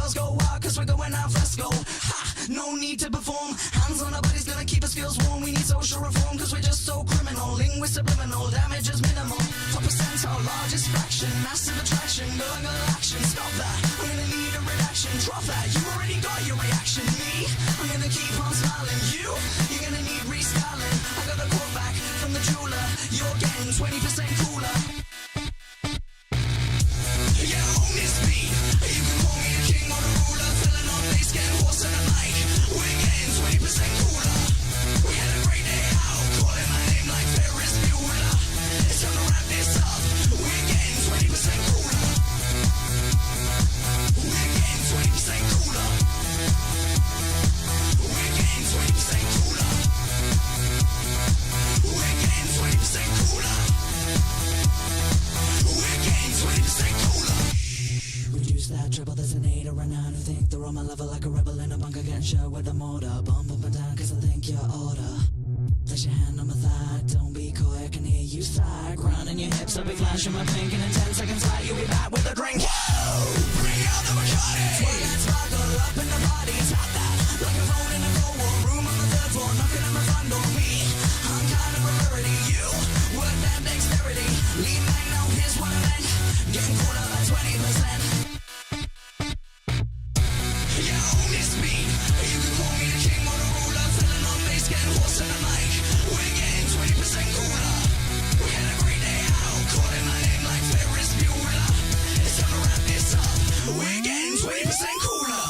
girls go wild, cause we're going out fresco. Ha! No need to perform. Hands on our bodies gonna keep us feels warm. We need social reform, cause we're just so criminal. Linguist subliminal, damage is minimal. 4% our largest fraction. Massive attraction, going on action. Stop that, I'm gonna need a reaction. Drop that, you already got your reaction. Me, I'm gonna keep on smiling. You're gonna need restyling. I got a quote back from the jeweler. You're getting 20% cooler. Yeah, own this beat. You can call me a king or a ruler. Filling on bass, getting horse in the mic. We're getting 20% cooler. We had a great day out, calling my name like Ferris Bueller. It's time to wrap this up. We're getting 20% cooler. We're getting 20% cooler. We're getting 20% cooler. We're getting 20% cooler. We're getting 20% cooler. Reduce that triple, there's an 8 or a 9 who think they're on my level like a rebel in a bunker getting shot with a mortar. Bump up and down cause I think you're order. Place your hand on my thigh, don't be coy, I can hear you sigh. Grinding your hips, I'll be flashing my pink, and in 10 seconds flat, you'll be back with a drink. Whoa! Bring out the Bacardi! Swag and sparkle up in the party, tap that like a phone in a cold war room on the 3rd floor, knocking on my front door. Me, I'm kind of a rarity. You, work that dexterity. Lean back now, here's what I meant. Getting cooler by 20%. Yeah, own this beat. You can call me a king or a ruler. Filling on bass, getting horse in the mic. We're getting 20% cooler. We had a great day out, calling my name like Ferris Bueller. It's time to wrap this up. We're getting 20% cooler.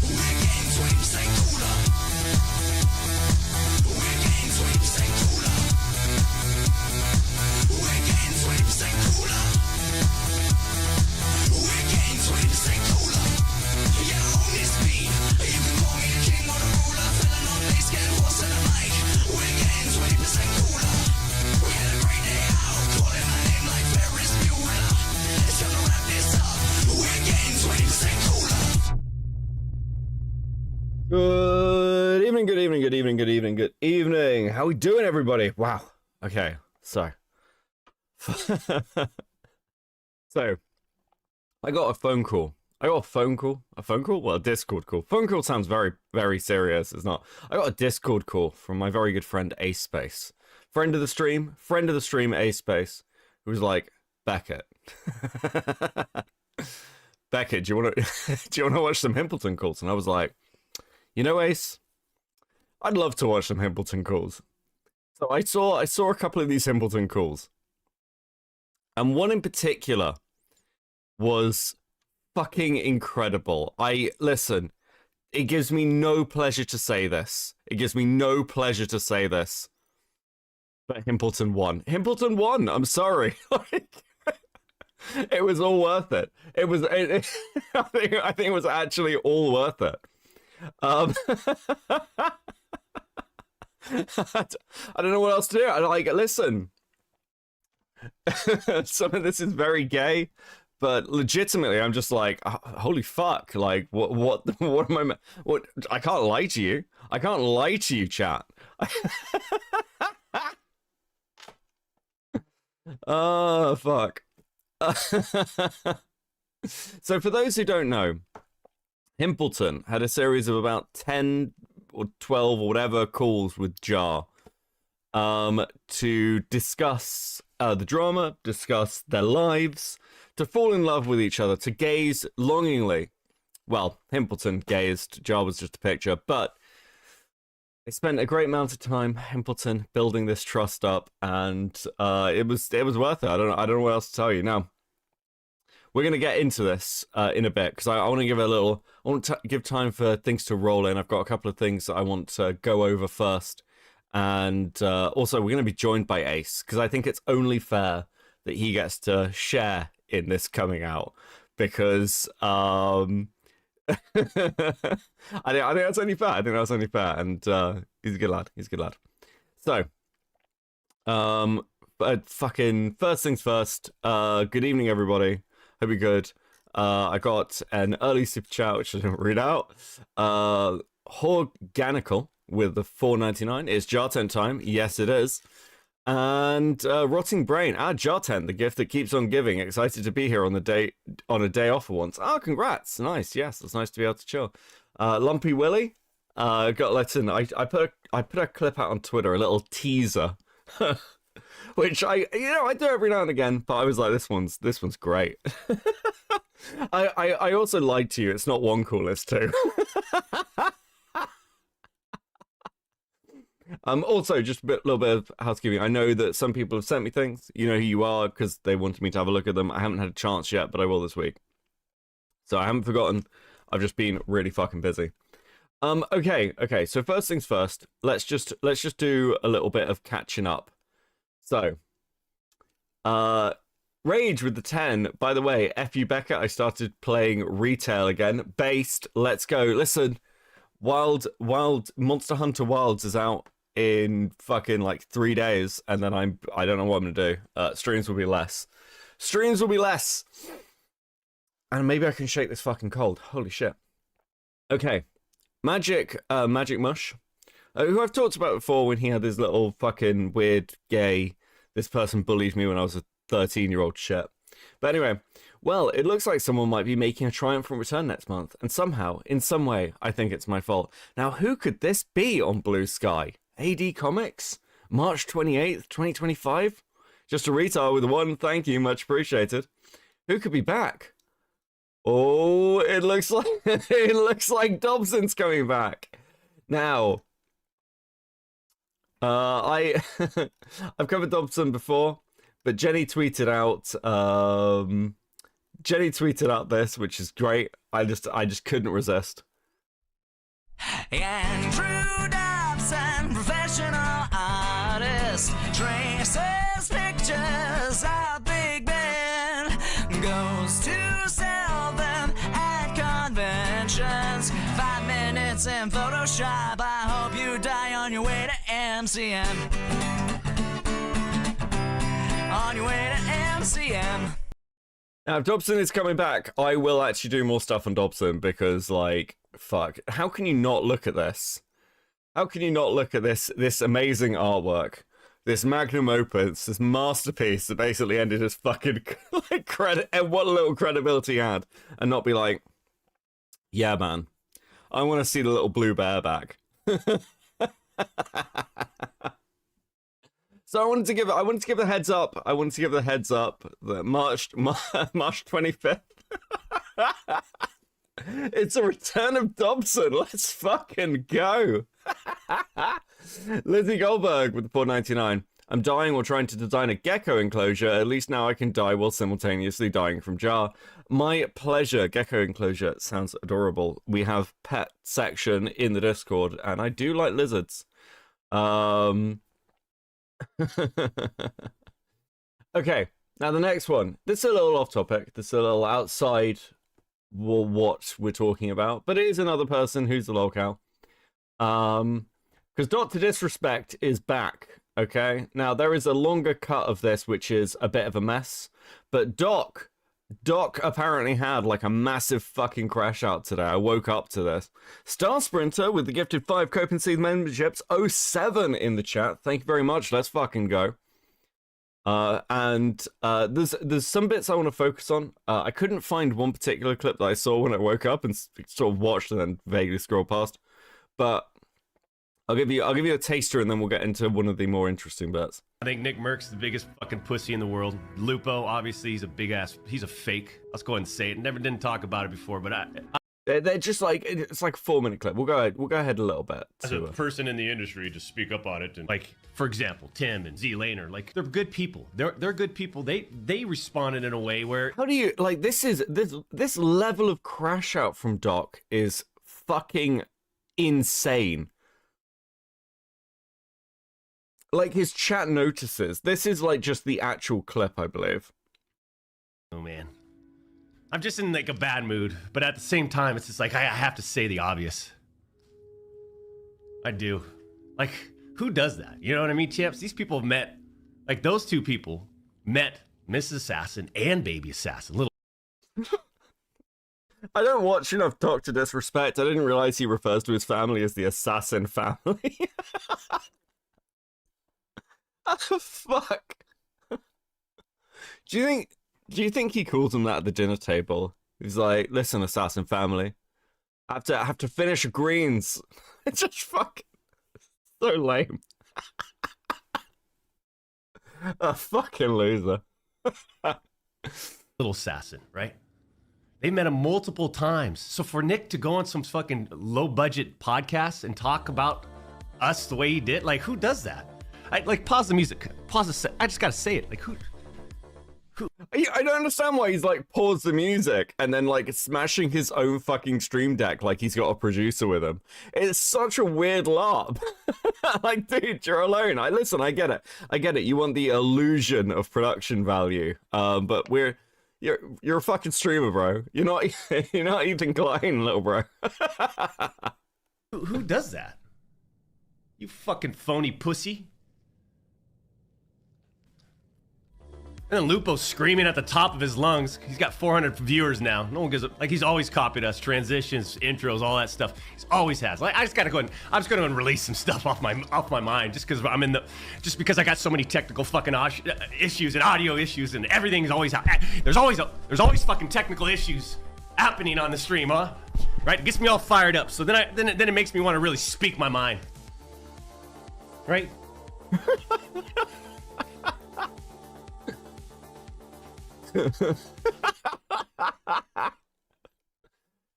We're getting 20% cooler. We're getting 20% cooler. We're getting 20% cooler. We're getting 20% cooler. Yeah, own this beat. You can call me a king or a ruler. Filling on bass, getting horse in the mic. We're getting 20% cooler. We had a great day out, calling my name like Ferris Bueller. It's time to wrap this up. We're getting 20% cooler. Good evening, good evening, good evening, good evening, good evening. How we doing, everybody? Wow. Okay, so. So, I got a phone call. A phone call? Well, a Discord call. Phone call sounds very, very serious. It's not. I got a Discord call from my very good friend, Ace Space. Friend of the stream, Ace Space, who was like, Beckett. Beckett, do you want to watch some Himpelton calls? And I was like, you know, Ace, I'd love to watch some Himpelton calls. So I saw a couple of these Himpelton calls. And one in particular was fucking incredible. Listen, it gives me no pleasure to say this. But Himpelton won. Himpelton won. I'm sorry. It was all worth it. I think it was actually all worth it. I don't know what else to do. Listen. Some of this is very gay, but legitimately, I'm just like, holy fuck! Like, what am I? What? I can't lie to you. Chat. Oh fuck. So, for those who don't know, Himpelton had a series of about 10 or 12 or whatever calls with Jar to discuss the drama, discuss their lives, to fall in love with each other, to gaze longingly. Well, Himpelton gazed, Jar was just a picture, but they spent a great amount of time, Himpelton, building this trust up, and it was worth it. I don't know what else to tell you. Now, we're going to get into this in a bit, because I want to give give time for things to roll in. I've got a couple of things that I want to go over first. And also, we're going to be joined by Ace, because I think it's only fair that he gets to share in this coming out, because I think that's only fair. And he's a good lad. So, but fucking first things first. Good evening, everybody. Hope you're good. I got an early super chat, which I didn't read out. Organical with the $4.99. It's jar tent time. Yes, it is. And Rotting Brain, Jarten, the gift that keeps on giving. Excited to be here on a day off for once. Oh, congrats. Nice. Yes, it's nice to be able to chill. Lumpy Willie, got let in. I put a clip out on Twitter, a little teaser. Which I do every now and again, but I was like, this one's great. I also lied to you. It's not one cool, it's two. Also, just a little bit of housekeeping. I know that some people have sent me things. You know who you are because they wanted me to have a look at them. I haven't had a chance yet, but I will this week. So I haven't forgotten. I've just been really fucking busy. Okay. So first things first. Let's just do a little bit of catching up. So, Rage with the 10. By the way, F you Becca. I started playing retail again. Based. Let's go. Listen, Wild Monster Hunter Wilds is out in fucking like 3 days, and then I don't know what I'm gonna do. Streams will be less, and maybe I can shake this fucking cold. Holy shit. Okay, Magic Mush, who I've talked about before when he had his little fucking weird gay, this person bullied me when I was a 13-year-old shit. But anyway, well, it looks like someone might be making a triumphant return next month, and somehow, in some way, I think it's my fault. Now, who could this be on Blue Sky? AD Comics? March 28th, 2025? Just a retard with one, thank you, much appreciated. Who could be back? Oh, it looks like Dobson's coming back. Now, I've covered Dobson before, but Jenny tweeted out this, which is great. I just couldn't resist. Andrew Dobson, professional artist, traces pictures of Big Ben, goes to sell them at conventions. 5 minutes in Photoshop. I hope you die on your way to MCM. On your way to MCM. Now, if Dobson is coming back, I will actually do more stuff on Dobson because, like, fuck. How can you not look at this? How can you not look at this amazing artwork? This magnum opus, this masterpiece that basically ended his fucking like, credit and what little credibility he had, and not be like, yeah, man, I want to see the little blue bear back. So I wanted to give the heads up. That March 25th. It's a return of Dobson. Let's fucking go. Lizzie Goldberg with the 4.99. I'm dying while trying to design a gecko enclosure. At least now I can die while simultaneously dying from jar. My pleasure. Gecko enclosure sounds adorable. We have pet section in the Discord, and I do like lizards. Okay, now the next one. This is a little off topic. This is a little outside what we're talking about, but it is another person who's a lolcow. Because Dr. Disrespect is back. Okay, now there is a longer cut of this, which is a bit of a mess, but Doc apparently had like a massive fucking crash out today. I woke up to this. Star Sprinter with the gifted 5 Copenhagen memberships. 07 in the chat. Thank you very much. Let's fucking go. And there's some bits I want to focus on. I couldn't find one particular clip that I saw when I woke up and sort of watched and then vaguely scrolled past. But I'll give you a taster and then we'll get into one of the more interesting bits. I think Nick Merck's the biggest fucking pussy in the world. Lupo, obviously, he's a big ass. He's a fake. Let's go ahead and say it. Didn't talk about it before, but they're just like, it's like a 4-minute clip. We'll go ahead a little bit. As a person in the industry, to speak up on it, and like, for example, Tim and Z Laner, like, they're good people. They're good people. They responded in a way where, how do you like this level of crash out from Doc is fucking insane. Like his chat notices. This is like just the actual clip, I believe. Oh man, I'm just in like a bad mood, but at the same time, it's just like I have to say the obvious. I do. Like, who does that? You know what I mean, champs? These people have met, like those two people met Mrs. Assassin and Baby Assassin. Little. I don't watch enough Dr. Disrespect. I didn't realize he refers to his family as the Assassin family. What the fuck? Do you think he calls him that at the dinner table? He's like, listen, assassin family, I have to finish greens. It's just fucking so lame. A fucking loser. Little assassin, right? They met him multiple times. So for Nick to go on some fucking low budget podcast and talk about us the way he did, like, who does that? Like, pause the music. I just gotta say it. Like, who? I don't understand why he's like pause the music and then like smashing his own fucking stream deck like he's got a producer with him. It's such a weird LARP. Like, dude, you're alone. Listen, I get it. You want the illusion of production value. But you're a fucking streamer, bro. You're not Ethan Klein, little bro. Who does that? You fucking phony pussy. And then Lupo's screaming at the top of his lungs. He's got 400 viewers now. No one gives a, like, he's always copied us, transitions, intros, all that stuff. He's always has. Like, I'm just gonna go and release some stuff off my mind, just because I got so many technical fucking issues and audio issues and everything's always there's always fucking technical issues happening on the stream, huh? Right? It gets me all fired up. So then it makes me want to really speak my mind. Right?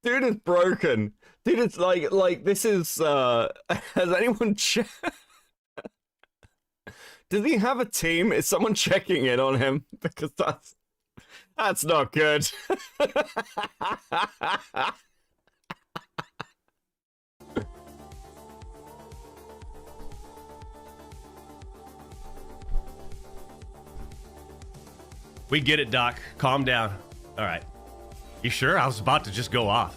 Dude is broken. Dude, it's like this is has anyone does he have a team? Is someone checking in on him? Because that's not good. We get it, Doc. Calm down. All right. You sure? I was about to just go off.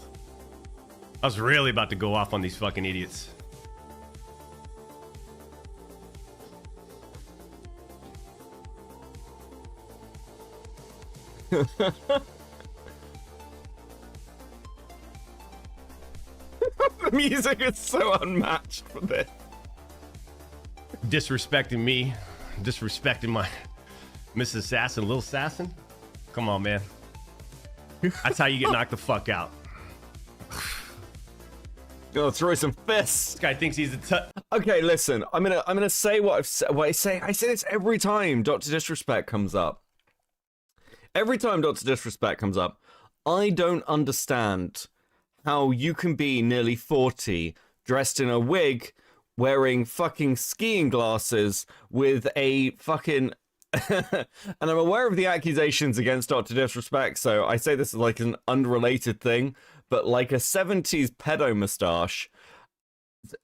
I was really about to go off on these fucking idiots. The music is so unmatched for this. Disrespecting me. Disrespecting my Mrs. Assassin, Little Assassin. Come on, man. That's how you get knocked the fuck out. Gonna throw some fists. This guy thinks he's Okay, listen. I'm gonna say what I say. I say this every time Dr. Disrespect comes up. Every time Dr. Disrespect comes up, I don't understand how you can be nearly 40, dressed in a wig, wearing fucking skiing glasses with a fucking and I'm aware of the accusations against Dr. Disrespect, so I say this is like an unrelated thing, but like a 70s pedo mustache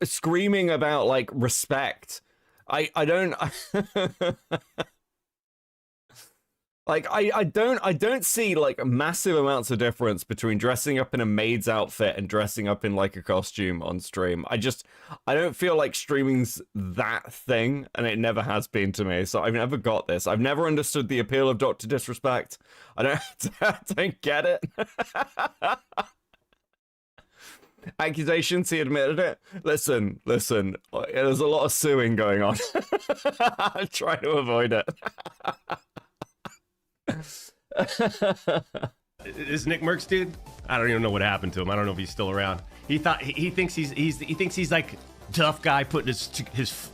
screaming about like respect. I don't like I don't see like massive amounts of difference between dressing up in a maid's outfit and dressing up in like a costume on stream. I don't feel like streaming's that thing, and it never has been to me. So I've never got this. I've never understood the appeal of Dr. Disrespect. I don't get it. Accusations, he admitted it. Listen, there's a lot of suing going on. I try to avoid it. Is Nick Merckx, dude? I don't even know what happened to him. I don't know if he's still around. He thinks he's like tough guy putting his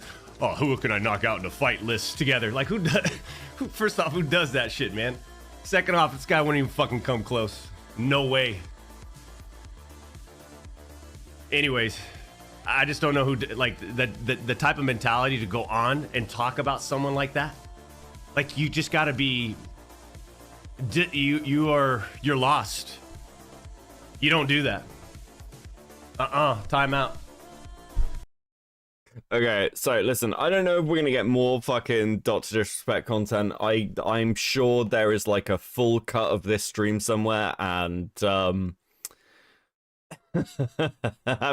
who can I knock out in a fight list together. Like, first off, who does that shit, man? Second off, this guy wouldn't even fucking come close. No way. Anyways, I just don't know who, like, the type of mentality to go on and talk about someone like that. Like, you just gotta be, you're lost. You don't do that. Time out. Okay, so listen, I don't know if we're gonna get more fucking Dr. Disrespect content. I'm sure there is like a full cut of this stream somewhere, and I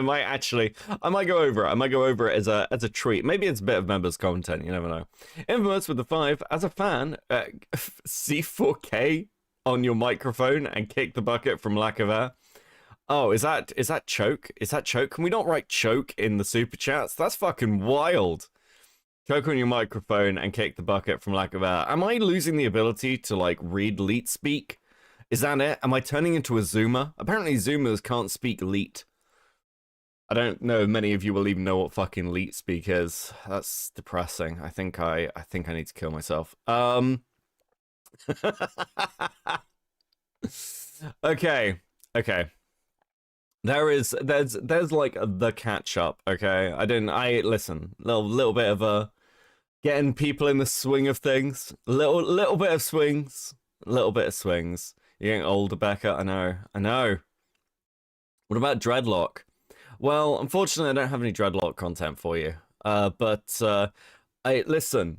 might go over it. I might go over it as a treat. Maybe it's a bit of members content. You never know. Infamous with the 5. As a fan, C4K on your microphone and kick the bucket from lack of air. Oh, is that choke? Is that choke? Can we not write choke in the super chats? That's fucking wild. choke on your microphone and kick the bucket from lack of air. Am I losing the ability to like read leet speak? Is that it? Am I turning into a Zoomer? Apparently Zoomers can't speak leet. I don't know if many of you will even know what fucking leet speak is. That's depressing. I think I need to kill myself. Okay. There's like the catch up, okay? Listen, little bit of a getting people in the swing of things. Little bit of swings. Little bit of swings. You're getting older, Becca. I know. What about dreadlock? Well, unfortunately, I don't have any dreadlock content for you. But listen,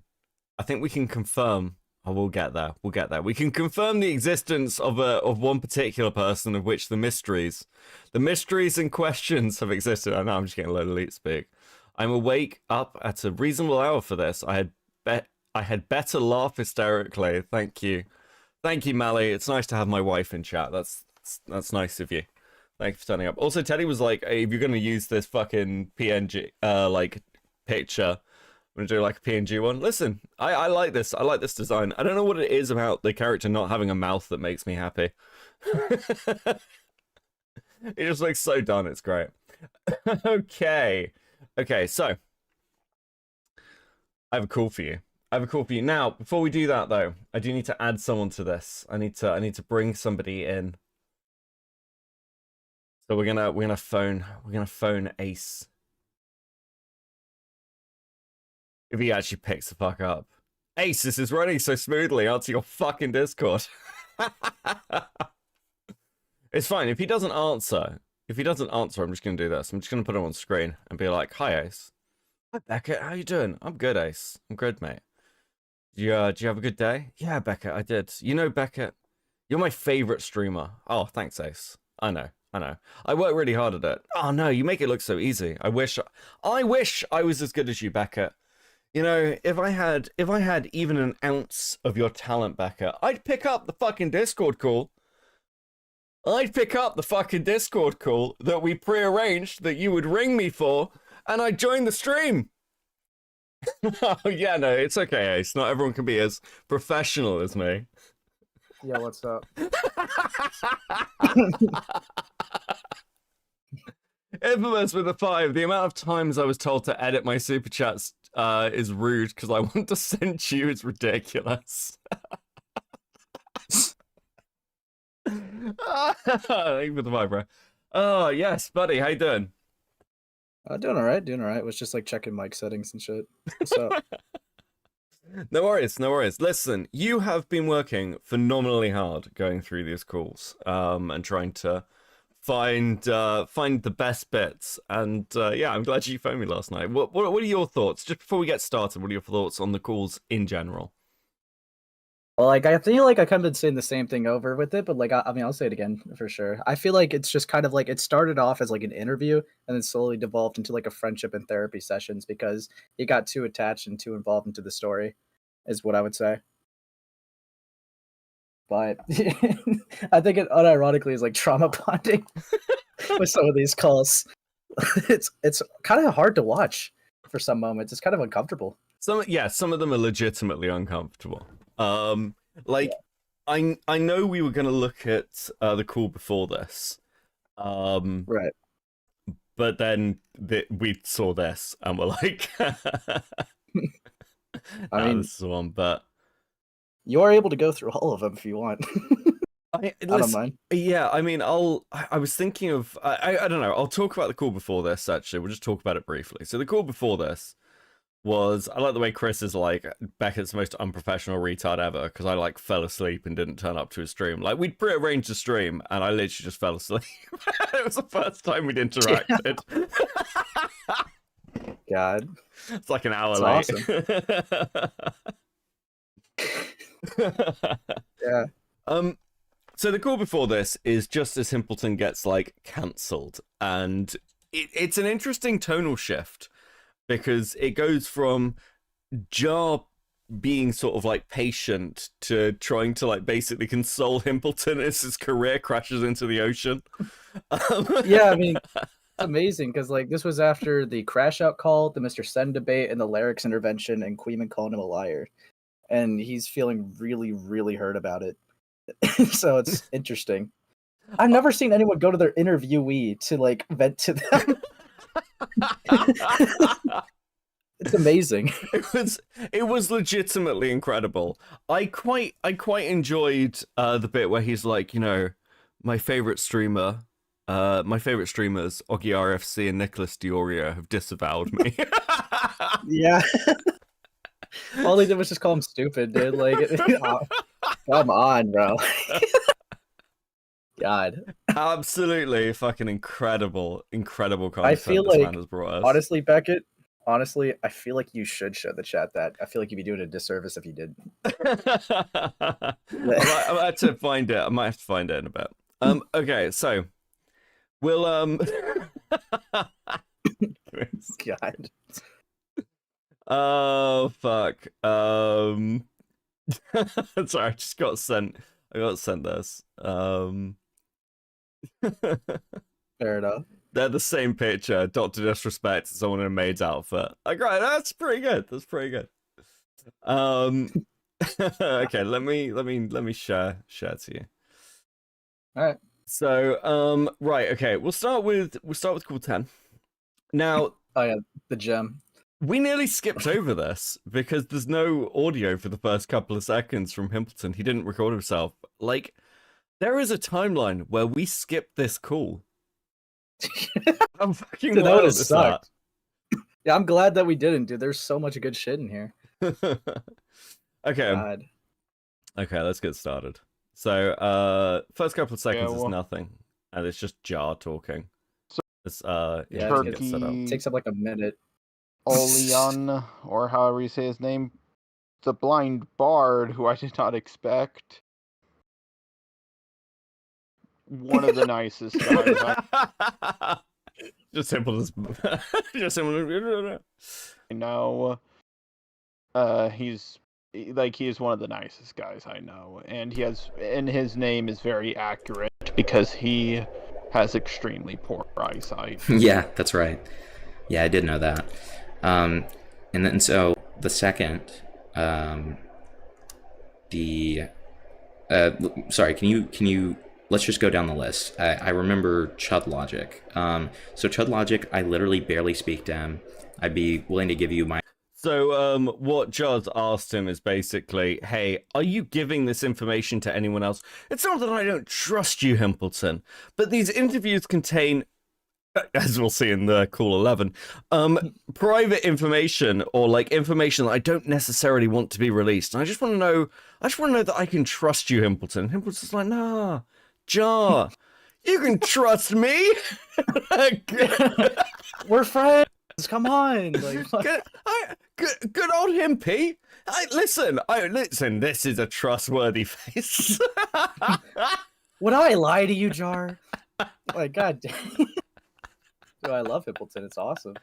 I think we can confirm. Oh, we'll get there. We can confirm the existence of one particular person of which the mysteries and questions have existed. I know I'm just getting a load of leet speak. I'm awake up at a reasonable hour for this. I had better laugh hysterically. Thank you, Mally. It's nice to have my wife in chat. That's nice of you. Thank you for turning up. Also, Teddy was like, hey, if you're gonna use this fucking PNG like picture, I'm gonna do like a PNG one. Listen, I like this. I like this design. I don't know what it is about the character not having a mouth that makes me happy. It just looks so done. It's great. Okay, so I have a call for you. Now, before we do that though, I do need to add someone to this. I need to bring somebody in. So we're gonna phone Ace. If he actually picks the fuck up. Ace, this is running so smoothly. Answer your fucking Discord. It's fine. If he doesn't answer, I'm just gonna do this. I'm just gonna put him on screen and be like, "Hi, Ace. Hi, Beckett. How you doing? I'm good, Ace. I'm good, mate. Did you have a good day? Yeah, Beckett, I did. You know, Beckett, you're my favorite streamer. Oh, thanks, Ace. I know. I work really hard at it. Oh no, you make it look so easy. I wish I was as good as you, Beckett. You know, if I had even an ounce of your talent, Beckett, I'd pick up the fucking Discord call. That we prearranged that you would ring me for, and I'd join the stream. Oh yeah, no, it's okay, Ace. Not everyone can be as professional as me. Yeah, what's up? Infamous with a 5. The amount of times I was told to edit my super chats is rude because I want to send you is ridiculous. Thank you for the 5, bro. Oh yes, buddy. How you doing? Doing all right. Was just like checking mic settings and shit. What's up? No worries. Listen, you have been working phenomenally hard going through these calls, and trying to find the best bits. And yeah, I'm glad you phoned me last night. What are your thoughts? Just before we get started, what are your thoughts on the calls in general? Well, like I feel like I kind of been saying the same thing over with it, but like I mean, I'll say it again for sure. I feel like it's just kind of like it started off as like an interview and then slowly devolved into like a friendship and therapy sessions because it got too attached and too involved into the story, is what I would say. But I think it unironically is like trauma bonding with some of these calls. It's kind of hard to watch for some moments. It's kind of uncomfortable. Some of them are legitimately uncomfortable. Like yeah. I know we were gonna look at the call before this, right? But then we saw this and we're like, I mean, this is the one. But you are able to go through all of them if you want. I don't mind. Yeah, I mean, I was thinking of I don't know. I'll talk about the call before this. Actually, we'll just talk about it briefly. So the call before this was, I like the way Chris is like, Beckett's the most unprofessional retard ever because I like fell asleep and didn't turn up to his stream. Like we'd prearranged a stream and I literally just fell asleep. It was the first time we'd interacted. God, it's like an hour That's late. Awesome. Yeah. So the call before this is just as Himpelton gets like cancelled, and it's an interesting tonal shift. Because it goes from Jar being sort of like patient to trying to like basically console Himpelton as his career crashes into the ocean. Yeah, I mean, amazing because like this was after the crash out call, the Mr. Sen debate, and the Larryx intervention, and Queeman calling him a liar, and he's feeling really, really hurt about it. So it's interesting. I've never seen anyone go to their interviewee to like vent to them. It's amazing. It was legitimately incredible. I quite enjoyed the bit where he's like, you know, my favorite streamers, Oggy RFC and Nicholas Diorio, have disavowed me. Yeah. All they did was just call him stupid, dude. Like, come on, bro. God. Absolutely fucking incredible content I feel this like, man has brought us. honestly, Beckett, I feel like you should show the chat that. I feel like you'd be doing a disservice if you did. I might have to find it. I might have to find it in a bit. Okay, so we'll God. Oh fuck. Sorry, I just got sent. I got sent this. Fair enough. They're the same picture. Dr. Disrespect, someone in a maid's outfit. Like, right, that's pretty good. That's pretty good. Okay, let me share to you. All right. So, right, okay, we'll start with Cool 10. Now, Oh yeah, the gem. we nearly skipped over this because there's no audio for the first couple of seconds from Himpelton. He didn't record himself. Like, there is a timeline where we skipped this call. I'm fucking Dude, that wild would've at sucked. Yeah, I'm glad that we didn't, dude. There's so much good shit in here. that. Okay. God. Okay, let's get started. So, first couple of seconds Yeah, is well- nothing, and it's just Jar talking. So- It's Yeah, just get set up. Turkey Takes up like a minute. Oleon, or however you say his name, the blind bard who I did not expect. One of the nicest guys Just simple as just simple. I know. He is one of the nicest guys I know, and his name is very accurate because he has extremely poor eyesight. Yeah, that's right. Yeah, I did know that. And then so the second, sorry, can you let's just go down the list. I remember Chud Logic. So Chud Logic, I literally barely speak to him. I'd be willing to give you my. So, what Judd asked him is basically, hey, are you giving this information to anyone else? It's not that I don't trust you, Himpelton, but these interviews contain, as we'll see in the Call 11, private information or like information that I don't necessarily want to be released. And I just want to know that I can trust you, Himpelton. Himpelton's like, nah, Jar, you can trust me. We're friends. Come on. Like, Good old Himpy. Listen, this is a trustworthy face. would I lie to you, Jar? Like, God damn. Dude, I love Himpelton. It's awesome.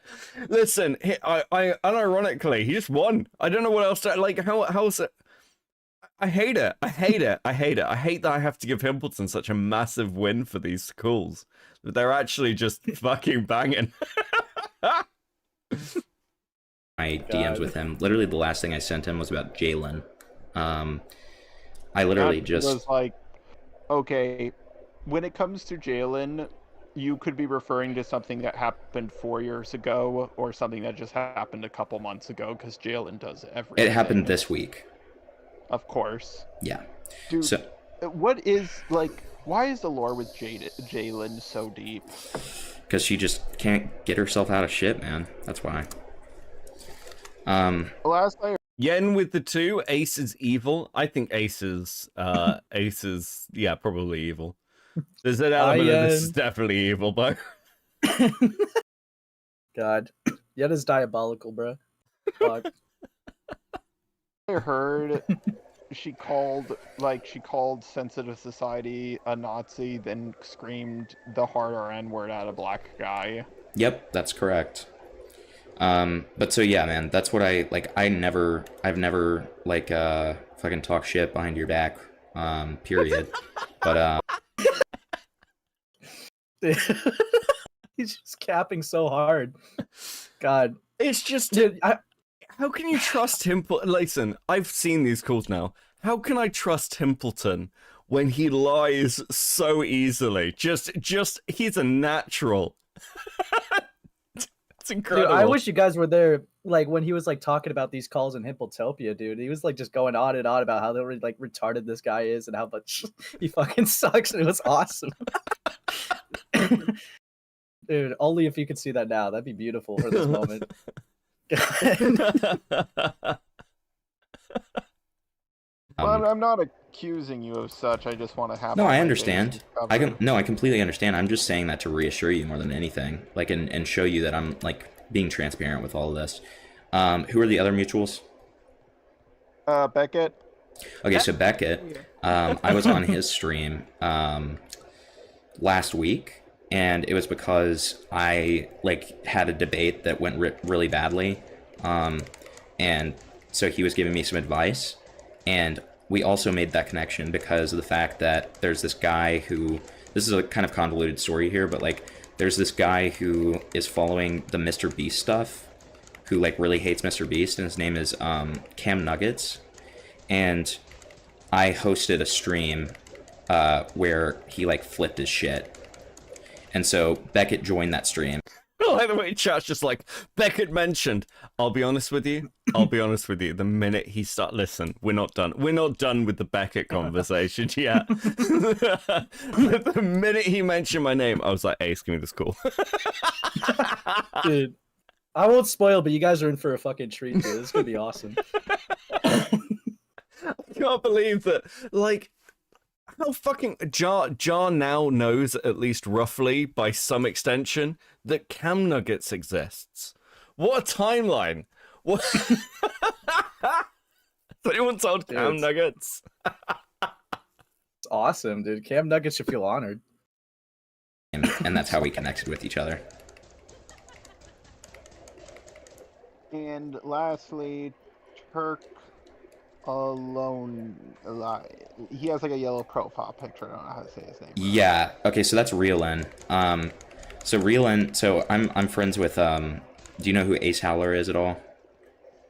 Listen, I unironically, he just won. I don't know what else to, like, how's it? I hate it. I hate it. I hate it. I hate that I have to give Himpelton such a massive win for these calls. They're actually just fucking banging. My DMs with him. Literally, the last thing I sent him was about Jalen. I literally That just was like, okay, when it comes to Jalen, you could be referring to something that happened 4 years ago or something that just happened a couple months ago, because Jalen does everything. it happened this week. Of course. Yeah. Dude, So what is, like, why is the lore with Jalen so deep? because she just can't get herself out of shit, man. That's why. Last I Yen with the 2, Ace is evil. I think Ace is yeah, probably evil. There's an element of this is definitely evil, but God. Yet is diabolical, bro. Fuck. heard, she called Sensitive Society a Nazi, then screamed the harder N word at a black guy. Yep, that's correct. But so yeah, man, that's what I've never like fucking talk shit behind your back, period. But He's just capping so hard. God, It's just, dude, how can you trust Himpleton? Listen, I've seen these calls now. How can I trust Himpleton when he lies so easily? Just he's a natural. It's incredible. dude, I wish you guys were there, like when he was like talking about these calls in Himpletopia, dude. He was like just going on and on about how like retarded this guy is and how much he fucking sucks, and it was awesome. Dude, only if you could see that now. That'd be beautiful for this moment. Well, I'm not accusing you of such. I just want to have. No, all I my understand. bases covered. I completely understand. I'm just saying that to reassure you more than anything, like, and show you that I'm like being transparent with all of this. Who are the other mutuals? Beckett. Okay, so Beckett, I was on his stream last week, and it was because I like had a debate that went really badly, and so he was giving me some advice, and we also made that connection because of the fact that there's this guy who, this is a kind of convoluted story here, but like there's this guy who is following the Mr. Beast stuff, who like really hates Mr. Beast, and his name is Cam Nuggets. And I hosted a stream where he like flipped his shit. And so Beckett joined that stream. By the way, chat's just like, Beckett mentioned, I'll be honest with you, the minute he listen, we're not done with the Beckett conversation yet. The minute he mentioned my name, I was like, Ace, give me this call. Dude, I won't spoil, but you guys are in for a fucking treat, dude. This is gonna be awesome. I can't believe that, like, how fucking Jar now knows, at least roughly, by some extension, that Cam Nuggets exists. What a timeline! What? Has anyone told Cam Nuggets? It's awesome, dude. Cam Nuggets should feel honored. And that's how we connected with each other. And lastly, Turk Alone. He has like a yellow profile picture. I don't know how to say his name. Yeah. Okay. So that's Reelin. So Reelin. So I'm friends with. Do you know who Ace Howler is at all?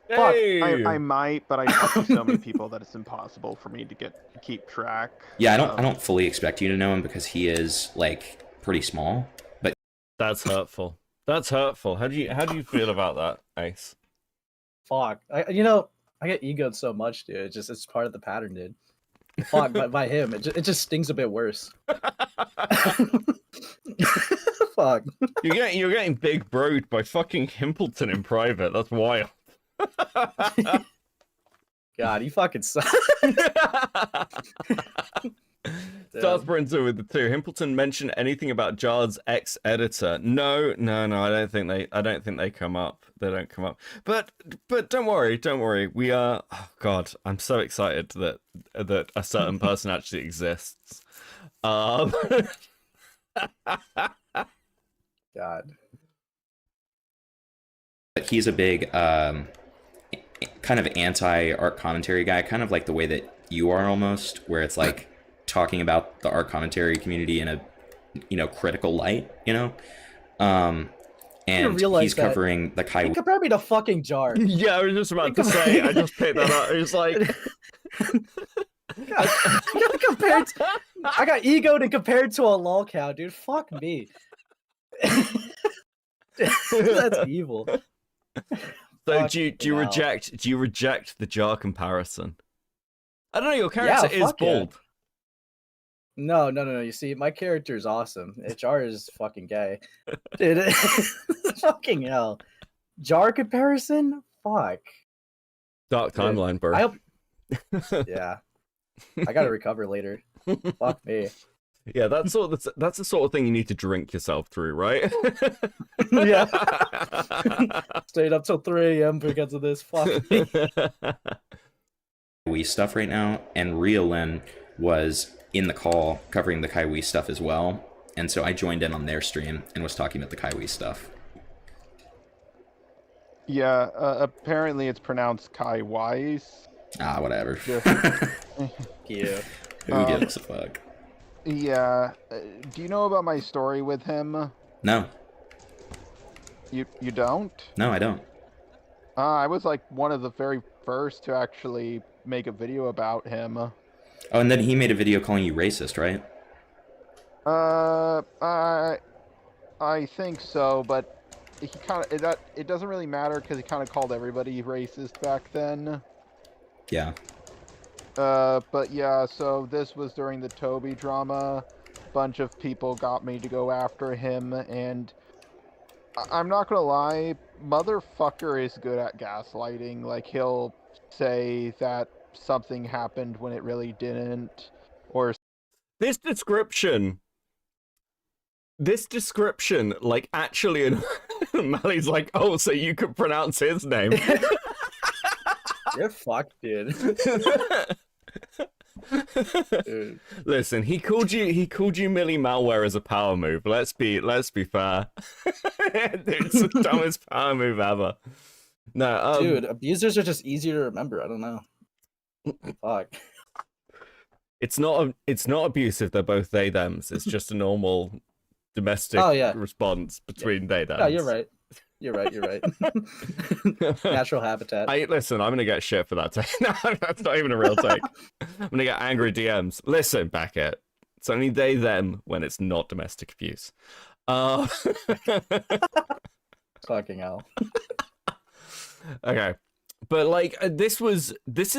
Hey! I might, but I talk to so many people that it's impossible for me to keep track. Yeah. I don't fully expect you to know him because he is like pretty small. But That's hurtful. That's hurtful. How do you feel about that, Ace? Fuck. I get egoed so much, dude. It's part of the pattern, dude. Fuck, by him, it just stings a bit worse. Fuck. You're getting big broed by fucking Himpelton in private. That's wild. God, he fucking sucks. Stars Brinzer with the 2. Himpelton mentioned anything about Jard's ex-editor? No. I don't think they come up. They don't come up. But don't worry. We are. Oh God, I'm so excited that a certain person actually exists. God. But he's a big kind of anti-art commentary guy, kind of like the way that you are almost, where it's like talking about the art commentary community in a critical light, and he's covering the Kai. He compared me to fucking Jar. Yeah, I was just about to say. I just picked that up. It was like. I got egoed and compared to a lolcow, dude. Fuck me. That's evil. So do you reject the Jar comparison? I don't know. Your character is bald. Yeah. No. You see, my character is awesome. Jar is fucking gay. Dude, fucking hell. Jar comparison? Fuck. Dark timeline, bro. Yeah. I gotta recover later. Fuck me. Yeah, that's the sort of thing you need to drink yourself through, right? Yeah. Stayed up till 3 a.m. because of this. Fuck me. Weiss stuff right now, and Reelin was in the call covering the Kai Weiss stuff as well, and so I joined in on their stream and was talking about the Kai Weiss stuff. Yeah, apparently it's pronounced Kai Weiss. Ah, whatever. Yeah. Who gives a fuck? Yeah. Do you know about my story with him? No. You don't? No, I don't. I was like one of the very first to actually make a video about him. Oh, and then he made a video calling you racist, right? I think so, but he kind of that it doesn't really matter because he kind of called everybody racist back then. Yeah. But yeah, so this was during the Toby drama. Bunch of people got me to go after him, and I'm not gonna lie, motherfucker is good at gaslighting. Like, he'll say that something happened when it really didn't, or This description, like, actually, and Mally's like, oh, so you could pronounce his name. You're fucked, dude. Dude. Listen, he called you Millie Malware as a power move. Let's be fair. It's the dumbest power move ever. No, Dude, abusers are just easier to remember. I don't know. Fuck. it's not abusive. They're both they thems. It's just a normal domestic response between they thems. Yeah, you're right. You're right. Natural habitat. Listen, I'm gonna get shit for that take. No, that's not even a real take. I'm gonna get angry DMs. Listen, Beckett. It's only they them when it's not domestic abuse. Fucking hell. Okay, but like this is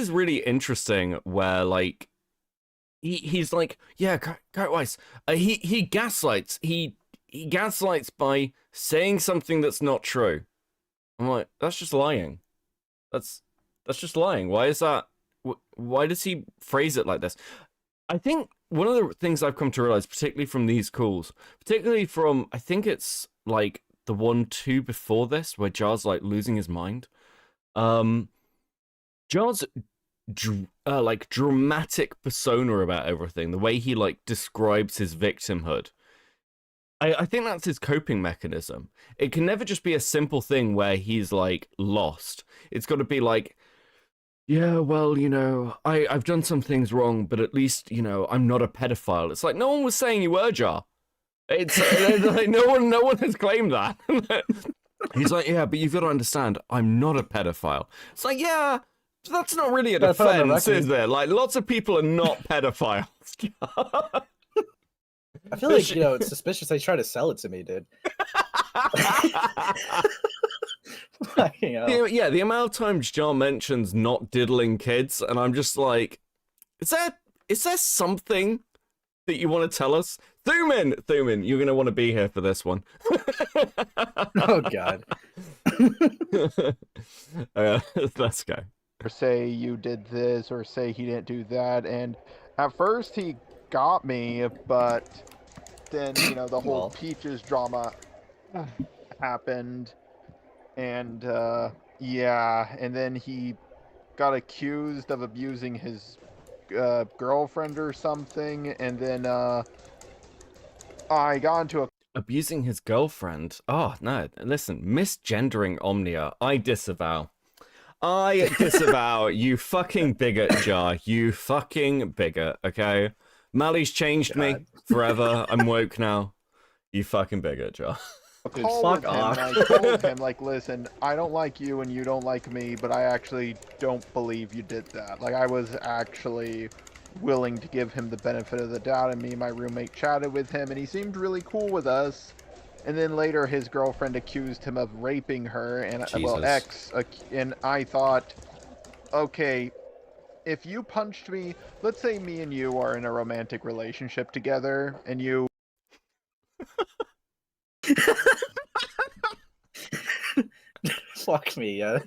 really interesting. Where like he's like, yeah, Kai Weiss. He gaslights. He gaslights by saying something that's not true. I'm like, that's just lying. That's just lying. Why is that? Why does he phrase it like this? I think one of the things I've come to realize, particularly from these calls, particularly from, I think it's like the 1-2 before this, where Jar's like losing his mind. Jar's like dramatic persona about everything, the way he like describes his victimhood. I think that's his coping mechanism. It can never just be a simple thing where he's like lost. It's got to be like, yeah, well, you know, I've done some things wrong, but at least, you know, I'm not a pedophile. It's like, no one was saying you were, Jar. It's like, no one has claimed that. He's like, yeah, but you've got to understand, I'm not a pedophile. It's like, yeah, that's not really a defense, is there? Like, lots of people are not pedophiles. I feel like, you know, it's suspicious they try to sell it to me, dude. Yeah, the amount of times John mentions not diddling kids, and I'm just like, is there something that you want to tell us? Thuman, you're going to want to be here for this one. Oh, God. Let's go. or say you did this, or say he didn't do that. And at first he got me, but then, you know, the whole Peaches drama happened, and yeah, and then he got accused of abusing his girlfriend or something, and then I got into a Abusing his girlfriend? Oh, no, listen, misgendering Omnia, I disavow. You fucking bigot, Jar. You fucking bigot, okay? Mally's changed me forever. I'm woke now. You fucking bigot, Jar. Dude, call fuck with him, off. and I told him, like, listen, I don't like you and you don't like me, but I actually don't believe you did that. Like, I was actually willing to give him the benefit of the doubt, and me and my roommate chatted with him, and he seemed really cool with us. And then later his girlfriend accused him of raping her, and and I thought, okay, if you punched me, let's say me and you are in a romantic relationship together, and you Fuck me, yeah.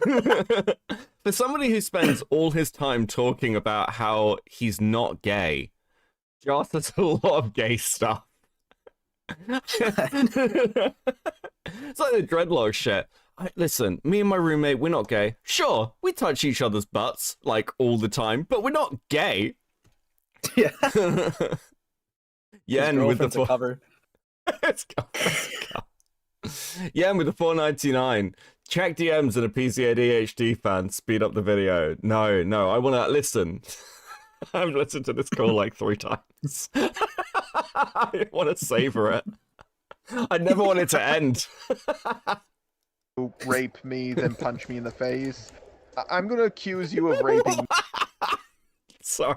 For somebody who spends all his time talking about how he's not gay, Jar does a lot of gay stuff. It's like the dreadlock shit. Listen, me and my roommate, we're not gay. Sure, we touch each other's butts, like, all the time, but we're not gay. Yeah. Yeah, His and with the girlfriend's a cover. Yeah, and with the $4.99. Check DMs and a PCADHD fan. Speed up the video. No, I want to listen. I've listened to this call like 3 times. I want to savor it. I never want it to end. rape me, then punch me in the face, I'm gonna accuse you of raping me. Sorry.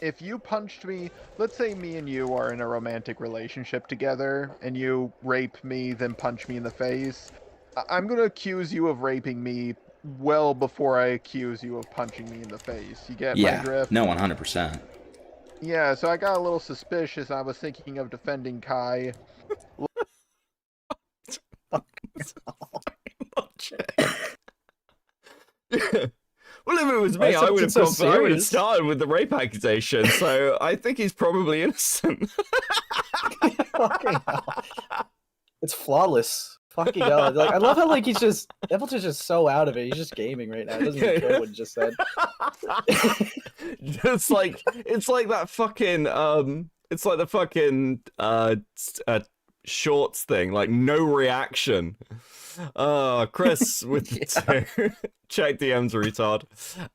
If you punched me, let's say me and you are in a romantic relationship together, and you rape me, then punch me in the face, I'm gonna accuse you of raping me well before I accuse you of punching me in the face. You get my drift? No, 100%. Yeah, so I got a little suspicious. I was thinking of defending Kai. Well, if it was me, I would have started with the rape accusation. So I think he's probably innocent. Fucking hell. It's flawless. Fucking hell. Like, I love how like Himpelton's just so out of it. He's just gaming right now. He doesn't even care what he just said. it's like that fucking it's like the fucking shorts thing, like no reaction. Chris with 2. Check DMs, retard.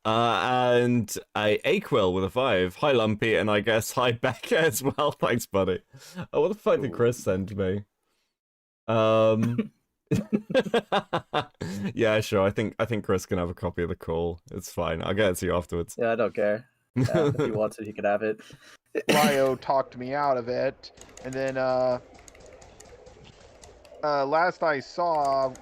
And Aquil with a 5. Hi Lumpy, and I guess hi Becca as well. Thanks, buddy. What the fuck did Chris send me? Yeah, sure. I think Chris can have a copy of the call. It's fine. I'll get it to you afterwards. Yeah, I don't care. Yeah, if he wants it, he can have it. Lio talked me out of it, and then last I saw,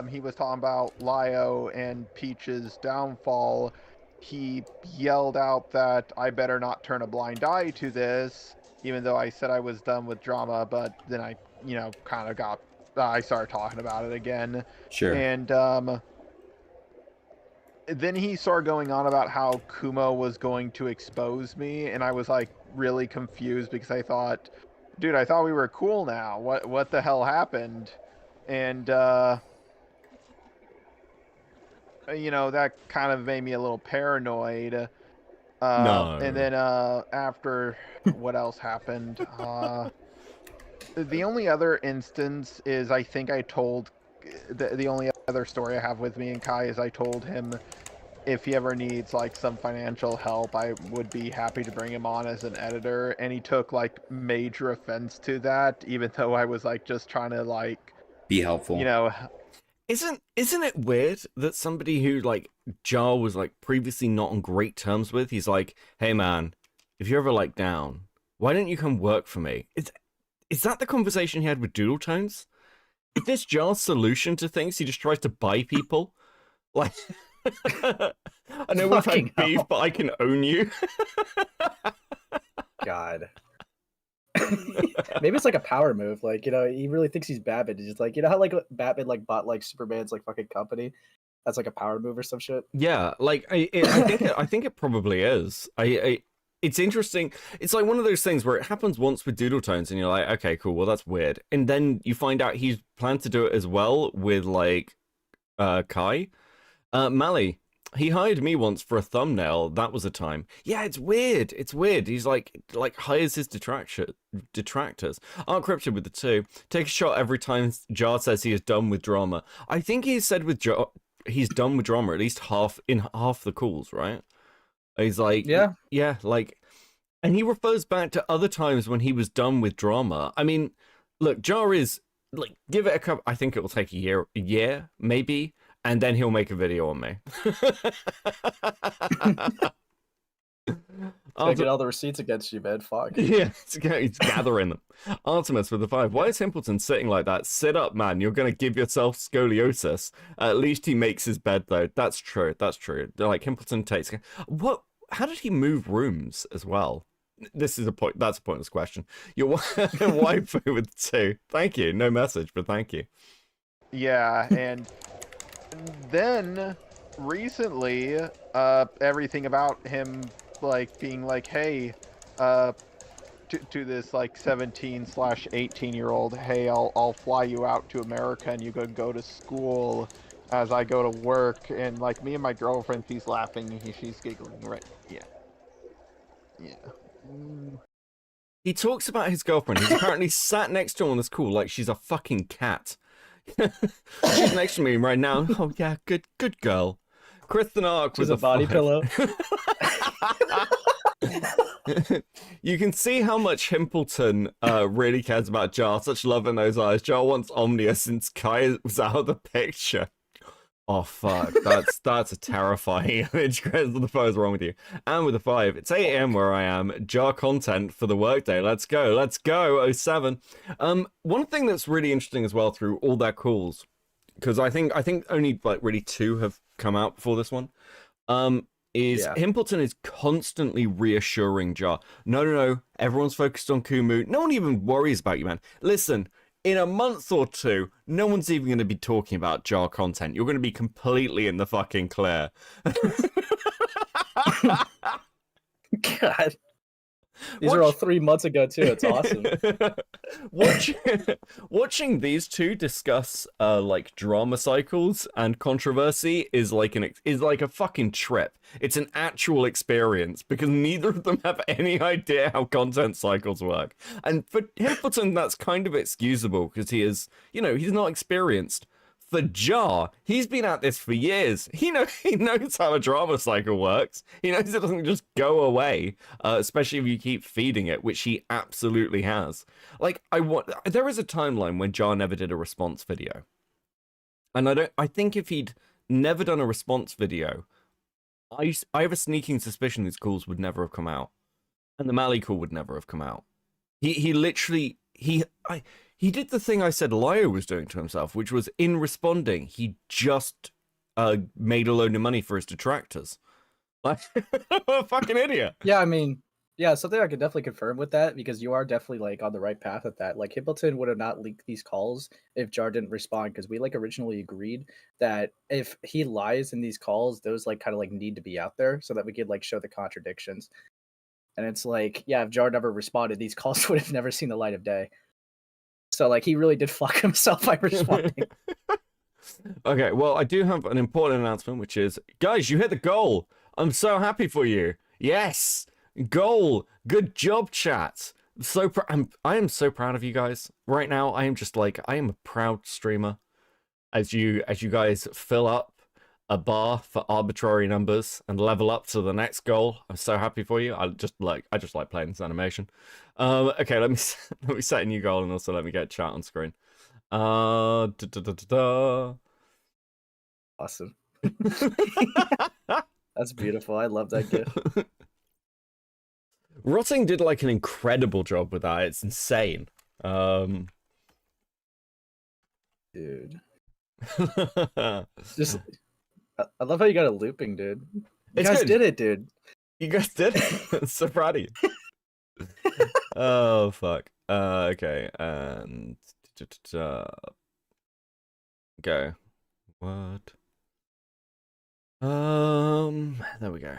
he was talking about Lio and Peach's downfall. He yelled out that I better not turn a blind eye to this, even though I said I was done with drama, but then I, kind of I started talking about it again. Sure. And then he started going on about how Kumo was going to expose me, and I was like really confused because I thought, dude, I thought we were cool now. What the hell happened? And that kind of made me a little paranoid. No. And then after, what else happened? The only other instance is I think I told the only other story I have with me and Kai is I told him if he ever needs like some financial help, I would be happy to bring him on as an editor, and he took like major offense to that, even though I was like just trying to like be helpful. Isn't it weird that somebody who like Jar was like previously not on great terms with, he's like, hey man, if you're ever like down, why don't you come work for me? Is that the conversation he had with Doodle Tones? Is this Jar's solution to things? He just tries to buy people? Like, I know we've had beef, but I can own you. God. Maybe it's like a power move. Like, he really thinks he's Batman. He's just like, how like Batman like bought like Superman's like fucking company? That's like a power move or some shit. Yeah, like I think it probably is. It's interesting. It's like one of those things where it happens once with Doodle Tones, and you're like, okay, cool, well that's weird. And then you find out he's planned to do it as well with like Kai. Mally, he hired me once for a thumbnail. That was a time. Yeah, it's weird. It's weird. He's like hires his detractors. Art Cryptid with the 2. Take a shot every time Jar says he is done with drama. I think he said with Jar he's done with drama at least half the calls, right? He's like, yeah, like, and he refers back to other times when he was done with drama. I mean, look, Jar is like, give it a couple. I think it will take a year, maybe. And then he'll make a video on me. I'll get all the receipts against you, man. Fuck. Yeah, he's gathering them. Artemis with the 5. Why is Himpelton sitting like that? Sit up, man. You're going to give yourself scoliosis. At least he makes his bed, though. That's true. That's true. Like, Himpelton takes... What? How did he move rooms as well? This is a point. That's a pointless question. Your wife with 2. Thank you. No message, but thank you. Yeah, and... then recently everything about him like being like, hey, to this like 17/18-year-old, hey, I'll fly you out to America and you can go to school as I go to work, and like me and my girlfriend, she's laughing, she's giggling, right? Yeah. He talks about his girlfriend. He's apparently sat next to her on this call like she's a fucking cat. She's next to me right now. Oh yeah, good girl. Kristen Ark was a body pillow. You can see how much Himpelton really cares about Jar. Such love in those eyes. Jar wants Omnia since Kai was out of the picture. Oh fuck, that's a terrifying image. Chris, what the fuck is wrong with you? And with a 5, it's 8 AM where I am. Jar content for the workday. Let's go, oh 07. One thing that's really interesting as well through all their calls, because I think only like really 2 have come out before this one. Is Himpelton is constantly reassuring Jar. No, everyone's focused on Kumu. No one even worries about you, man. Listen, in a month or 2, no one's even going to be talking about Jar content. You're going to be completely in the fucking clear. God. These are all 3 months ago too. It's awesome. Watching these 2 discuss like drama cycles and controversy is like a fucking trip. It's an actual experience because neither of them have any idea how content cycles work. And for Himpelton, that's kind of excusable because he is, he's not experienced. For Jar, he's been at this for years. He knows how a drama cycle works. He knows it doesn't just go away, especially if you keep feeding it, which he absolutely has. Like, there is a timeline when Jar never did a response video. And I think if he'd never done a response video, I have a sneaking suspicion these calls would never have come out. And the Mali call would never have come out. He literally, he did the thing I said Lio was doing to himself, which was in responding, he just made a load of money for his detractors. Like, a fucking idiot. Yeah, I mean, yeah, something I could definitely confirm with that, because you are definitely like on the right path with that. Like, Himpelton would have not leaked these calls if Jar didn't respond, because we like originally agreed that if he lies in these calls, those like kind of like need to be out there so that we could like show the contradictions. And it's like, yeah, if Jar never responded, these calls would have never seen the light of day. So, like, he really did fuck himself by responding. Okay, well, I do have an important announcement, which is, guys, you hit the goal. I'm so happy for you. Yes, goal. Good job, chat. I am so proud of you guys. Right now, I am just like, I am a proud streamer. As you guys fill up a bar for arbitrary numbers and level up to the next goal. I'm so happy for you. I just like playing this animation. Okay, let me set a new goal and also let me get chat on screen. Awesome. That's beautiful. I love that gif. Rotting did like an incredible job with that. It's insane. Dude. Just I love how you got a looping, dude. You guys did it, dude. You guys did it. So proud of you. Oh fuck. Okay, and go. What? There we go.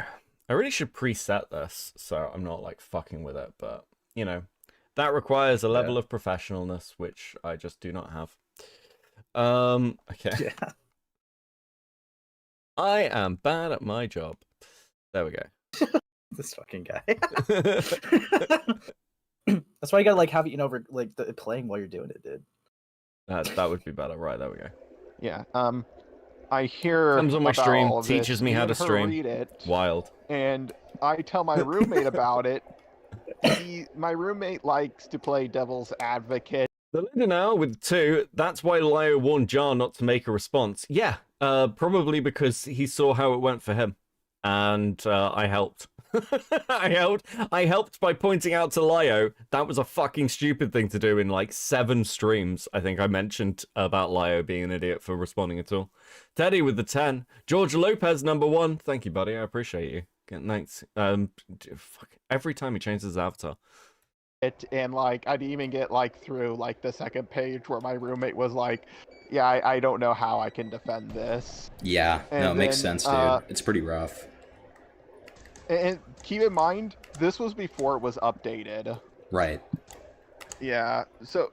I really should preset this so I'm not like fucking with it, but that requires a level of professionalness which I just do not have. Okay. Yeah. I am bad at my job. There we go. This fucking guy. That's why you gotta like have it, like playing while you're doing it, dude. That would be better. Right, there we go. Yeah. I hear comes on my about stream, all of teaches this, me how to her stream. read it, Wild. and I tell my roommate about it. My roommate likes to play devil's advocate. The leader now with 2. That's why Lio warned Jar not to make a response. Yeah, probably because he saw how it went for him, and I helped. I helped by pointing out to Lio that was a fucking stupid thing to do in like 7 streams. I think I mentioned about Lio being an idiot for responding at all. Teddy with the 10. George Lopez number 1. Thank you, buddy. I appreciate you. Thanks. Fuck. Every time he changes his avatar. And like I'd even get like through like the second page where my roommate was like, yeah, I don't know how I can defend this. Yeah, no, it makes sense, dude. It's pretty rough. And keep in mind, this was before it was updated. Right. Yeah. So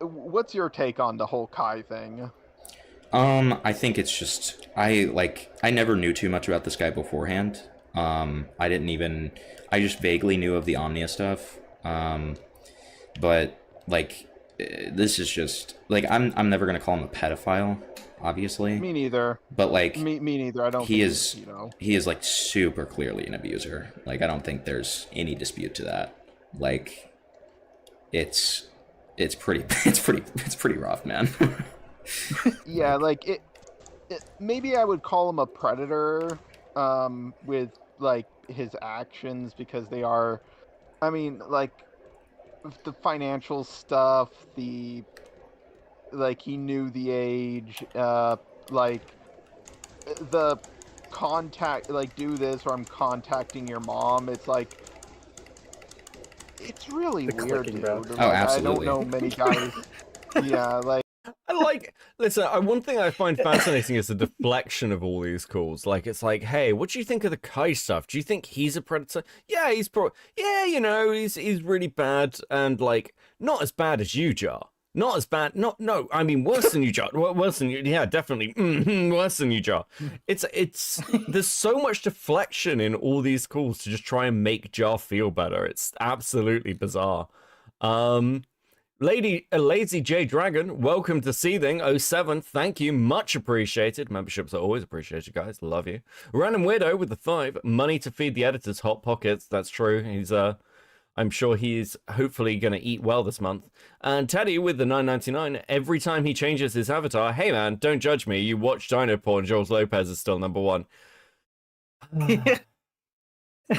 what's your take on the whole Kai thing? I think it's just I never knew too much about this guy beforehand. I just vaguely knew of the Omnia stuff. But like this is just like I'm never gonna call him a pedophile. obviously. Me neither. But like Me neither. I don't. he think is you know. he is like super clearly an abuser. Like I don't think there's any dispute to that. Like it's pretty it's pretty rough, man. Yeah, like it maybe I would call him a predator with like his actions, because they are, I mean, like the financial stuff, the like he knew the age, like the contact, like do this or I'm contacting your mom. It's like it's really The weird, clicking, dude. bro. Like, Oh, absolutely. I don't know many guys. Yeah, like Listen, one thing I find fascinating is the deflection of all these calls. Like, it's like, hey, what do you think of the Kai stuff? Do you think he's a predator? Yeah, yeah, you know, he's really bad, and like not as bad as you, Jar. Not as bad. No, I mean worse than you, Jar. Worse than you. Yeah, definitely worse than you, Jar. It's there's so much deflection in all these calls to just try and make Jar feel better. It's absolutely bizarre. Lazy J Dragon, welcome to Seething 07. Thank you, much appreciated. Memberships are always appreciated, guys. Love you. Random Weirdo with the 5. Money to feed the editors hot pockets. That's true. He's I'm sure he's hopefully gonna eat well this month. And Teddy with the 9.99. Every time he changes his avatar, hey man, don't judge me. You watch Dino Porn. Jules Lopez is still #1.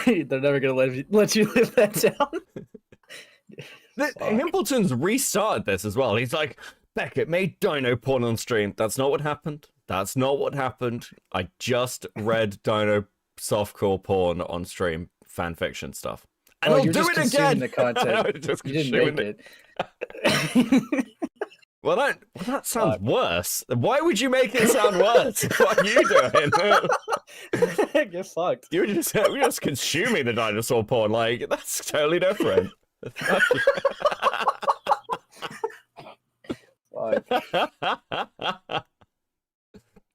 They're never gonna let you live that down. Himpelton's restarted this as well. He's like, Beckett made Dino Porn on stream. That's not what happened. That's not what happened. I just read Dino softcore porn on stream, fanfiction stuff. And I'll you're do just it consuming again. the content. Just You didn't consuming make it. Well, that sounds worse. Why would you make it sound worse? What are you doing? Get fucked. You're just consuming the dinosaur porn. Like, that's totally different. Fuck.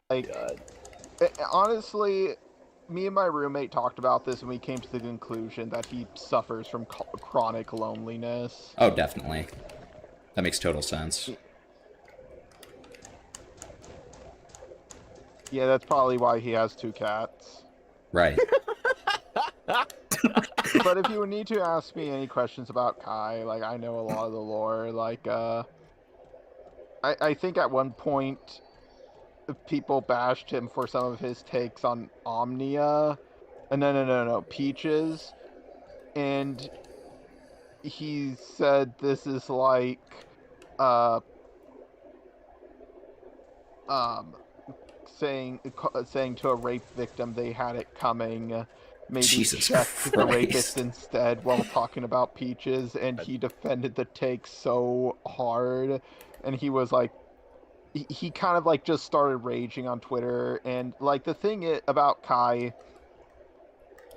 Like, honestly, me and my roommate talked about this, and we came to the conclusion that he suffers from chronic loneliness. Oh, definitely. That makes total sense. Yeah, that's probably why he has 2 cats. Right. But if you would need to ask me any questions about Kai, like, I know a lot of the lore. Like, I think at one point people bashed him for some of his takes on Omnia. No, Peaches. And he said this is like, saying to a rape victim they had it coming. Maybe Jesus check the Christ. rapist instead while talking about Peaches, and he defended the take so hard, and he was like, he kind of like just started raging on Twitter. And like the thing about Kai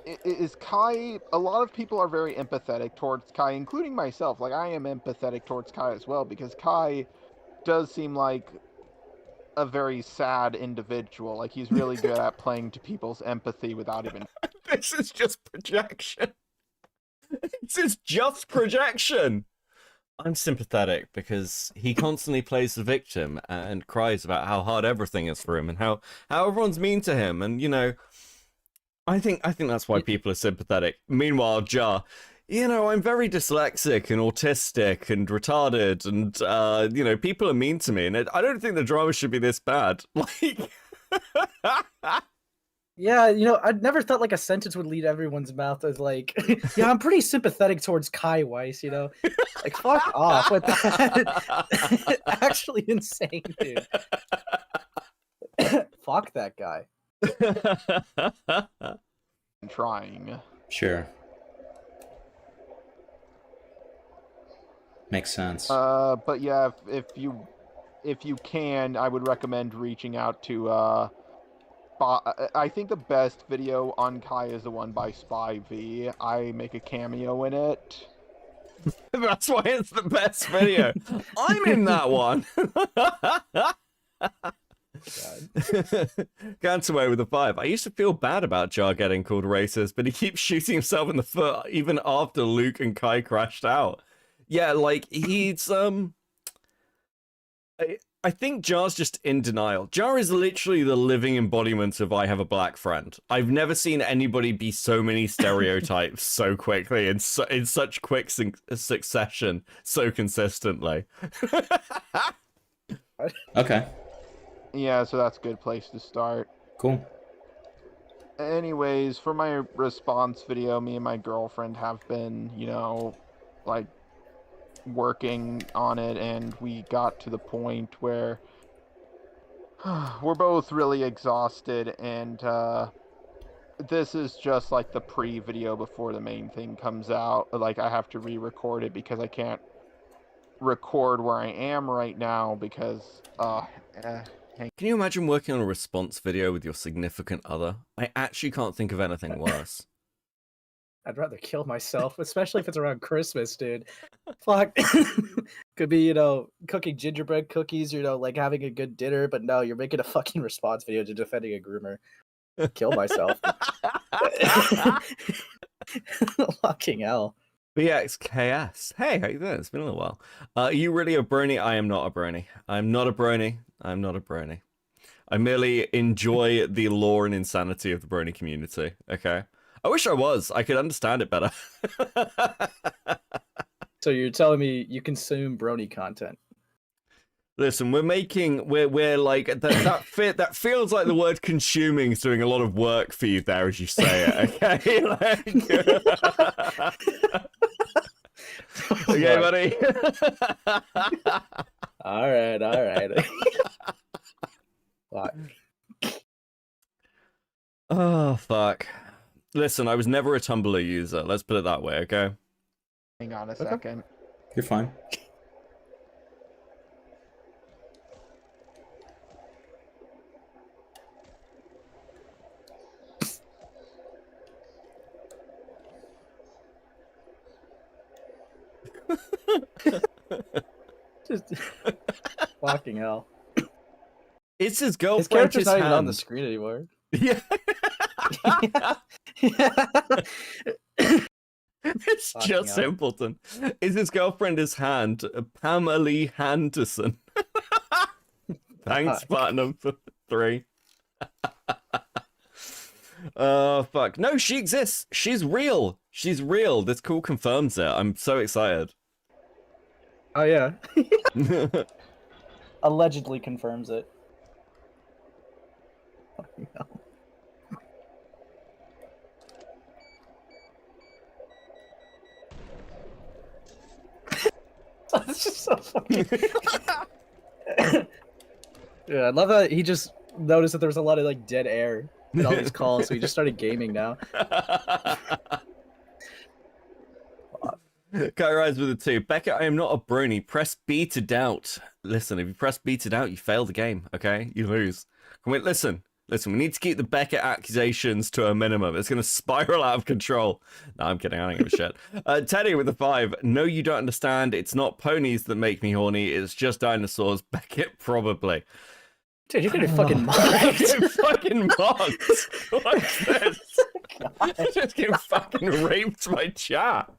is Kai, a lot of people are very empathetic towards Kai, including myself. Like, I am empathetic towards Kai as well, because Kai does seem like a very sad individual. Like, he's really good at playing to people's empathy without even... This is just projection. This is just projection. I'm sympathetic because he constantly plays the victim and cries about how hard everything is for him and how everyone's mean to him. And, you know, I think that's why people are sympathetic. Meanwhile, Jar, you know, I'm very dyslexic and autistic and retarded, and you know, people are mean to me, and I don't think the drama should be this bad. Like, Yeah, you know, I'd never thought like a sentence would lead everyone's mouth as like, yeah, I'm pretty sympathetic towards Kai Weiss, you know? Like, fuck off with that. Actually insane, dude. Fuck that guy. trying. Sure. Makes sense. But yeah, if you can, I would recommend reaching out to I think the best video on Kai is the one by Spy V. I make a cameo in it. that's why it's the best video. I'm in that one. Gans away with a 5. I used to feel bad about Jar getting called racist, but he keeps shooting himself in the foot even after Luke and Kai crashed out. Yeah, like he's I think Jar's just in denial. Jar is literally the living embodiment of I have a black friend. I've never seen anybody be so many stereotypes so quickly in such quick succession so consistently. Okay, Yeah, so that's a good place to start. cool. Anyways, for my response video, me and my girlfriend have been, like, working on it, and we got to the point where we're both really exhausted, and this is just like the pre-video before the main thing comes out. Like, I have to re-record it because I can't record where I am right now because Can you imagine working on a response video with your significant other? I actually can't think of anything worse. I'd rather kill myself, especially if it's around Christmas, dude. Fuck. Could be, cooking gingerbread cookies, like having a good dinner, but no, you're making a fucking response video to defending a groomer. Kill myself. Fucking hell. BXKS. Hey, how you doing? It's been a little while. Are you really a brony? I am not a brony. I'm not a brony. I'm not a brony. I merely enjoy the lore and insanity of the brony community, okay? I wish I was. I could understand it better. So you're telling me you consume brony content? Listen, we're like that feels like the word consuming is doing a lot of work for you there as you say it, okay? Okay, buddy. All right. Fuck. Oh, fuck. Listen, I was never a Tumblr user. Let's put it that way, okay? hang on a second. You're fine. Just fucking hell. It's his His girlfriend. character's not even on the screen anymore. Yeah. It's Fucking just hell. Himpelton. Is his girlfriend his hand? Pamela Henderson. Thanks, Fuck. Platinum, for 3. Oh, fuck. No, she exists. She's real. She's real. This call confirms it. I'm so excited. Oh yeah. Allegedly confirms it. Fucking hell. That's just so fucking. Yeah, I love that he just noticed that there was a lot of like dead air in all these calls, so he just started gaming now. Kai Weiss with a 2. Becca, I am not a brony. Press B to doubt. Listen, if you press B to doubt, you fail the game, okay? You lose. Listen, we need to keep the Becca accusations to a minimum. It's going to spiral out of control. No, I'm kidding. I don't give a shit. Teddy with a 5. No, you don't understand. It's not ponies that make me horny. It's just dinosaurs. Beckett, probably. Dude, you're getting fucking mocked. Getting fucking mocked. What's this? I just get fucking raped by chat.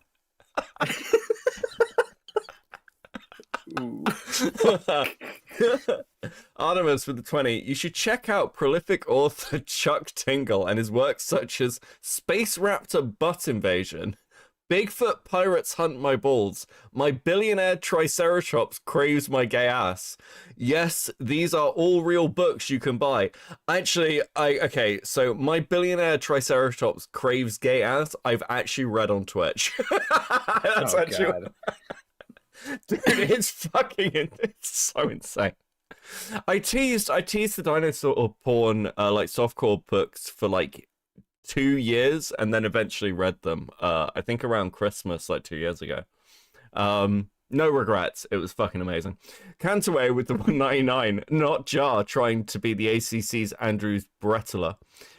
Artemis with the 20. You should check out prolific author Chuck Tingle and his works such as Space Raptor Butt Invasion, Bigfoot Pirates Hunt My Balls, My Billionaire Triceratops Craves My Gay Ass. Yes, these are all real books you can buy. Actually, okay, so My Billionaire Triceratops Craves Gay Ass, I've actually read on Twitch. That's actually... God. Dude, it's so insane. I teased the dinosaur porn, like softcore books for like 2 years and then eventually read them. I think around Christmas, like 2 years ago. No regrets. It was fucking amazing. Cantaway with the 199, not Jar trying to be the ACC's Andrews Bretela.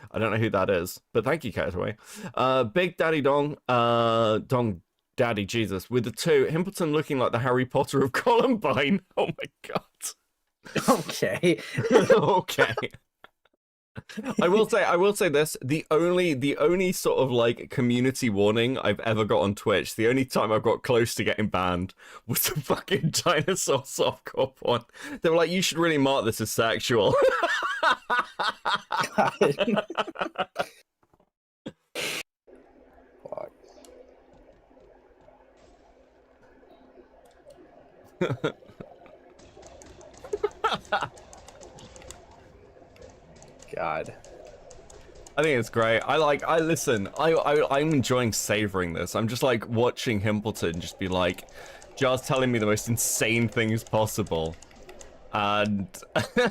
I don't know who that is, but thank you, Cantaway. Big Daddy Dong, Dong Daddy Jesus with the 2. Himpelton looking like the Harry Potter of Columbine. Oh my god. Okay. Okay. I will say this, the only sort of like community warning I've ever got on Twitch, the only time I got close to getting banned was the fucking dinosaur softcore one. They were like, you should really mark this as sexual. God. I think it's great. I'm enjoying savoring this. I'm just like watching Himpelton just be like, just telling me the most insane things possible. And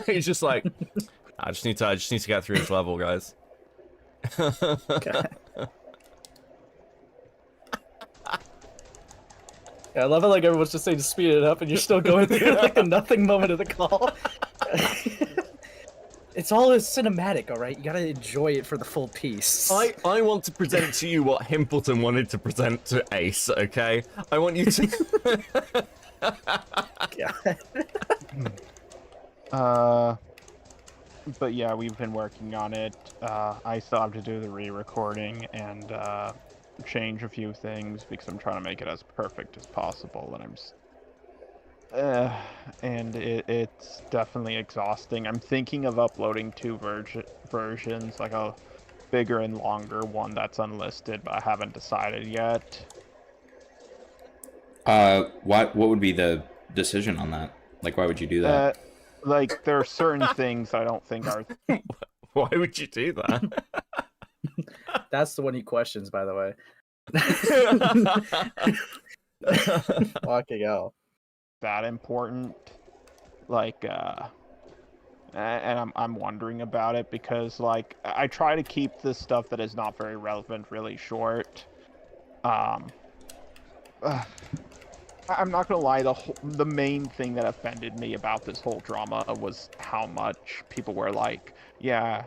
he's just like, I just need to get through this level, guys. Yeah, I love it. Like everyone's just saying to speed it up, and you're still going through like the nothing moment of the call. It's all as cinematic, all right. You gotta enjoy it for the full piece. I want to present to you what Himpelton wanted to present to Ace. Okay, I want you to. But yeah, we've been working on it. I still have to do the re-recording and change a few things because I'm trying to make it as perfect as possible, and I'm just... and it's definitely exhausting. I'm thinking of uploading two versions, like a bigger and longer one that's unlisted, but I haven't decided yet. What would be the decision on that? Like, why would you do that? Like, there are certain things I don't think are... Why would you do that? That's the one he questions, by the way. Fucking hell. That important, like, and I'm wondering about it because, like, I try to keep this stuff that is not very relevant really short. I'm not gonna lie, the main thing that offended me about this whole drama was how much people were like, yeah,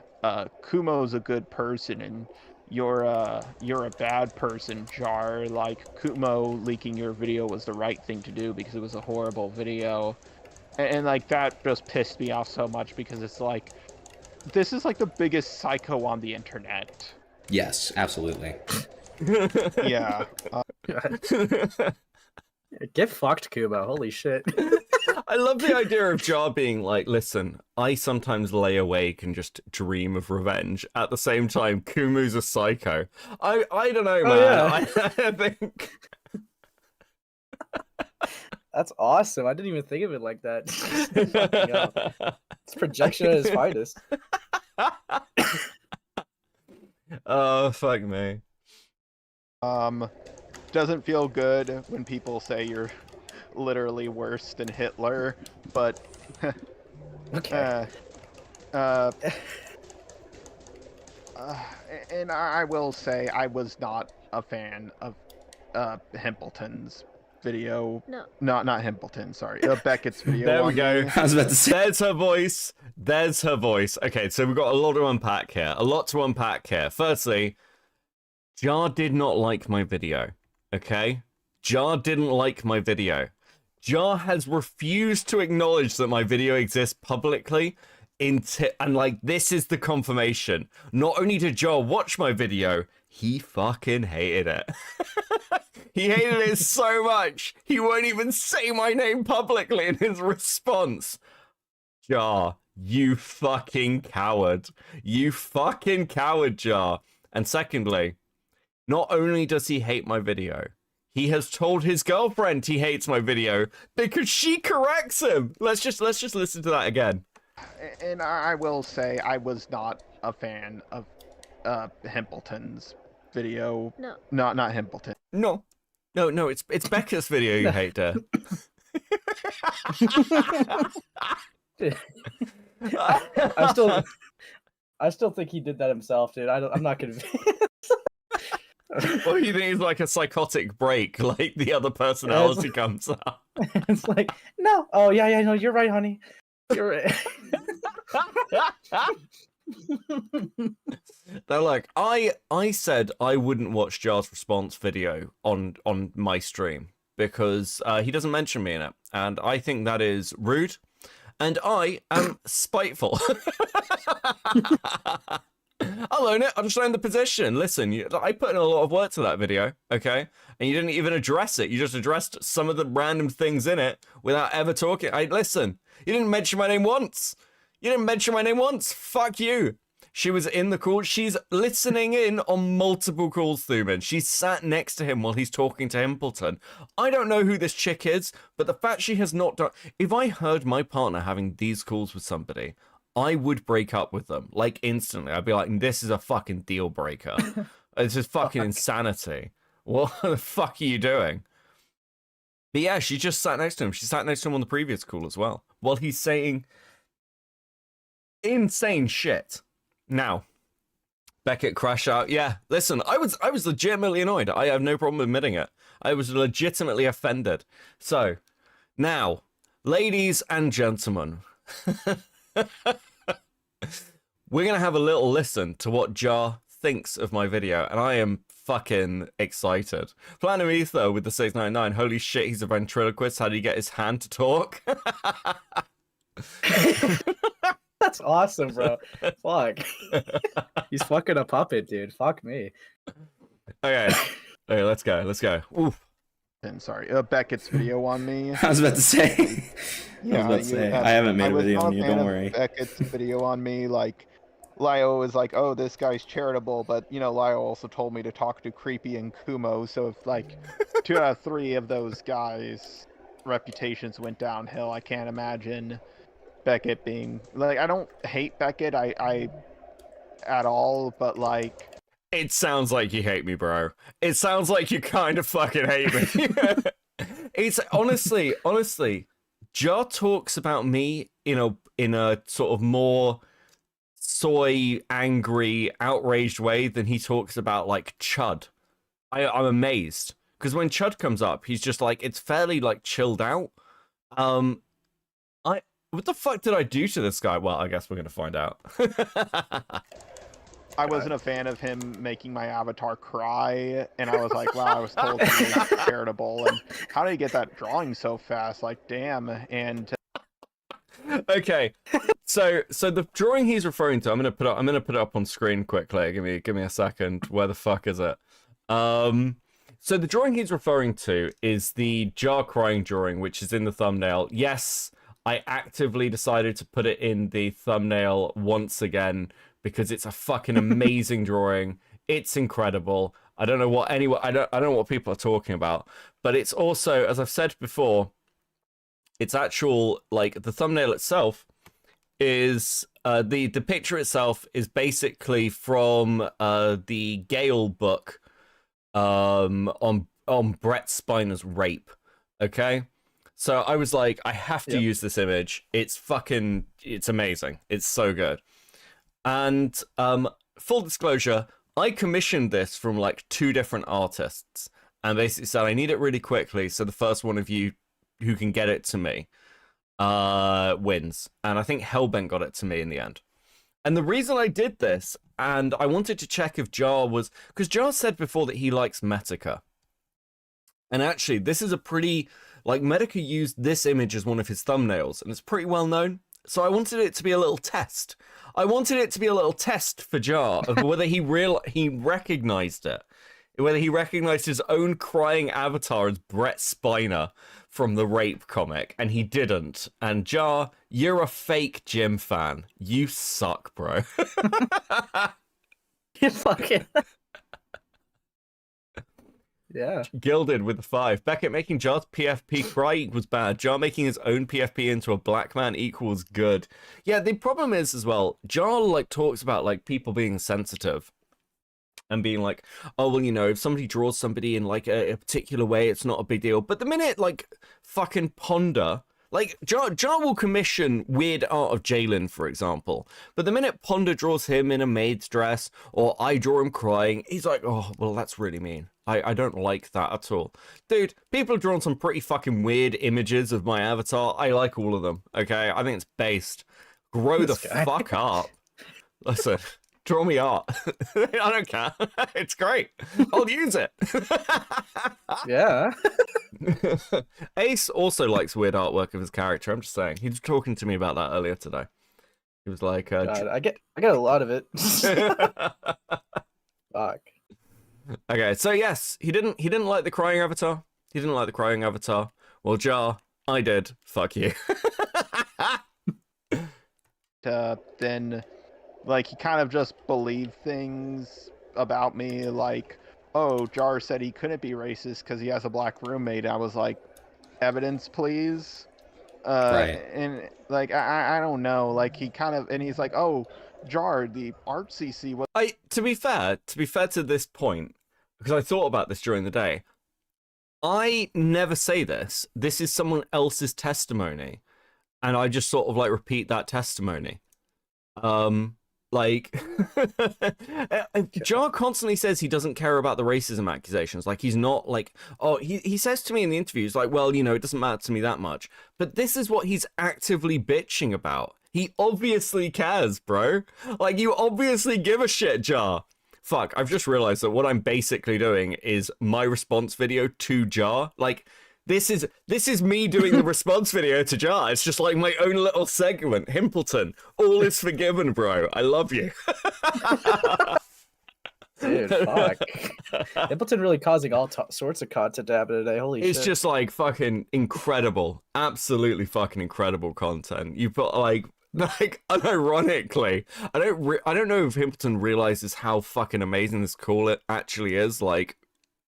Kumo's a good person and you're a bad person, Jar. Like, Kumo leaking your video was the right thing to do because it was a horrible video. And like, that just pissed me off so much because it's like, this is like the biggest psycho on the internet. Yes, absolutely. Yeah. Get fucked, Kubo. Holy shit. I love the idea of Jar being like, listen, I sometimes lay awake and just dream of revenge. At the same time, Kumu's a psycho. I don't know, man. Yeah. I think... That's awesome. I didn't even think of it like that. Fucking hell. It's projection at its finest. Oh, fuck me. Doesn't feel good when people say you're literally worse than Hitler, but Okay. And I will say I was not a fan of Himpelton's video. No. Not Himpelton, sorry. Beckett's video. There we go. I was about to say. There's her voice. There's her voice. Okay, so we've got a lot to unpack here. Firstly, Jar did not like my video. Okay? Jar didn't like my video. Jar has refused to acknowledge that my video exists publicly and like, this is the confirmation. Not only did Jar watch my video, he fucking hated it. He hated it so much, he won't even say my name publicly in his response. Jar, you fucking coward. You fucking coward, Jar. And secondly, not only does he hate my video, he has told his girlfriend he hates my video because she corrects him. Let's just listen to that again. And I will say I was not a fan of Himpelton's video. No. Not Himpelton. No, it's Becca's video you hate, there. I still think he did that himself, dude. I'm not convinced. Or you think he's like a psychotic break, like the other personality comes up. It's like, no. Oh yeah, no, you're right, honey. You're right. They're like, I said I wouldn't watch Jar's response video on my stream because he doesn't mention me in it, and I think that is rude. and I am spiteful. I'll own it. I'll just own the position. Listen, I put in a lot of work to that video, okay? And you didn't even address it. You just addressed some of the random things in it without ever talking. Listen, you didn't mention my name once. Fuck you. She was in the call. She's listening in on multiple calls through him. She sat next to him while he's talking to Himpelton. I don't know who this chick is, but the fact she has not done... If I heard my partner having these calls with somebody, I would break up with them, like, instantly. I'd be like, this is a fucking deal breaker. This is fucking insanity. What the fuck are you doing? But yeah, she just sat next to him. She sat next to him on the previous call as well, while he's saying insane shit. Now, Beckett crash out. Yeah, listen, I was legitimately annoyed. I have no problem admitting it. I was legitimately offended. So, now, ladies and gentlemen, we're going to have a little listen to what Jar thinks of my video, and I am fucking excited. Platinum Ether with the 699. Holy shit, he's a ventriloquist. How did he get his hand to talk? That's awesome, bro. Fuck. He's fucking a puppet, dude. Fuck me. Okay, let's go. Oof. I'm sorry. Beckett's video on me. I was about to say. Yeah, I haven't made a video on you. Don't worry. Beckett's video on me, like, Lio was like, "Oh, this guy's charitable," but you know, Lio also told me to talk to Creepy and Kumo. So if like 2 out of 3 of those guys' reputations went downhill, I can't imagine Beckett being like. I don't hate Beckett, I at all, but like. It sounds like you hate me, bro. It sounds like you kind of fucking hate me. It's honestly, Jar talks about me in a sort of more soy, angry, outraged way than he talks about like Chud. I'm amazed because when Chud comes up, he's just like it's fairly like chilled out. What the fuck did I do to this guy? Well, I guess we're gonna find out. I wasn't a fan of him making my avatar cry, and I was like, wow, I was told he was charitable, and how did he get that drawing so fast? Like, damn. And okay, so the drawing he's referring to, I'm gonna put it up on screen quickly. Give me a second. Where the fuck is it? So the drawing he's referring to is the Jar crying drawing, which is in the thumbnail. Yes, I actively decided to put it in the thumbnail once again because it's a fucking amazing drawing. It's incredible. I don't know what I don't know what people are talking about, but it's also, as I've said before, it's actual, like, the thumbnail itself is the picture itself is basically from the Gale book on Brett Spiner's rape. Okay, so I was like, I have to use this image. It's amazing. It's so good. And full disclosure, I commissioned this from like 2 different artists and basically said I need it really quickly, so the first one of you who can get it to me wins. And I think Hellbent got it to me in the end. And the reason I did this, and I wanted to check if Jar was, because Jar said before that he likes Medica. And actually, this is a pretty, like, Medica used this image as one of his thumbnails, and it's pretty well known. So I wanted it to be a little test. I wanted it to be a little test for Jar of whether he recognized it. Whether he recognized his own crying avatar as Brett Spiner from the Rape comic, and he didn't. And Jar, you're a fake Jim fan. You suck, bro. You fucking... Yeah. Gilded with the 5. Beckett making Jar's PFP cry equals bad. Jar making his own PFP into a black man equals good. Yeah, the problem is as well, Jar like talks about like people being sensitive and being like, oh, well, you know, if somebody draws somebody in like a particular way, it's not a big deal. But the minute like fucking Ponder, like Jar will commission weird art of Jalen, for example. But the minute Ponder draws him in a maid's dress or I draw him crying, he's like, oh, well, that's really mean. I don't like that at all. Dude, people have drawn some pretty fucking weird images of my avatar. I like all of them, okay? I think it's based. Grow the fuck up. Listen, Draw me art. I don't care. It's great. I'll use it. Yeah. Ace also likes weird artwork of his character. I'm just saying. He was talking to me about that earlier today. He was like, God, I get a lot of it. Fuck. Okay, so yes, he didn't like the crying avatar. He didn't like the crying avatar. Well, Jar, I did. Fuck you. Then, like, he kind of just believed things about me, like, oh, Jar said he couldn't be racist because he has a black roommate. I was like, evidence, please. Right. And like, I don't know. Like, he kind of, and he's like, oh, Jar, the art CC was. To be fair to this point, because I thought about this during the day, I never say this. This is someone else's testimony, and I just sort of like repeat that testimony. Like, Jar constantly says he doesn't care about the racism accusations. Like, he's not like, oh, he says to me in the interviews, like, well, you know, it doesn't matter to me that much. But this is what he's actively bitching about. He obviously cares, bro. Like, you obviously give a shit, Jar. Fuck, I've just realized that what I'm basically doing is my response video to Jar. Like, this is me doing the response video to Jar. It's just like my own little segment. Himpelton, all is forgiven, bro. I love you. Dude, fuck. Himpelton really causing all sorts of content to happen today. Holy shit. It's just like fucking incredible. Absolutely fucking incredible content. You put like unironically, I don't know if Himpelton realizes how fucking amazing this call it actually is, like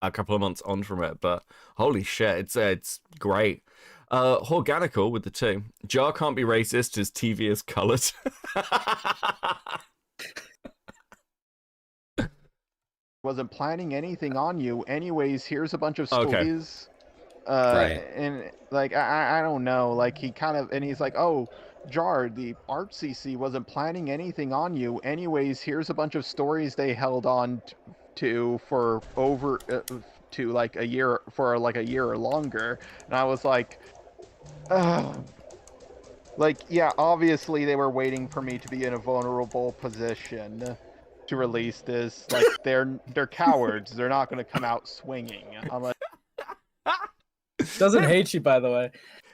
a couple of months on from it, but holy shit, it's great. Organical with the two. Jar can't be racist, his TV is colored. Wasn't planning anything on you. Anyways, here's a bunch of stories. Right. And like, I don't know. Like, he kind of, and he's like, oh, Jar, the art CC wasn't planning anything on you. Anyways, here's a bunch of stories they held on to for over to like a year, for like a year or longer. And I was like, like, yeah, obviously they were waiting for me to be in a vulnerable position to release this. Like, they're cowards. They're not going to come out swinging. I'm like, Doesn't hate you, by the way.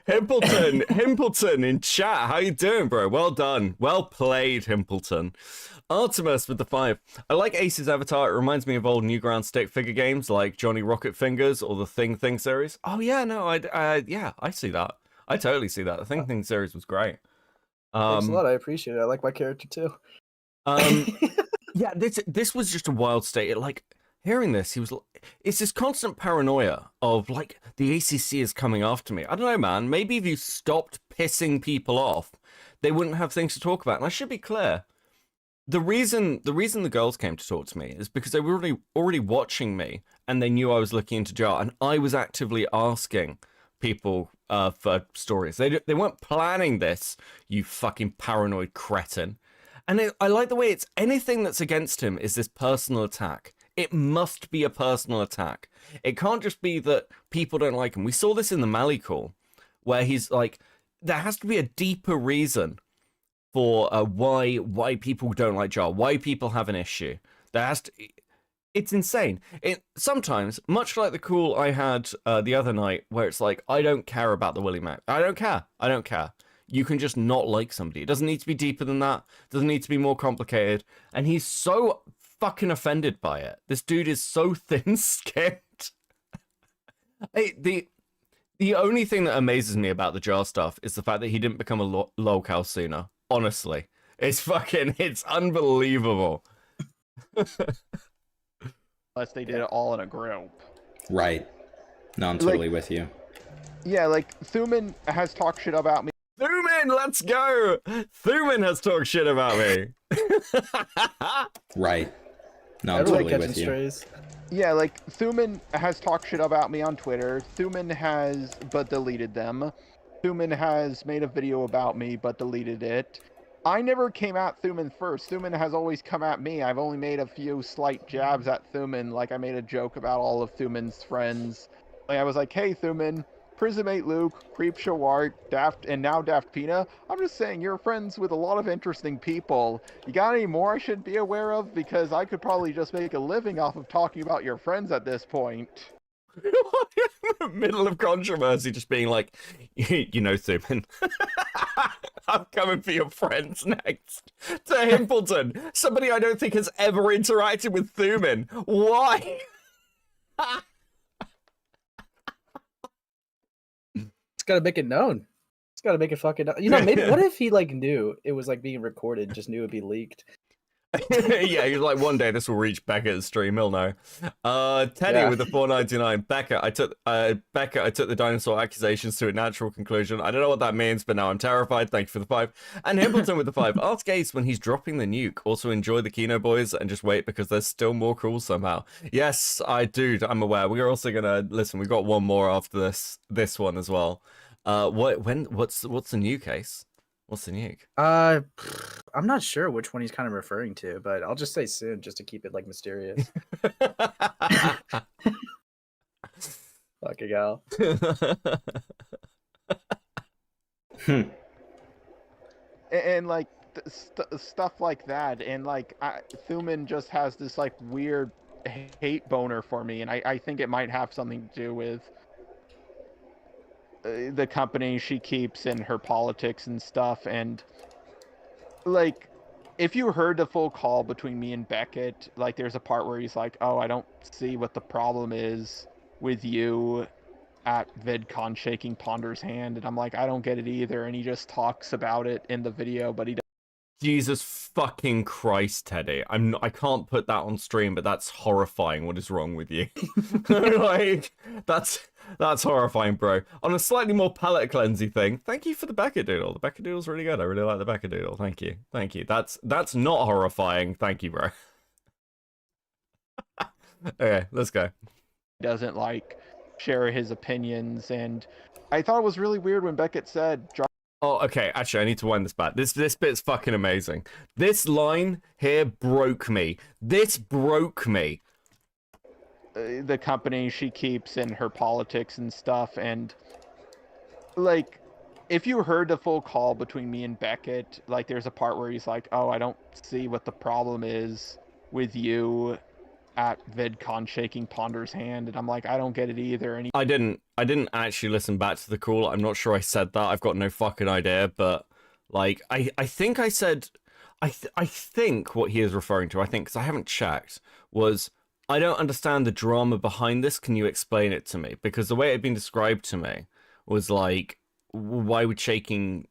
Himpelton in chat. How you doing, bro? Well done. Well played, Himpelton. Artemis with the 5. I like Ace's avatar. It reminds me of old Newgrounds stick figure games like Johnny Rocket Fingers or the Thing series. Oh yeah, no, yeah, I see that. I totally see that. The Thing series was great. Thanks a lot. I appreciate it. I like my character too. Yeah, this was just a wild state. Like, hearing this, it's this constant paranoia of like the ACC is coming after me. I don't know, man. Maybe if you stopped pissing people off, they wouldn't have things to talk about. And I should be clear, the reason the girls came to talk to me is because they were already watching me, and they knew I was looking into Jar, and I was actively asking people for stories. They weren't planning this, you fucking paranoid cretin. And I like the way it's anything that's against him is this personal attack. It must be a personal attack. It can't just be that people don't like him. We saw this in the Mali call, where he's like, there has to be a deeper reason for why people don't like Jar, why people have an issue. It's insane. Sometimes, much like the call I had the other night, where it's like, I don't care about the Willie Mac. I don't care. You can just not like somebody. It doesn't need to be deeper than that. It doesn't need to be more complicated. And he's so fucking offended by it. This dude is so thin-skinned. The only thing that amazes me about the Jar stuff is the fact that he didn't become a lolcow sooner. Honestly. It's unbelievable. unless they did it all in a group. Right. No, I'm totally with you. Yeah, like, Thuman has talked shit about me. Thuman, let's go! Thuman has talked shit about me. Right. No, I'm Everyone totally catching with you. strays. Yeah, like, Thuman has talked shit about me on Twitter. Thuman has, but deleted them. Thuman has made a video about me, but deleted it. I never came at Thuman first. Thuman has always come at me. I've only made a few slight jabs at Thuman. Like, I made a joke about all of Thuman's friends. Like, I was like, hey, Thuman, Prismate Luke, Creep Shawart, Daft, and now Daft Pina. I'm just saying, you're friends with a lot of interesting people. You got any more I should be aware of? Because I could probably just make a living off of talking about your friends at this point. Middle of controversy, just being like, you know, Thuman, I'm coming for your friends next. To Himpelton, somebody I don't think has ever interacted with Thuman. Why? It's gotta make it known. It's gotta make it fucking known. You know, maybe what if he like knew it was like being recorded, just knew it'd be leaked. Yeah, he's like, one day this will reach Becca's stream, he'll know. Teddy with the 499. Becca, I took the dinosaur accusations to a natural conclusion. I don't know what that means, but now I'm terrified. Thank you for the 5. And Himpelton with the 5. Ask Ace when he's dropping the nuke. Also enjoy the Kino boys and just wait because there's still more cool somehow. Yes, I do. I'm aware. We're also gonna listen. We got one more after this one as well. What's the nuke, Ace? What's the nuke? I'm not sure which one he's kind of referring to, but I'll just say soon, just to keep it like mysterious. Fucking hell. And like stuff like that, and like Thuman just has this like weird hate boner for me, and I think it might have something to do with the company she keeps and her politics and stuff. And like, if you heard the full call between me and Beckett, like there's a part where he's like, oh, I don't see what the problem is with you at VidCon shaking Ponder's hand, and I'm like, I don't get it either, and he just talks about it in the video, but he doesn't. Jesus fucking Christ, Teddy. I can't put that on stream, but that's horrifying. What is wrong with you? Like, that's horrifying, bro. On a slightly more palate cleansing thing, thank you for the Beckett doodle. The Beckett doodle's really good. I really like the Beckett doodle. Thank you. Thank you. That's not horrifying. Thank you, bro. Okay, let's go. He doesn't like share his opinions, and I thought it was really weird when Beckett said, oh, okay, actually, I need to wind this back. This bit's fucking amazing. This line here broke me. This broke me. The company she keeps and her politics and stuff, and like, if you heard the full call between me and Beckett, like there's a part where he's like, oh, I don't see what the problem is with you at VidCon shaking Ponder's hand, and I'm like, I don't get it either. And I didn't actually listen back to the call. I'm not sure I said that. I've got no fucking idea, but like I think I said I think what he is referring to, I think, because I haven't checked, was I don't understand the drama behind this. Can you explain it to me? Because the way it had been described to me was like, why would shaking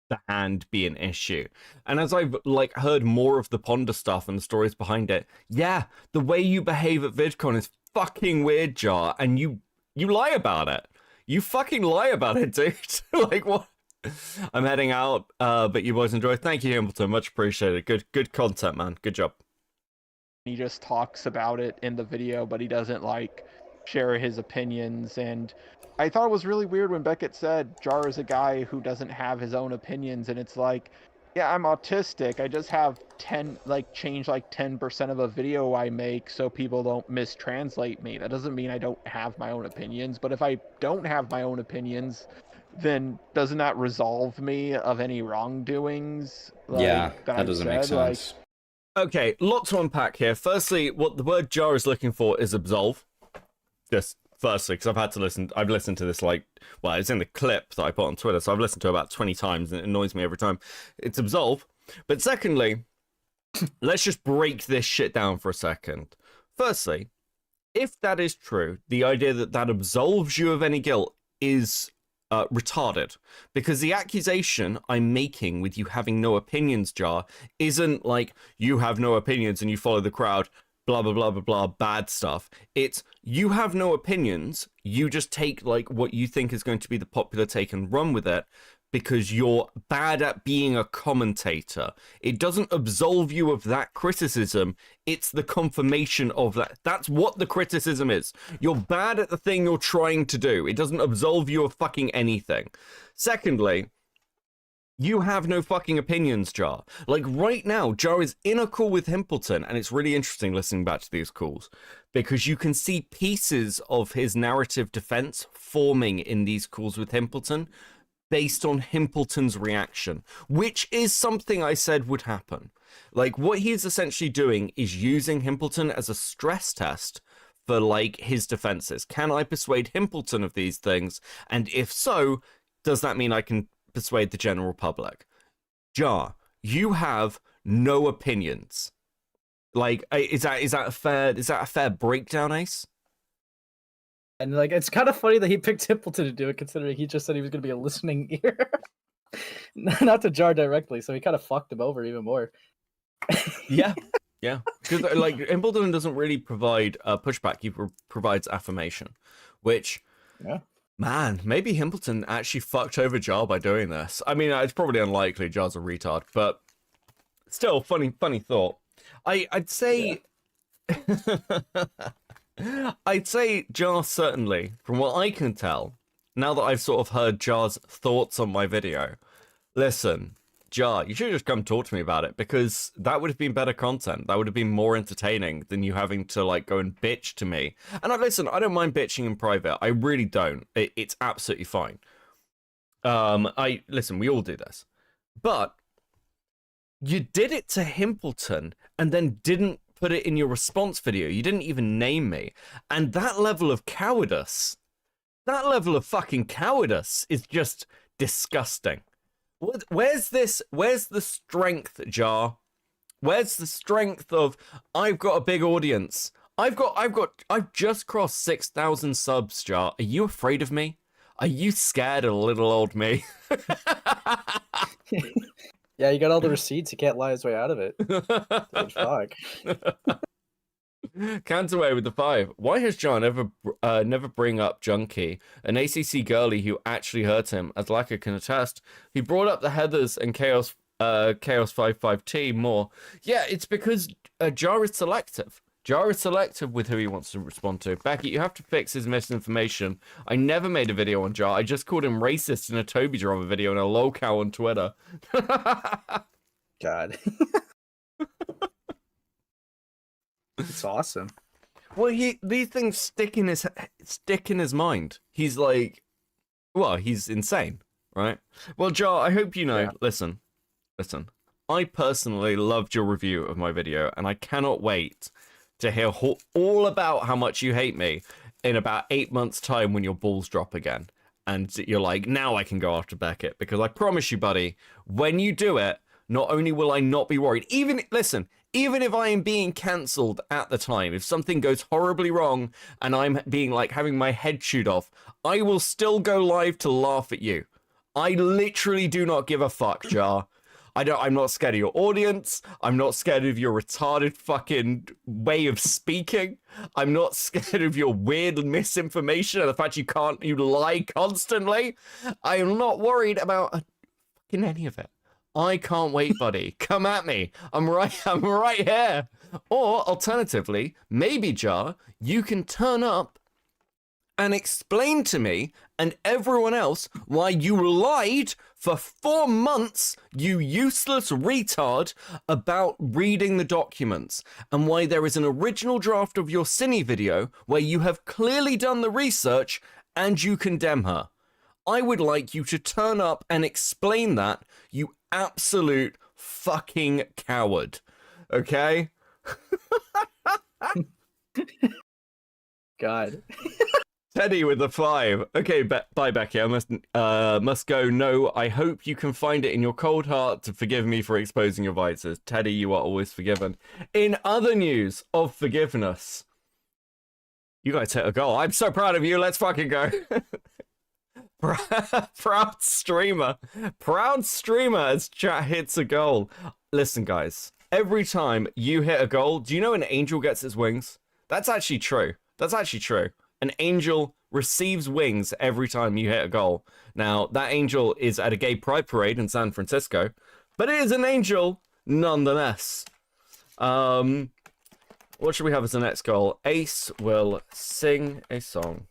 the hand be an issue? And as I've like heard more of the Ponder stuff and the stories behind it, yeah, the way you behave at VidCon is fucking weird, Jar, and you lie about it. You fucking lie about it, dude. Like, what? I'm heading out, but you boys enjoy. Thank you, Himpelton. Much appreciated. Good content, man. Good job. He just talks about it in the video, but he doesn't like share his opinions. And I thought it was really weird when Beckett said Jar is a guy who doesn't have his own opinions, and it's like, yeah, I'm autistic. I just have change like 10% of a video I make so people don't mistranslate me. That doesn't mean I don't have my own opinions, but if I don't have my own opinions, then doesn't that resolve me of any wrongdoings? Like, yeah, that doesn't make sense. Okay, lot to unpack here. Firstly, what the word Jar is looking for is absolve. Just firstly, because I've listened to this like, well, it's in the clip that I put on Twitter, so I've listened to it about 20 times and it annoys me every time. It's absolve. But secondly, let's just break this shit down for a second. Firstly, if that is true, the idea that absolves you of any guilt is retarded, because the accusation I'm making with you having no opinions, Jar, isn't like you have no opinions and you follow the crowd, blah blah blah blah blah, bad stuff. It's you have no opinions, you just take like what you think is going to be the popular take and run with it because you're bad at being a commentator. It doesn't absolve you of that criticism, it's the confirmation of that. That's what the criticism is. You're bad at the thing you're trying to do. It doesn't absolve you of fucking anything. Secondly, You have no fucking opinions, Jar. Like, right now, Jar is in a call with Himpelton, and it's really interesting listening back to these calls, because you can see pieces of his narrative defense forming in these calls with Himpelton based on Himpelton's reaction, which is something I said would happen. Like, what he's essentially doing is using Himpelton as a stress test for, like, his defenses. Can I persuade Himpelton of these things? And if so, does that mean I can persuade the general public? Jar, you have no opinions. Like, is that a fair breakdown, Ace? And like, it's kind of funny that he picked Himpelton to do it, considering he just said he was going to be a listening ear, not to Jar directly. So he kind of fucked him over even more. Yeah, because like Himpelton doesn't really provide pushback; he provides affirmation, which, yeah. Man, maybe Himpelton actually fucked over Jar by doing this. I mean, it's probably unlikely. Jar's a retard, but still, funny thought. I'd say, I'd say Jar certainly, from what I can tell, now that I've sort of heard Jar's thoughts on my video. Listen, Jar, you should just come talk to me about it, because that would have been better content. That would have been more entertaining than you having to like go and bitch to me. And listen, I don't mind bitching in private. I really don't. It's absolutely fine. Listen, we all do this. But you did it to Himpelton and then didn't put it in your response video. You didn't even name me. And that level of cowardice, that level of fucking cowardice is just disgusting. Where's the strength, Jar? Where's the strength of, I've got a big audience. I've just crossed 6,000 subs, Jar. Are you afraid of me? Are you scared of little old me? Yeah, you got all the receipts. You can't lie his way out of it. Dude, fuck. Cantaway with the 5. Why has John never bring up Junkie, an ACC girlie who actually hurt him? As Laka can attest, he brought up the Heathers and Chaos 55T more. Yeah, it's because Jar is selective. Jar is selective with who he wants to respond to. Becky, you have to fix his misinformation. I never made a video on Jar. I just called him racist in a Toby drama video and a lolcow on Twitter. God. It's awesome. Well, these things stick in his mind. He's like, well, he's insane, right? Well, Jar, I hope you know. Yeah. Listen. I personally loved your review of my video, and I cannot wait to hear all about how much you hate me in about 8 months' time when your balls drop again, and you're like, now I can go after Beckett, because I promise you, buddy, when you do it, not only will I not be worried, even if I am being cancelled at the time, if something goes horribly wrong and I'm being like having my head chewed off, I will still go live to laugh at you. I literally do not give a fuck, Jar. I'm not scared of your audience. I'm not scared of your retarded fucking way of speaking. I'm not scared of your weird misinformation and the fact you lie constantly. I am not worried about fucking any of it. I can't wait, buddy. Come at me. I'm right here. Or alternatively, maybe, Jar, you can turn up and explain to me and everyone else why you lied for 4 months, you useless retard, about reading the documents, and why there is an original draft of your Cine video where you have clearly done the research and you condemn her. I would like you to turn up and explain that, you absolute fucking coward. Okay? God. Teddy with the 5. Okay, bye, Becky. I must go. No, I hope you can find it in your cold heart to forgive me for exposing your vices. Teddy, you are always forgiven. In other news of forgiveness, you guys hit a goal. I'm so proud of you. Let's fucking go. Proud streamer as chat hits a goal. Listen, guys, every time you hit a goal, do you know an angel gets its wings? That's actually true. An angel receives wings every time you hit a goal. Now, that angel is at a gay pride parade in San Francisco, but it is an angel nonetheless. What should we have as the next goal? Ace will sing a song.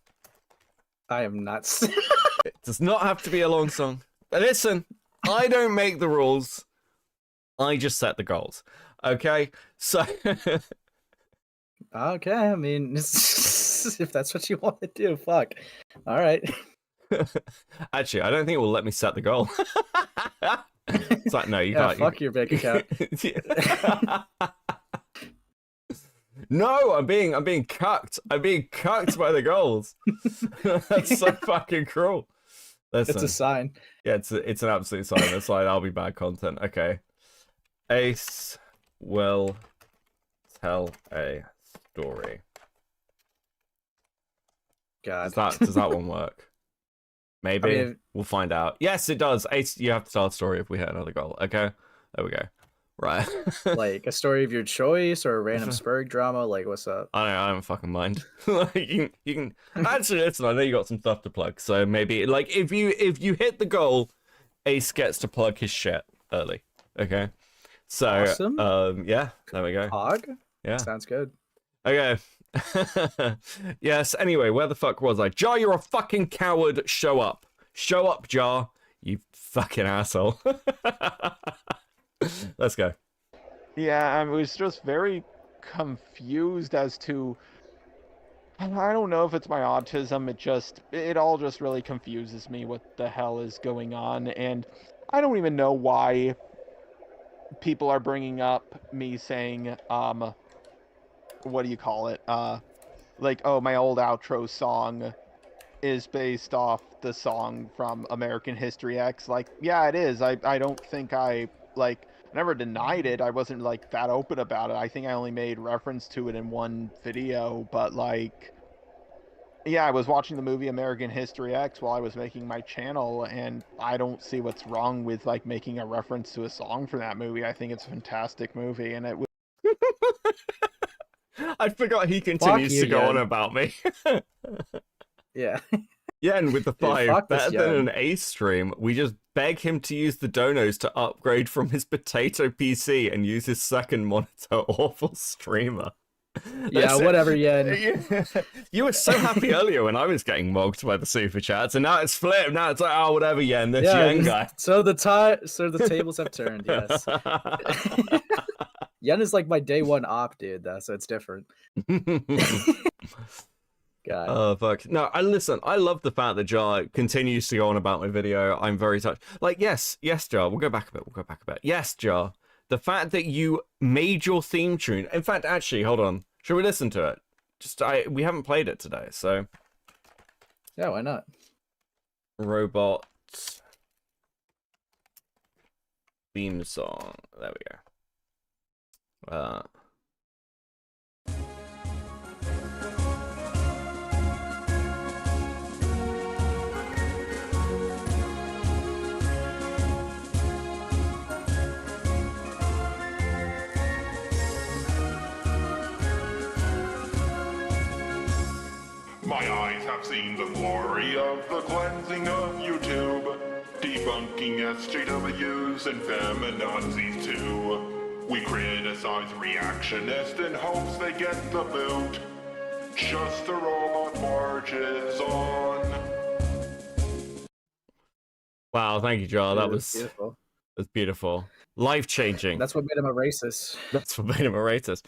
I am not. It does not have to be a long song. But listen, I don't make the rules. I just set the goals. Okay, so Okay, I mean, if that's what you want to do, fuck. All right. actually, I don't think it will let me set the goal. It's like, no, you Yeah, can't. fuck your bank account. No, I'm being cucked. I'm being cucked by the goals. That's so fucking cruel. Listen, It's a sign. yeah, it's an absolute sign. It's like, that'll be bad content. Okay, Ace will tell a story. God. Does that one work? Maybe. I mean, we'll find out. Yes, it does. Ace, you have to tell a story if we hit another goal. Okay, there we go. Right. like a story of your choice or a random Spurg drama. Like, what's up? I don't fucking mind. Like, you can actually listen. I know you got some stuff to plug, so maybe like if you hit the goal, Ace gets to plug his shit early. Okay. So Awesome. yeah, there we go. Hog? Yeah. Sounds good. Okay. Yes. Anyway, where the fuck was I? Jar, you're a fucking coward. Show up. Show up, Jar. You fucking asshole. Let's go. Yeah, I was just very confused as to. I don't know if it's my autism. It all just really confuses me what the hell is going on, and I don't even know why people are bringing up me saying what do you call it? Like, oh, my old outro song is based off the song from American History X. Like, yeah, it is. I don't think I never denied it. I wasn't like that open about it. I think I only made reference to it in one video, but like, yeah, I was watching the movie American History X while I was making my channel, and I don't see what's wrong with like making a reference to a song from that movie. I think it's a fantastic movie, and it was I forgot he continues to go on about me. Yeah. Yeah, and with the 5, fuck this better than Yen. an Ace stream, we just beg him to use the donos to upgrade from his potato PC and use his second monitor. Awful streamer. Yeah, That's it. whatever, Yen. You were so happy earlier when I was getting mogged by the super chats, and now it's flipped. Now it's like, oh, whatever, Yen, this Yen guy. So the tables have turned, yes. Yen is like my day one op, dude, though, so it's different. God. Oh, fuck. No, I love the fact that Jar continues to go on about my video. I'm very touched. Like, yes, Jar, we'll go back a bit. Yes, Jar, the fact that you made your theme tune. In fact, actually, hold on. Should we listen to it? We haven't played it today, so. Yeah, why not? Robot theme song. There we go. My eyes have seen the glory of the cleansing of YouTube, debunking SJWs and feminazis too. We criticize reactionists in hopes they get the boot. Just the robot marches on. Wow, thank you, Jar. That was beautiful. That's beautiful. Life-changing. That's what made him a racist. That's what made him a racist.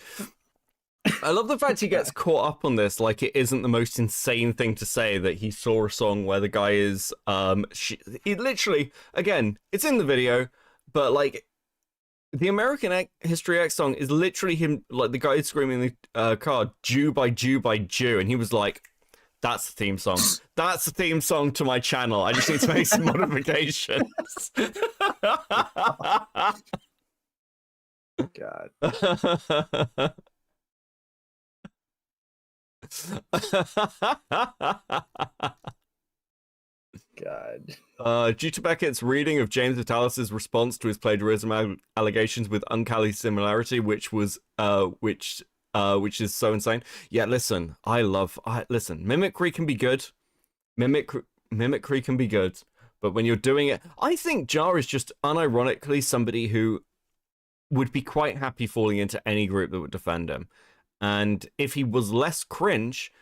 I love the fact he gets caught up on this, like it isn't the most insane thing to say that he saw a song where the guy is, he literally, again, it's in the video, but like, the American History X song is literally him, like the guy screaming in the car, Jew by Jew by Jew, and he was like, that's the theme song. That's the theme song to my channel. I just need to make some modifications. God. God. Due to Beckett's reading of James Vitalis' response to his plagiarism allegations with uncanny similarity, which is so insane. Yeah, listen, listen, mimicry can be good. Mimicry can be good, but when you're doing it, I think Jar is just unironically somebody who would be quite happy falling into any group that would defend him. And if he was less cringe,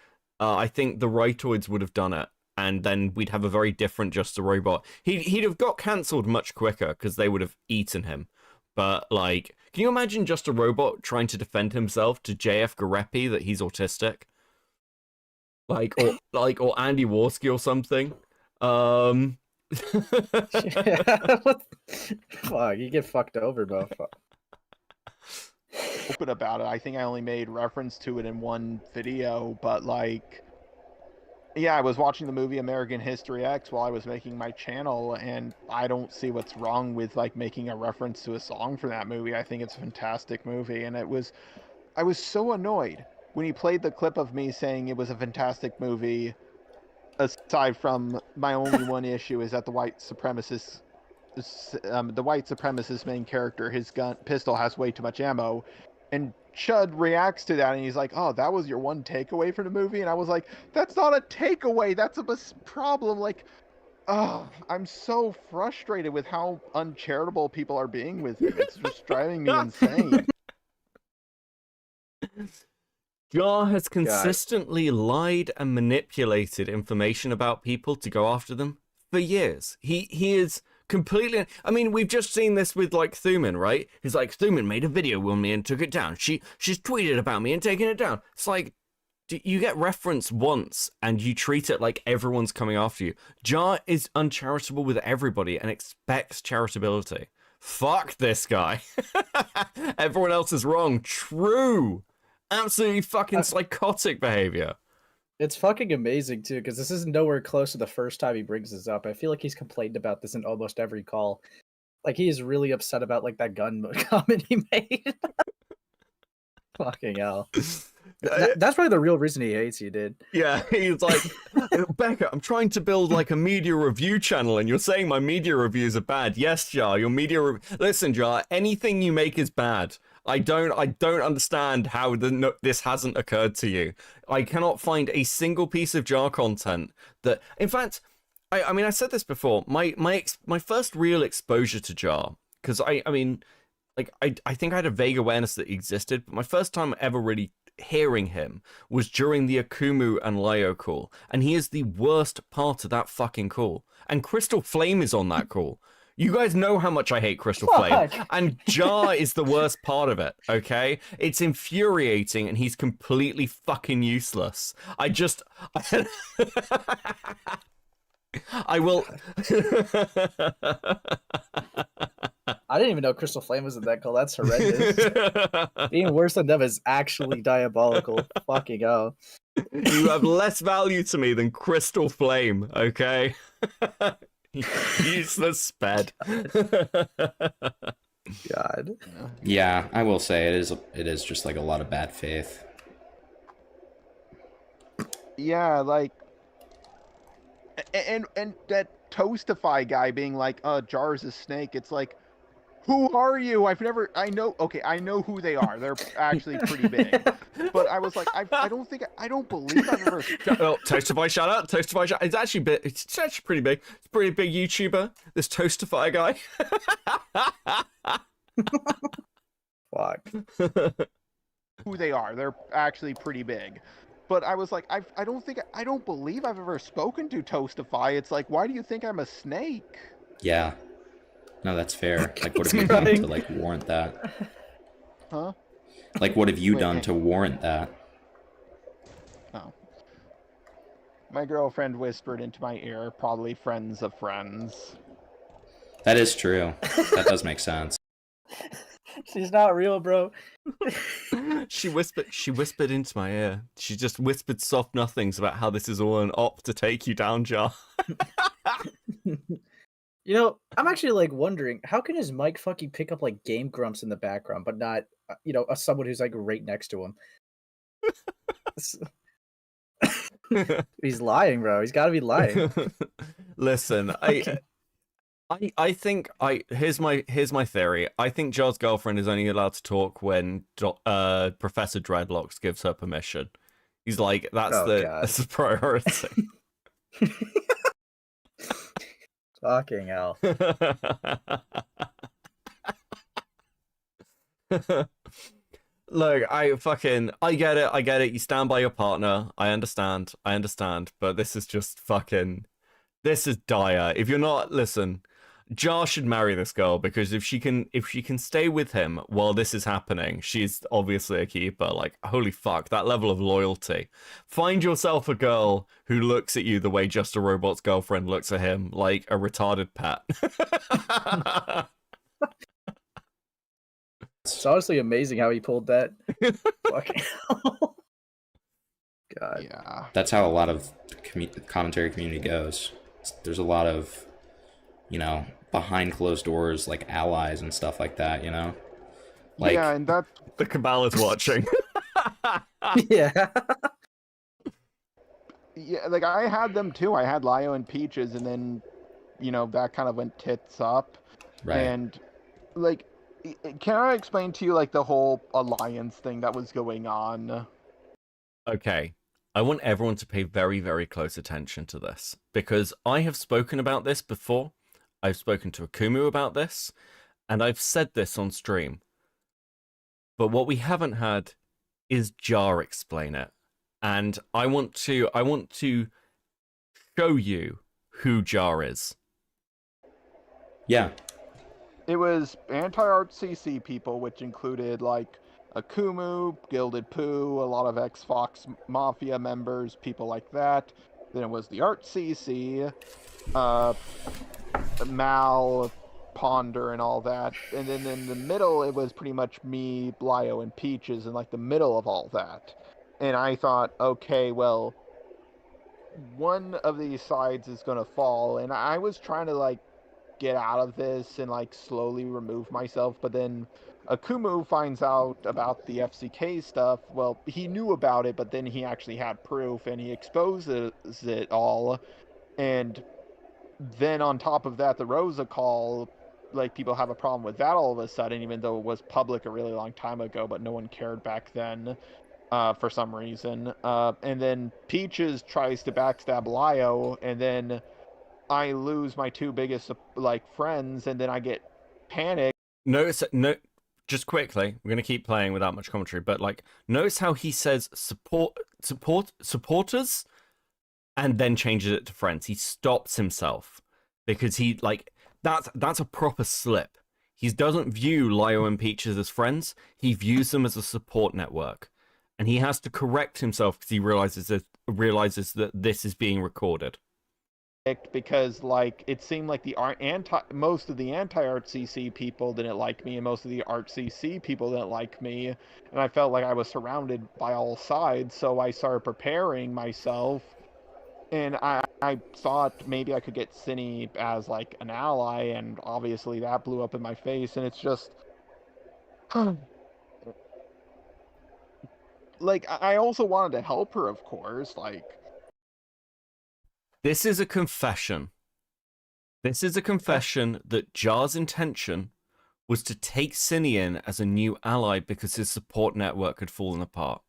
I think the rightoids would have done it. and then we'd have a very different Just a Robot. He'd have got cancelled much quicker because they would have eaten him. But like, can you imagine Just a Robot trying to defend himself to JF Garepi that he's autistic? Or Andy Warski or something. Fuck, you get fucked over, bro. Fuck. Open about it. I think I only made reference to it in one video, but like, yeah, I was watching the movie American History X while I was making my channel, and I don't see what's wrong with like making a reference to a song from that movie. I think it's a fantastic movie, and I was so annoyed when he played the clip of me saying it was a fantastic movie. Aside from my only one issue is that the white supremacist main character, his pistol has way too much ammo, and Chud reacts to that and he's like, "Oh, that was your one takeaway from the movie?" And I was like, "That's not a takeaway. That's a problem." Like, oh, I'm so frustrated with how uncharitable people are being with him. It's just driving me insane. Jar has consistently lied and manipulated information about people to go after them for years. He is completely... I mean, we've just seen this with, like, Thuman, right? He's like, Thuman made a video with me and took it down. She's tweeted about me and taken it down. It's like, you get reference once and you treat it like everyone's coming after you. Jar is uncharitable with everybody and expects charitability. Fuck this guy. Everyone else is wrong. True. Absolutely fucking psychotic behavior. It's fucking amazing too, because this is nowhere close to the first time he brings this up. I feel like he's complained about this in almost every call. Like, he is really upset about like that gun comment he made. Fucking hell. That's probably the real reason he hates you, dude. Yeah, he's like, Becca, I'm trying to build like a media review channel, and you're saying my media reviews are bad. Yes, Jar, your media. Listen, Jar, anything you make is bad. I don't understand how this hasn't occurred to you. I cannot find a single piece of Jar content that, in fact, I mean, I said this before. My first real exposure to Jar, because I mean, like I think I had a vague awareness that he existed, but my first time ever really hearing him was during the Akumu and Leo call, and he is the worst part of that fucking call. And Crystal Flame is on that call. You guys know how much I hate Crystal Flame, and Jar is the worst part of it, okay? It's infuriating, and he's completely fucking useless. I will... I didn't even know Crystal Flame was in that call. That's horrendous. Being worse than them is actually diabolical. Fucking hell. You have less value to me than Crystal Flame, okay? Useless sped. God. Yeah, I will say it is just like a lot of bad faith. Yeah, like, and that Toastify guy being like, Jar's a snake. It's like, who are you? I know who they are. They're actually pretty big. But I was like, I don't believe I've ever... Oh, Toastify shout out. Toastify shout out. It's actually pretty big. It's a pretty big YouTuber, this Toastify guy. Fuck. Who they are. They're actually pretty big. But I was like, I don't believe I've ever spoken to Toastify. It's like, why do you think I'm a snake? Yeah. No, that's fair. Like, what have you done to, like, warrant that? Huh? Like, what have you done to warrant that? Oh. My girlfriend whispered into my ear, probably friends of friends. That is true. That does make sense. She's not real, bro. She whispered into my ear. She just whispered soft nothings about how this is all an op to take you down, Jar. You know, I'm actually like wondering, how can his mic fucking pick up like Game Grumps in the background, but not, someone who's like right next to him? He's lying, bro. He's got to be lying. Listen, I think here's my theory. I think Jar's girlfriend is only allowed to talk when Professor Dreadlocks gives her permission. He's like, that's the priority. Fucking hell. Look, I get it. You stand by your partner. I understand, but this is just this is dire. If you're not, listen, Jar should marry this girl because if she can stay with him while this is happening, she's obviously a keeper. Like, holy fuck, that level of loyalty. Find yourself a girl who looks at you the way Just a Robot's girlfriend looks at him, like a retarded pet. It's honestly amazing how he pulled that. Fucking hell. God. Yeah. That's how a lot of commentary community goes. There's a lot of, behind closed doors, like allies and stuff like that, Like, yeah, and that The Cabal is watching. Yeah. yeah, like I had them too. I had Lio and Peaches, and then that kind of went tits up. right. And like, can I explain to you like the whole alliance thing that was going on? Okay, I want everyone to pay very, very close attention to this because I have spoken about this before. I've spoken to Akumu about this, and I've said this on stream. But what we haven't had is Jar explain it. And I want to show you who Jar is. Yeah. It was anti-art CC people, which included like Akumu, Gilded Pooh, a lot of X-Fox Mafia members, people like that. Then it was the Art CC, Mal, Ponder, and all that. And then in the middle, it was pretty much me, Blio, and Peaches in like the middle of all that. And I thought, okay, well, one of these sides is gonna fall. And I was trying to like get out of this and like slowly remove myself, but then Akumu finds out about the FCK stuff. Well, he knew about it, but then he actually had proof and he exposes it all. And then on top of that, the Rosa call, like people have a problem with that all of a sudden, even though it was public a really long time ago, but no one cared back then for some reason. And then Peaches tries to backstab Lio, and then I lose my two biggest like friends, and then I get panicked. Just quickly, we're gonna keep playing without much commentary, but like, notice how he says supporters, and then changes it to friends. He stops himself because he like that's a proper slip. He doesn't view Lio and Peaches as friends. He views them as a support network, and he has to correct himself because he realizes that this is being recorded. Because like it seemed like most of the anti-art CC people didn't like me, and most of the art CC people didn't like me, and I felt like I was surrounded by all sides. So I started preparing myself, and I thought maybe I could get Cinny as like an ally, and obviously that blew up in my face. And it's just like I also wanted to help her, of course, like. This is a confession. This is a confession that Jar's intention was to take Cinny in as a new ally because his support network had fallen apart.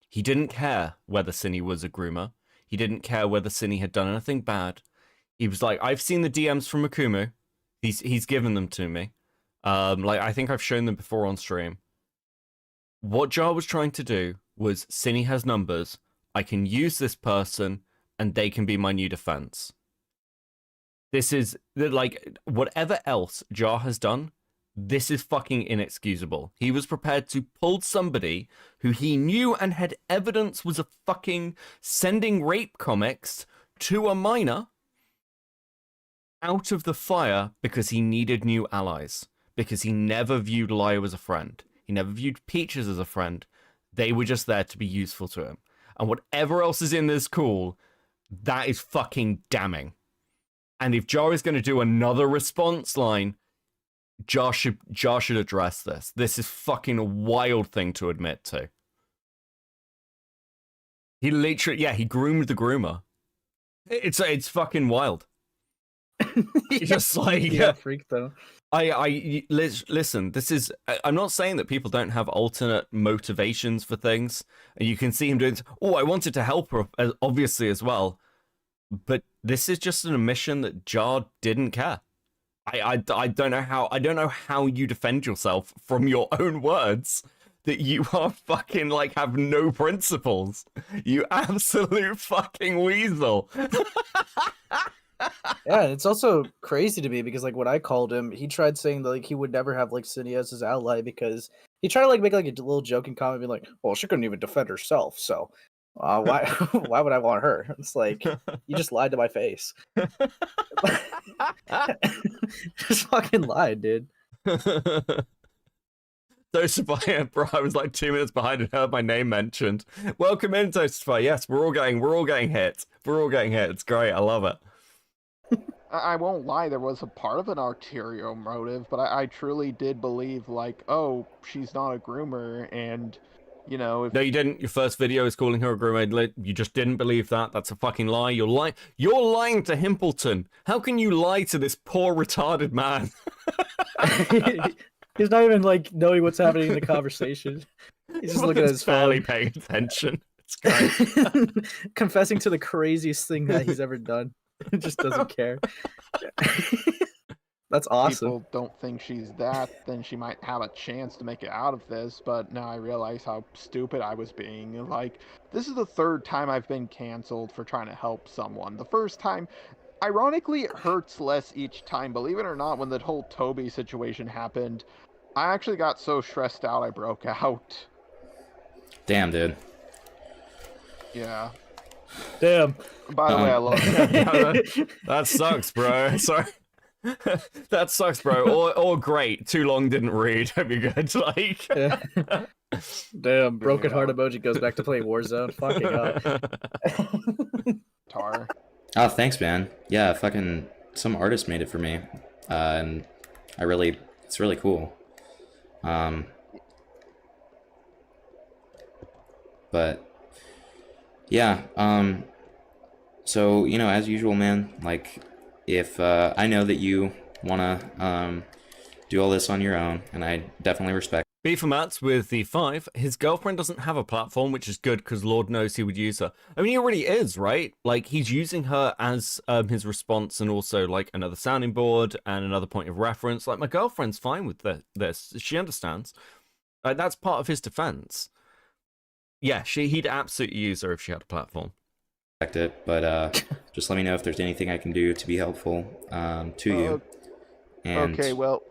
He didn't care whether Cinny was a groomer. He didn't care whether Cinny had done anything bad. He was like, I've seen the DMs from Akumu. He's given them to me. Like I think I've shown them before on stream. What Jar was trying to do was, Cinny has numbers. I can use this person, and they can be my new defense. This is, like, whatever else Jar has done, this is fucking inexcusable. He was prepared to pull somebody who he knew and had evidence was a fucking sending rape comics to a minor out of the fire because he needed new allies. Because he never viewed Lio as a friend. He never viewed Peaches as a friend. They were just there to be useful to him. And whatever else is in this call, that is fucking damning. And if Jar is going to do another response line, Jar should address this. This is fucking a wild thing to admit to. He literally, yeah, he groomed the groomer. It's fucking wild. It's just like, yeah, freak though. Listen, this is, I'm not saying that people don't have alternate motivations for things, and you can see him doing this. Oh, I wanted to help her, obviously, as well. But this is just an admission that Jar didn't care. I don't know how you defend yourself from your own words that you are fucking like have no principles. You absolute fucking weasel. Yeah, and it's also crazy to me because like when I called him, he tried saying that like he would never have like Cindy as his ally because he tried to like make like a little joking comment, be like, "Well, she couldn't even defend herself, so why why would I want her?" It's like you just lied to my face. Just fucking lied, dude. Toastify, bro, I was like 2 minutes behind and heard my name mentioned. Welcome in, Toastify. Yes, we're all getting hit. We're all getting hit. It's great. I love it. I won't lie, there was a part of an ulterior motive, but I truly did believe, like, oh, she's not a groomer, and, you know... If... No, you didn't. Your first video is calling her a groomer. You just didn't believe that. That's a fucking lie. You're lying to Himpelton. How can you lie to this poor, retarded man? He's not even, like, knowing what's happening in the conversation. He's just looking at his barely phone. paying attention. It's great. Confessing to the craziest thing that he's ever done. Just doesn't care. That's awesome. People don't think she's that, then she might have a chance to make it out of this, but now I realize how stupid I was being. Like, this is the third time I've been canceled for trying to help someone. The first time, ironically, it hurts less each time. Believe it or not, when the whole Toby situation happened, I actually got so stressed out I broke out. Damn, dude. Yeah. Damn. By the way, I love it. That sucks, bro. Sorry. That sucks, bro. Or great. Too long didn't read. Hope you're good. Like, Yeah. Damn. Broken heart emoji goes back to playing Warzone. Fucking up. Tar. Oh, thanks, man. Yeah, fucking some artist made it for me, and it's really cool. But yeah, so, you know, as usual, man, like, if, I know that you wanna, do all this on your own, and I definitely respect. B for Mats with the 5. His girlfriend doesn't have a platform, which is good because Lord knows he would use her. I mean, he already is, right? Like, he's using her as his response and also, like, another sounding board and another point of reference. Like, my girlfriend's fine with this. She understands. Like, that's part of his defense. Yeah, he'd absolutely use her if she had a platform. It, but just let me know if there's anything I can do to be helpful to you. And okay, well,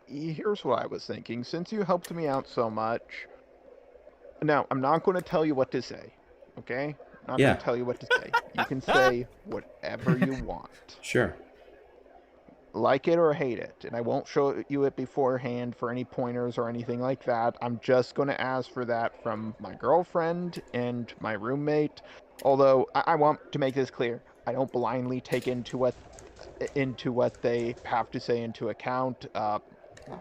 here's what I was thinking. Since you helped me out so much, now I'm not going to tell you what to say, okay? I'm not going to tell you what to say. You can say whatever you want. Sure. Like it or hate it, and I won't show you it beforehand for any pointers or anything like that. I'm just going to ask for that from my girlfriend and my roommate. Although I want to make this clear, I don't blindly take into what they have to say into account.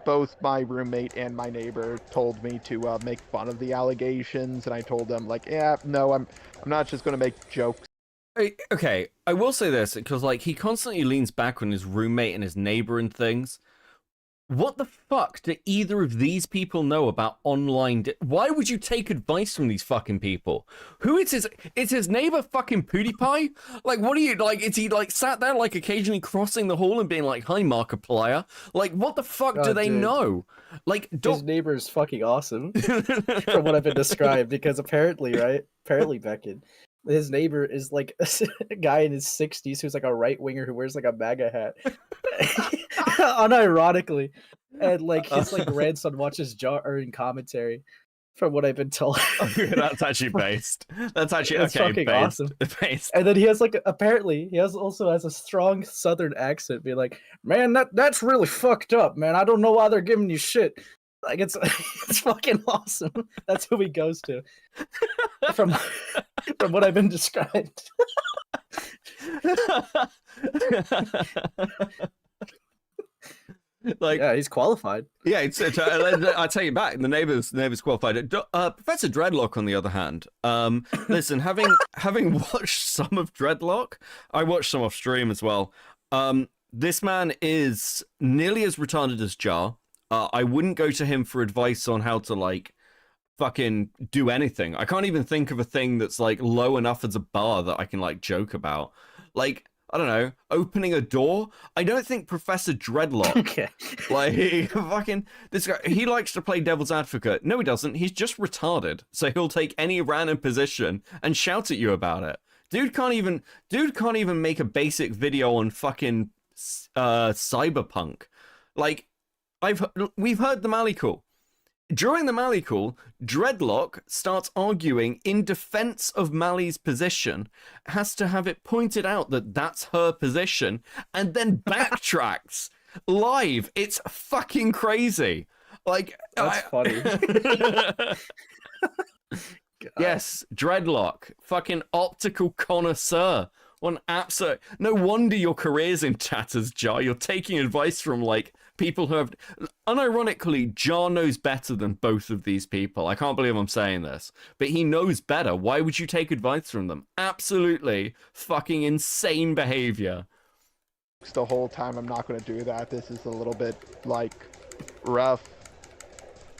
Both my roommate and my neighbor told me to make fun of the allegations, and I told them, like, yeah, no, I'm not just going to make jokes. Okay, I will say this, because, like, he constantly leans back on his roommate and his neighbor and things. What the fuck do either of these people know about online? Why would you take advice from these fucking people? Who is his neighbor fucking PewDiePie? Like, what are you, like, is he, like, sat there, like, occasionally crossing the hall and being like, hi, Markiplier? Like, what the fuck do they know? Like, his neighbor is fucking awesome, from what I've been described, because apparently, Beckett, his neighbor is like a guy in his 60s who's like a right winger who wears like a MAGA hat, unironically, and like his like grandson watches in commentary. From what I've been told, that's actually based. That's actually that's okay. Fucking based. awesome. Based. And then he has like also has a strong Southern accent, being like, "Man, that's really fucked up, man. I don't know why they're giving you shit." Like it's fucking awesome. That's who he goes to. From what I've been described. Like, yeah, he's qualified. Yeah, I tell you back, the neighbor's qualified. Professor Dreadlock, on the other hand, listen, having watched some of Dreadlock, I watched some off stream as well. This man is nearly as retarded as Jar. I wouldn't go to him for advice on how to, like, fucking do anything. I can't even think of a thing that's, like, low enough as a bar that I can, like, joke about. Like, I don't know, opening a door. I don't think Professor Dreadlock, Okay. like, fucking, this guy, he likes to play devil's advocate. No, he doesn't. He's just retarded. So he'll take any random position and shout at you about it. Dude can't even make a basic video on fucking cyberpunk. Like, we've heard the Mali call. During the Mali call, Dreadlock starts arguing in defense of Mali's position, has to have it pointed out that that's her position, and then backtracks live. It's fucking crazy. Like, That's funny. yes, Dreadlock, fucking optical connoisseur. One absolute. No wonder your career's in tatters, Jar. You're taking advice from like people who have. Unironically, Jar knows better than both of these people. I can't believe I'm saying this, but he knows better. Why would you take advice from them? Absolutely fucking insane behavior. The whole time I'm not going to do that. This is a little bit like rough.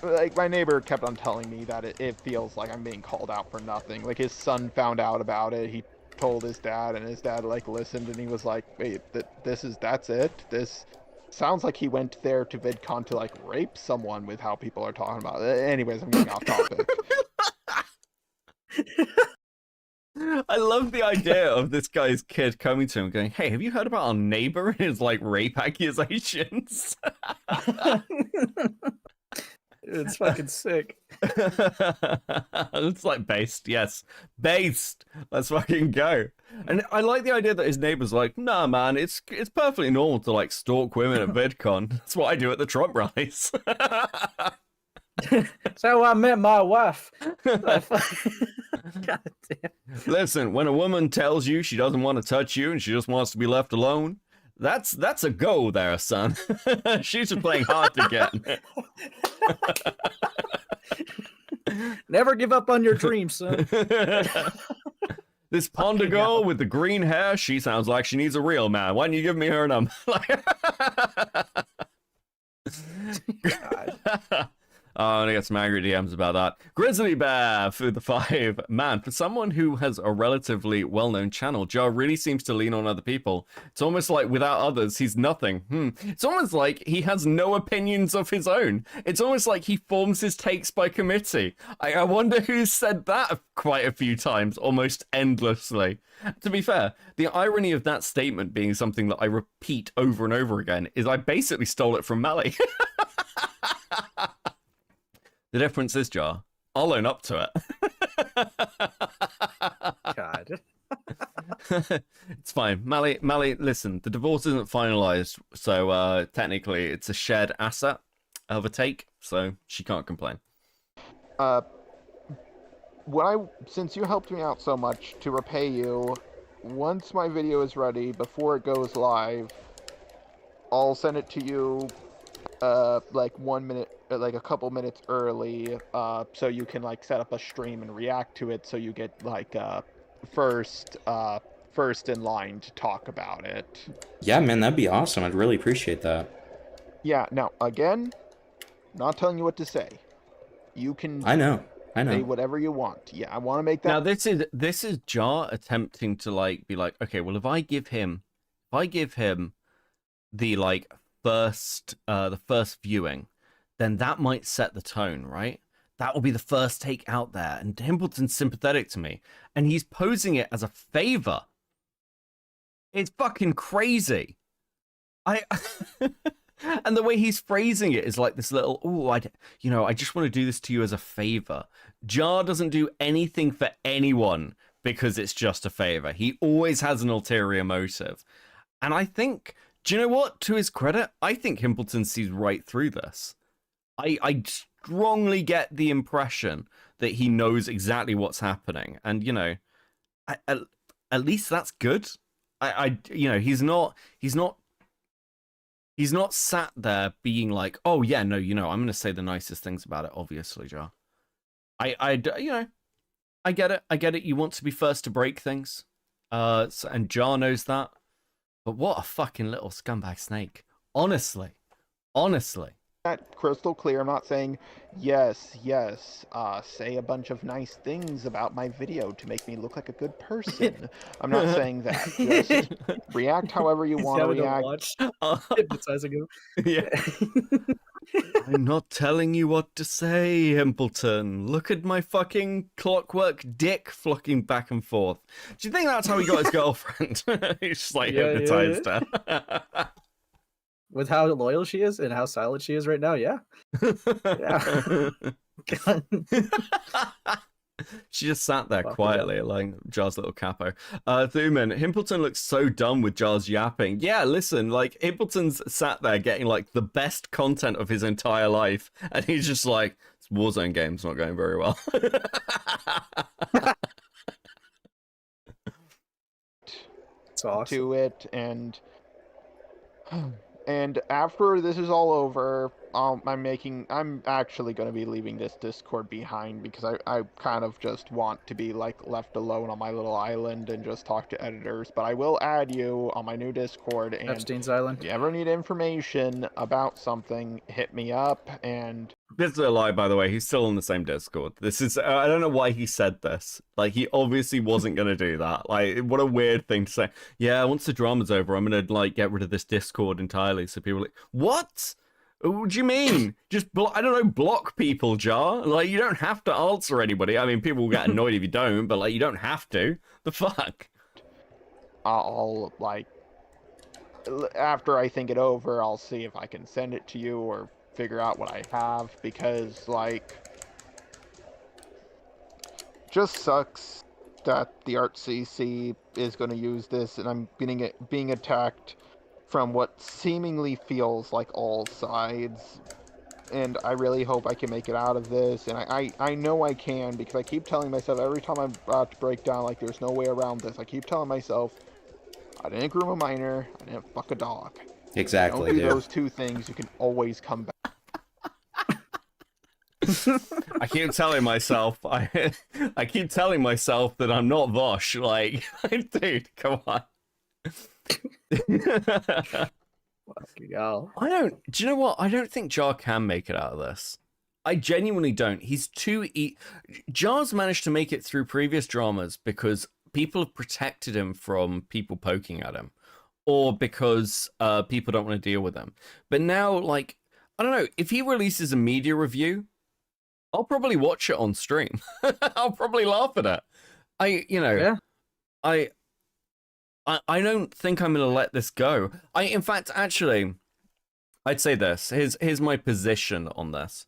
Like my neighbor kept on telling me that it feels like I'm being called out for nothing. Like his son found out about it. He told his dad, and his dad like listened, and he was like, wait, that's it? This sounds like he went there to VidCon to like rape someone with how people are talking about it. Anyways, I'm getting off topic. I love the idea of this guy's kid coming to him going, hey, have you heard about our neighbor and his like rape accusations? It's fucking sick. It's like based, yes. Based. Let's fucking go. And I like the idea that his neighbor's like, nah man, it's perfectly normal to like stalk women at VidCon. That's what I do at the Trump rallies. So I met my wife. God damn. Listen, when a woman tells you she doesn't want to touch you and she just wants to be left alone, that's a go there, son. She's just playing hard to get. Never give up on your dreams, son. This Ponda girl with the green hair, she sounds like she needs a real man. Why don't you give me her number? God. Oh, I got some angry DMs about that. Grizzly Bear for the 5. Man, for someone who has a relatively well-known channel, Jar really seems to lean on other people. It's almost like without others, he's nothing. It's almost like he has no opinions of his own. It's almost like he forms his takes by committee. I wonder who's said that quite a few times, almost endlessly. To be fair, the irony of that statement being something that I repeat over and over again is I basically stole it from Mali. The difference is, Jar, I'll own up to it. God. It's fine. Mali, listen, the divorce isn't finalized, so technically it's a shared asset of a take, so she can't complain. Since you helped me out so much, to repay you, once my video is ready, before it goes live, I'll send it to you like 1 minute, like a couple minutes early, so you can like set up a stream and react to it, so you get like first in line to talk about it. Yeah, man, that'd be awesome. I'd really appreciate that. Yeah. Now, again, not telling you what to say. You can. I know. Say whatever you want. Yeah, I want to make that. Now this is Jar attempting to like be like, okay, well if I give him the like the first viewing, then that might set the tone, right? That will be the first take out there, and Himpelton's sympathetic to me, and he's posing it as a favor. It's fucking crazy. And the way he's phrasing it is like this little, I just want to do this to you as a favor. Jar doesn't do anything for anyone because it's just a favor. He always has an ulterior motive. And I think, do you know what? To his credit, I think Himpelton sees right through this. I strongly get the impression that he knows exactly what's happening. And, you know, at least that's good. He's not sat there being like, oh yeah, no, I'm going to say the nicest things about it, obviously, Jar. I get it. I get it. You want to be first to break things. And Jar knows that. But what a fucking little scumbag snake. Honestly. that crystal clear. I'm not saying yes, say a bunch of nice things about my video to make me look like a good person. I'm not saying that. Just react however you want to react. Watch. Hypnotizing him. Yeah. I'm not telling you what to say, Himpelton. Look at my fucking clockwork dick flocking back and forth. Do you think that's how he got his girlfriend? He's just like hypnotized her. With how loyal she is and how silent she is right now, yeah. Yeah. She just sat there quietly, like Jar's little capo. Thuman, Himpelton looks so dumb with Jar's yapping. Yeah, listen, like, Himpelton's sat there getting, like, the best content of his entire life, and he's just like, this Warzone game's not going very well. It's awesome. To it, and after this is all over, I'm actually going to be leaving this Discord behind because I kind of just want to be like left alone on my little island and just talk to editors. But I will add you on my new Discord, and Epstein's Island. if you ever need information about something, hit me up. And this is a lie, by the way. He's still on the same Discord. This is, I don't know why he said this. Like, he obviously wasn't going to do that. Like, what a weird thing to say. Yeah, once the drama's over, I'm going to, like, get rid of this Discord entirely. So people are like, what? What do you mean? Just, I don't know, block people, Jar. Like, you don't have to answer anybody. I mean, people will get annoyed if you don't, but, like, you don't have to. The fuck? I'll, like, after I think it over, I'll see if I can send it to you or figure out what I have, because, like, just sucks that the Art CC is going to use this, and I'm being attacked from what seemingly feels like all sides. And I really hope I can make it out of this, and I know I can, because I keep telling myself every time I'm about to break down, like, there's no way around this, I keep telling myself, I didn't groom a minor, I didn't fuck a dog. Exactly, Don't do dude. those two things, you can always come back. I keep telling myself, I keep telling myself that I'm not Vosh. Like, dude, come on. Go. Do you know what? I don't think Jar can make it out of this. I genuinely don't. He's too Jar's managed to make it through previous dramas because people have protected him from people poking at him, or because people don't want to deal with him. But now, like, I don't know, if he releases a media review, I'll probably watch it on stream. I'll probably laugh at it. Yeah. I don't think I'm going to let this go. In fact, actually, I'd say this. Here's my position on this.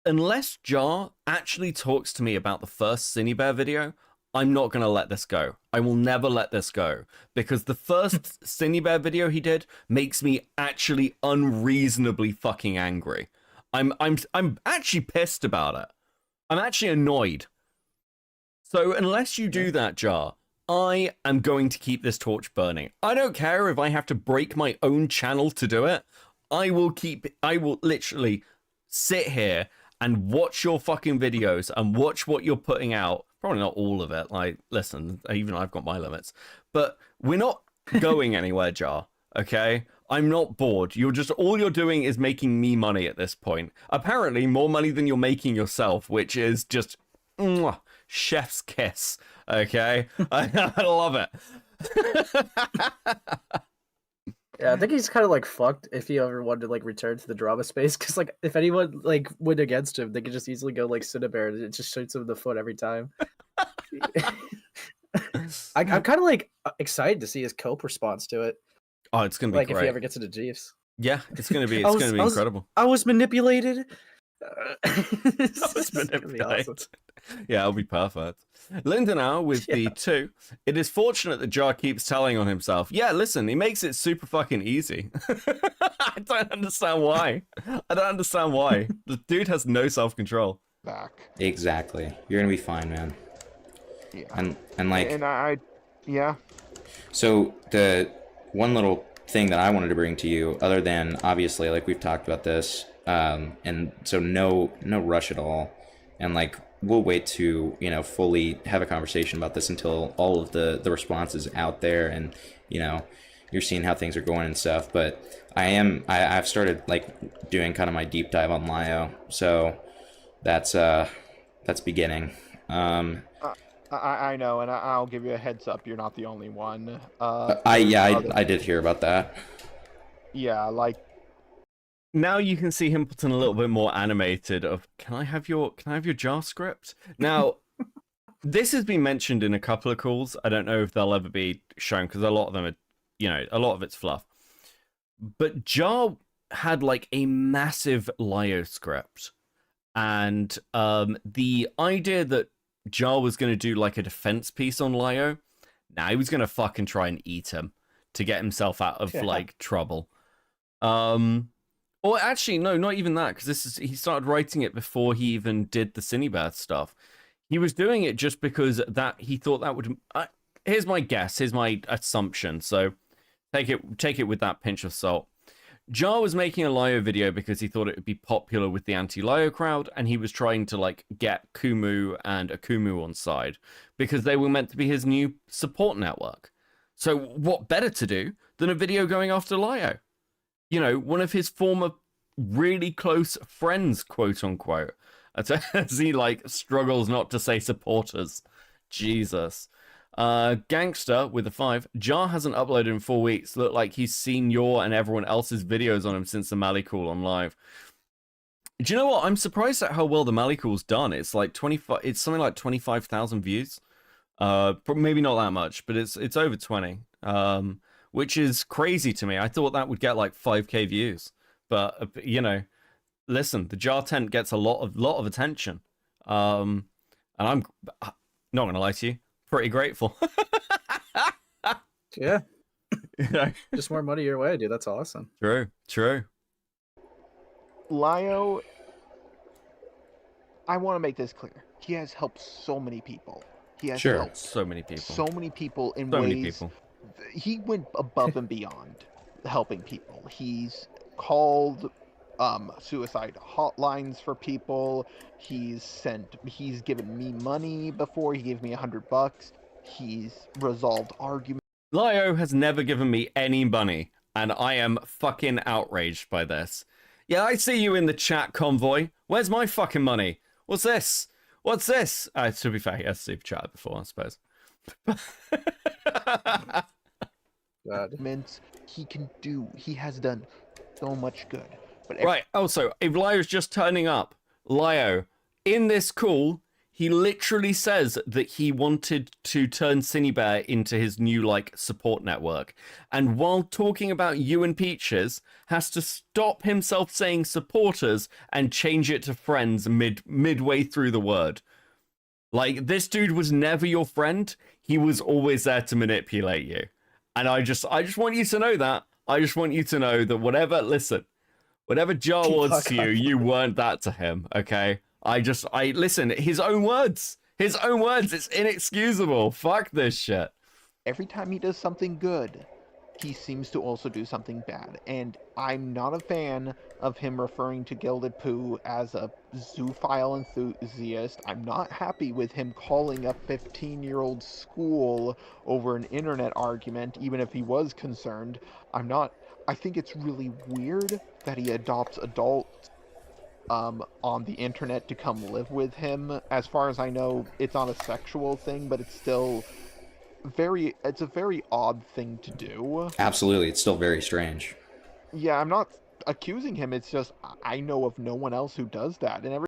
Unless Jar actually talks to me about the first Cinebear video, I'm not going to let this go. I will never let this go. Because the first Cinebear video he did makes me actually unreasonably fucking angry. I'm actually pissed about it. I'm actually annoyed. So unless you do that, Jar, I am going to keep this torch burning. I don't care if I have to break my own channel to do it. I will literally sit here and watch your fucking videos and watch what you're putting out. Probably not all of it. Like, listen, even I've got my limits. But we're not going anywhere, Jar. Okay? I'm not bored. All you're doing is making me money at this point. Apparently, more money than you're making yourself, which is just chef's kiss. Okay? I love it. Yeah, I think he's kind of like fucked if he ever wanted to like return to the drama space, because like if anyone like went against him, they could just easily go like Cinebear and it just shoots him in the foot every time. I'm kind of like excited to see his Cope response to it. Oh, it's gonna be like great. if he ever gets into Jeeves. Yeah, it's gonna be incredible. I was manipulated. That was manipulated. Awesome. Yeah, it'll be perfect. Lindenau with the 2. It is fortunate that Jar keeps telling on himself. Yeah, listen, he makes it super fucking easy. I don't understand why. The dude has no self-control. Back. Exactly. You're gonna be fine, man. Yeah. And like. And yeah. So the one little thing that I wanted to bring to you, other than obviously like we've talked about this, and so no rush at all, and like we'll wait to fully have a conversation about this until all of the responses out there, and you're seeing how things are going and stuff. But I've started like doing kind of my deep dive on Lio, so that's beginning. I know, and I'll give you a heads up. You're not the only one. I did hear about that. Yeah, like Now you can see Himpelton a little bit more animated. Of can I have your JavaScript? Now, this has been mentioned in a couple of calls. I don't know if they'll ever be shown because a lot of them are, a lot of it's fluff. But Jar had like a massive Lio script, and the idea that Jar was going to do like a defense piece on Lio, now he was going to fucking try and eat him to get himself out of like trouble. Or actually, no, not even that, because he started writing it before he even did the Cinebath stuff. He was doing it just because he thought that would. Here's my guess. Here's my assumption. So take it with that pinch of salt. Jar was making a Lio video because he thought it would be popular with the anti-Lio crowd, and he was trying to like get Kumu and Akumu on side because they were meant to be his new support network. So what better to do than a video going after Lio? One of his former really close friends, quote unquote, as he like struggles not to say supporters. Jesus. Gangster with a 5. Jar hasn't uploaded in 4 weeks. Look like he's seen your and everyone else's videos on him since the Malicool on live. Do you know what? I'm surprised at how well the Malicool's done. It's like 25. It's something like 25,000 views. Maybe not that much, but it's over 20. Which is crazy to me. I thought that would get like 5k views, but listen, the Jar tent gets a lot of attention, and I'm not gonna lie to you, pretty grateful. Yeah, just more money your way, dude. That's awesome. True. Lio, I want to make this clear. He has helped so many people. He has helped so many people in so ways. many people. He went above and beyond helping people. He's called suicide hotlines for people. He's given me money before. He gave me $100. He's resolved arguments. Lio has never given me any money, and I am fucking outraged by this. Yeah, I see you in the chat, Convoy. Where's my fucking money? What's this? To be fair, he has super chatted before, I suppose. He has done so much good. But right, also, if Lio's just turning up, Lio, in this call, he literally says that he wanted to turn Cinebear into his new, like, support network. And while talking about you and Peaches, has to stop himself saying supporters and change it to friends midway through the word. Like, this dude was never your friend. He was always there to manipulate you. And I just want you to know that. I just want you to know that whatever Jar was to you, you weren't that to him, okay? I listen, his own words, it's inexcusable. Fuck this shit. Every time he does something good, he seems to also do something bad. And I'm not a fan of him referring to Gilded Poo as a zoophile enthusiast. I'm not happy with him calling a 15-year-old school over an internet argument, even if he was concerned. I think it's really weird that he adopts adults on the internet to come live with him. As far as I know, it's not a sexual thing, but it's still it's a very odd thing to do. Absolutely, it's still very strange. Yeah, I'm not accusing him, it's just I know of no one else who does that. And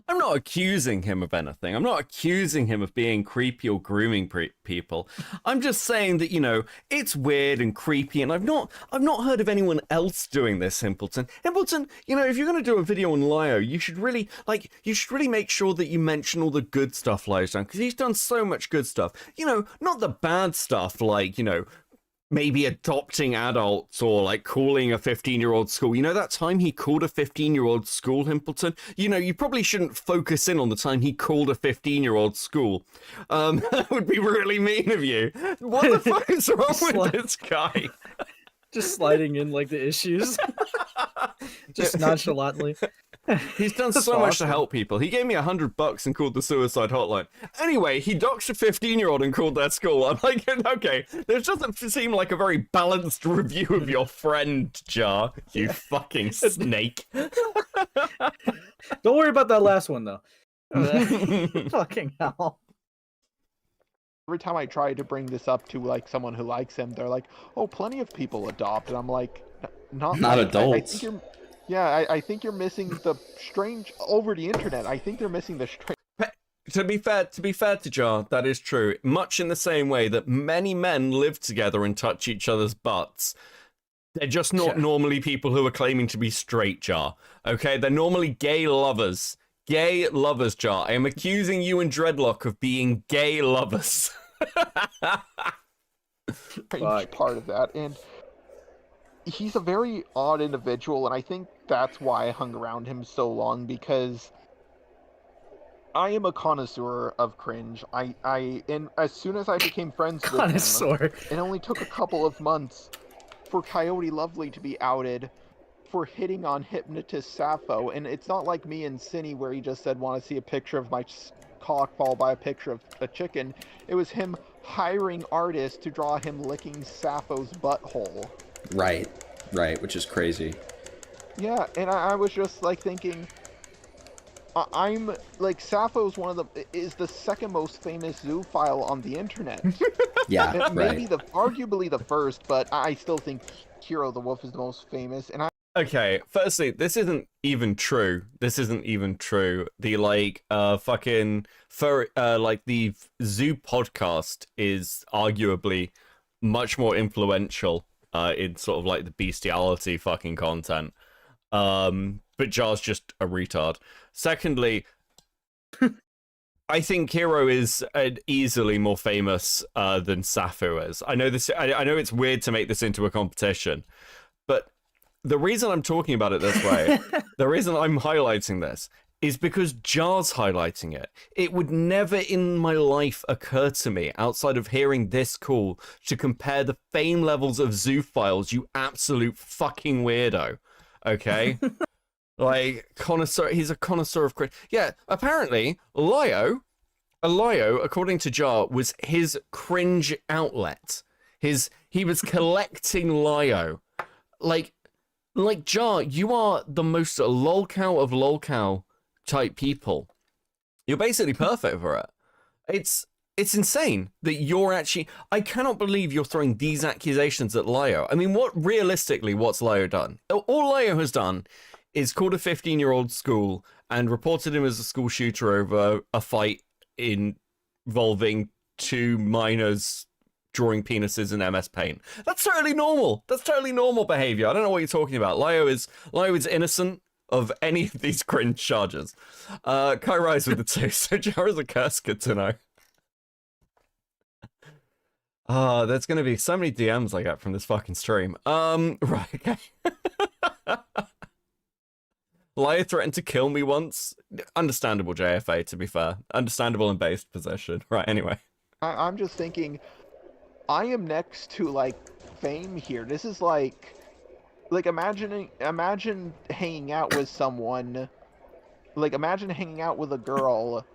I'm not accusing him of anything. I'm not accusing him of being creepy or grooming people. I'm just saying that, it's weird and creepy, and I've not heard of anyone else doing this, Himpelton. Himpelton, if you're going to do a video on Lio, you should really make sure that you mention all the good stuff Lio's done, because he's done so much good stuff. Not the bad stuff, like, maybe adopting adults or like calling a 15-year-old school. That time he called a 15-year-old school, Himpelton? You probably shouldn't focus in on the time he called a 15-year-old school. That would be really mean of you. What the fuck is wrong with this guy? Just sliding in like the issues. Just nonchalantly. He's done That's so much to awesome. help people. He gave me $100 and called the suicide hotline. Anyway, he doxed a 15-year-old and called their school. I'm like, okay, this doesn't seem like a very balanced review of your friend, Jar. You fucking snake. Don't worry about that last one though. Fucking hell. Every time I try to bring this up to like someone who likes him, they're like, "Oh, plenty of people adopt," and I'm like, "Not Not like, adults." I think you're missing the strange over the internet. I think they're missing the strange. To be fair to Jar, that is true. Much in the same way that many men live together and touch each other's butts. They're just not normally people who are claiming to be straight, Jar. Okay, they're normally gay lovers. Gay lovers, Jar. I am accusing you and Dreadlock of being gay lovers. Strange part of that, and he's a very odd individual, and I think that's why I hung around him so long, because I am a connoisseur of cringe. And as soon as I became friends with him, Connoisseur. it only took a couple of months for Coyote Lovely to be outed for hitting on hypnotist Sappho, and it's not like me and Cinny where he just said, "Want to see a picture of my cock followed by a picture of a chicken." It was him hiring artists to draw him licking Sappho's butthole. Right, which is crazy. Yeah, and I was just like thinking, I'm like, Sappho's is the second most famous zoophile on the internet. Yeah, Maybe right. arguably the first, but I still think Hero the Wolf is the most famous, and Okay, firstly, this isn't even true. The fucking the Zoo podcast is arguably much more influential in sort of like the bestiality fucking content. But Jar's just a retard. Secondly, I think Hero is easily more famous than Sappho is. I know this. I know it's weird to make this into a competition, but the reason I'm talking about it this way, the reason I'm highlighting this, is because Jar's highlighting it. It would never in my life occur to me, outside of hearing this call, to compare the fame levels of zoophiles, you absolute fucking weirdo. Okay? Like, connoisseur, he's a connoisseur of cringe. Yeah, apparently, Lyo, according to Jar, was his cringe outlet. He was collecting Lyo. Like Jar, you are the most lolcow of lolcow type people. You're basically perfect for it. It's insane that you're actually. I cannot believe you're throwing these accusations at Lyo. I mean, what's Lyo done? All Lyo has done is called a 15-year-old school and reported him as a school shooter over a fight involving two minors drawing penises in MS Paint. That's totally normal. That's totally normal behavior. I don't know what you're talking about. Lyo is innocent of any of these cringe charges. Kai Weiss with the 2. So Jar is a curse, good to know. There's gonna be so many DMs I get from this fucking stream. Right, okay. Lyo threatened to kill me once. Understandable, JFA, to be fair. Understandable and based position. Right, anyway. I'm just thinking, I am next to like fame here. This is like imagine hanging out with someone, imagine hanging out with a girl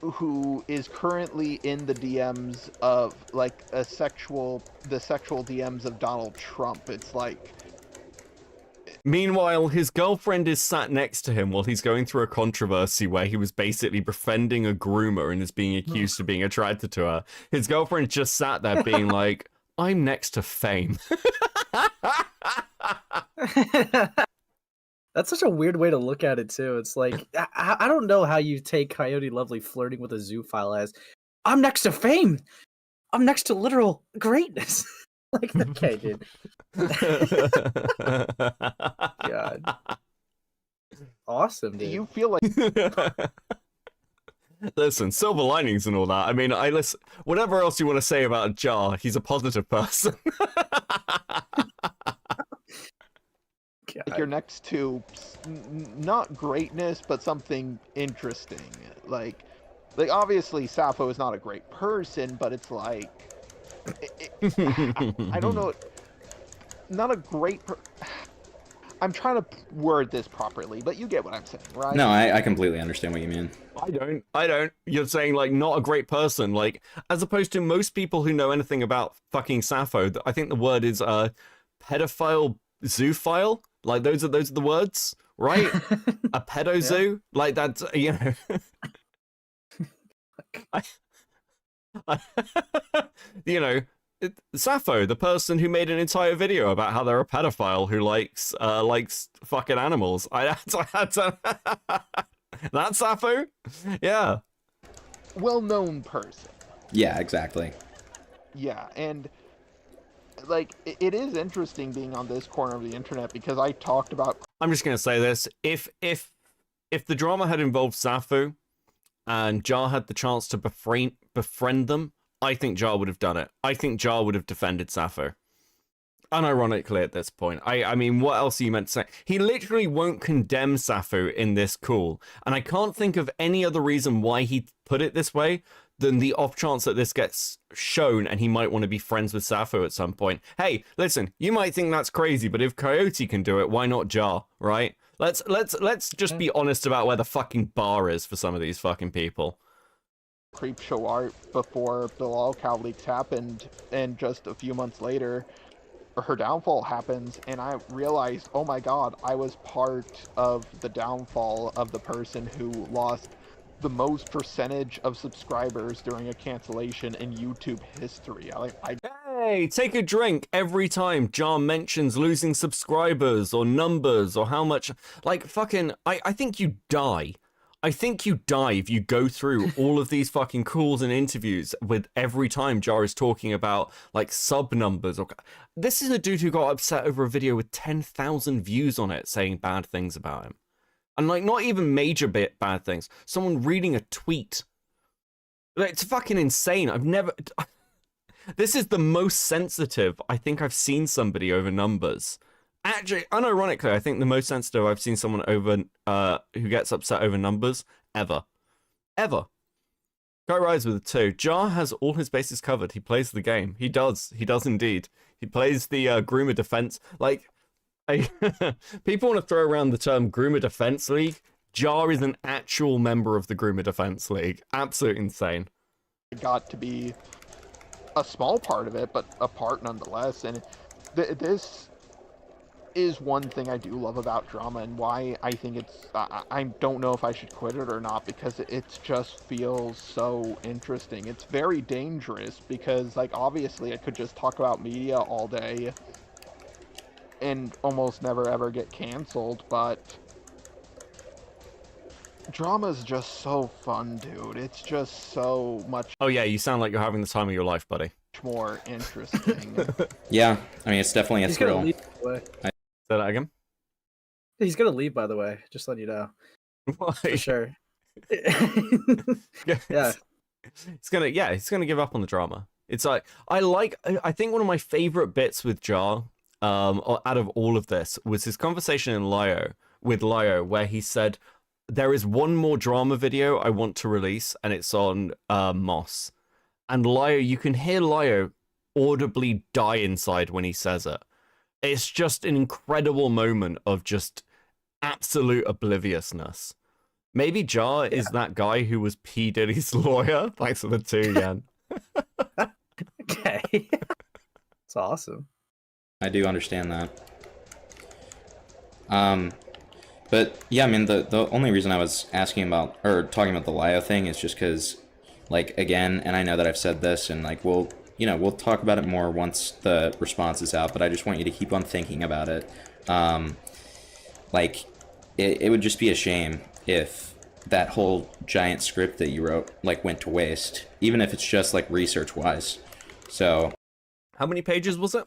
who is currently in the DMs of the sexual DMs of Donald Trump. It's like, meanwhile, his girlfriend is sat next to him while he's going through a controversy where he was basically befriending a groomer and is being accused of being attracted to her. His girlfriend just sat there being like, I'm next to fame. That's such a weird way to look at it, too. It's like, I don't know how you take Coyote Lovely flirting with a zoophile as, I'm next to fame! I'm next to literal greatness! Like, okay, dude. God. Awesome, dude. do you feel like Listen, silver linings and all that. I mean, whatever else you want to say about Jar, he's a positive person. you're next to not greatness, but something interesting? Like obviously Sappho is not a great person, but it's like, I don't know, not a great I'm trying to word this properly, but you get what I'm saying, right? No, I completely understand what you mean. I don't. You're saying, like, not a great person. Like, as opposed to most people who know anything about fucking Sappho, I think the word is, pedophile zoophile. Like, those are the words, right? A pedo zoo? Like, that's, you know. You know, Sappho, the person who made an entire video about how they're a pedophile who likes fucking animals. That's Sappho? Yeah. Well-known person. Yeah, exactly. Yeah, and like it is interesting being on this corner of the internet because I talked about. I'm just gonna say this: if the drama had involved Sappho, and Jar had the chance to befriend them, I think Jar would have done it. I think Jar would have defended Sappho. Unironically at this point. I mean, what else are you meant to say? He literally won't condemn Sappho in this call. And I can't think of any other reason why he put it this way than the off chance that this gets shown and he might want to be friends with Sappho at some point. Hey, listen, you might think that's crazy, but if Coyote can do it, why not Jar, right? Let's just be honest about where the fucking bar is for some of these fucking people. Creep show art before the lolcow leaks happened, and just a few months later her downfall happens, and I realized, oh my god, I was part of the downfall of the person who lost the most percentage of subscribers during a cancellation in YouTube history. Hey, take a drink every time Jar mentions losing subscribers or numbers or how much. Like, fucking, I think you die. I think you die if you go through all of these fucking calls and interviews with every time Jar is talking about, like, sub numbers. Or this is a dude who got upset over a video with 10,000 views on it saying bad things about him. And, like, not even major bad things. Someone reading a tweet. Like, it's fucking insane. I've never... This is the most sensitive I think I've seen somebody over numbers. Actually, unironically, I think the most sensitive I've seen someone over who gets upset over numbers ever. Ever. Kai Weiss with a 2. Jar has all his bases covered. He plays the game. He does. He does indeed. He plays the groomer defense. Like, people want to throw around the term groomer defense league. Jar is an actual member of the groomer defense league. Absolute insane. Got to be a small part of it, but a part nonetheless. And this is one thing I do love about drama, and why I think it's I don't know if I should quit it or not, because it just feels so interesting. It's very dangerous because, like, obviously I could just talk about media all day and almost never ever get canceled, but drama's just so fun, dude. It's just so much. Oh yeah, you sound like you're having the time of your life, buddy. More interesting. Yeah, I mean, it's definitely a thrill. Leave, by the way. Say that again? He's gonna leave, by the way. Just letting you know. Why? For sure. Yeah. He's gonna give up on the drama. It's like, I think one of my favorite bits with Jar, out of all of this, was his conversation in with Lyo, where he said, there is one more drama video I want to release, and it's on Moss. And Lyo, you can hear Lyo audibly die inside when he says it. It's just an incredible moment of just absolute obliviousness. Maybe Jar is that guy who was P. Diddy's lawyer. Thanks for the 2, Yan. Okay. It's awesome. I do understand that. But yeah, I mean, the only reason I was asking about, or talking about the Lyo thing is just because, like, again, and I know that I've said this, and, like, we'll talk about it more once the response is out, but I just want you to keep on thinking about it. Like, it would just be a shame if that whole giant script that you wrote, like, went to waste, even if it's just, like, research-wise. So... How many pages was it?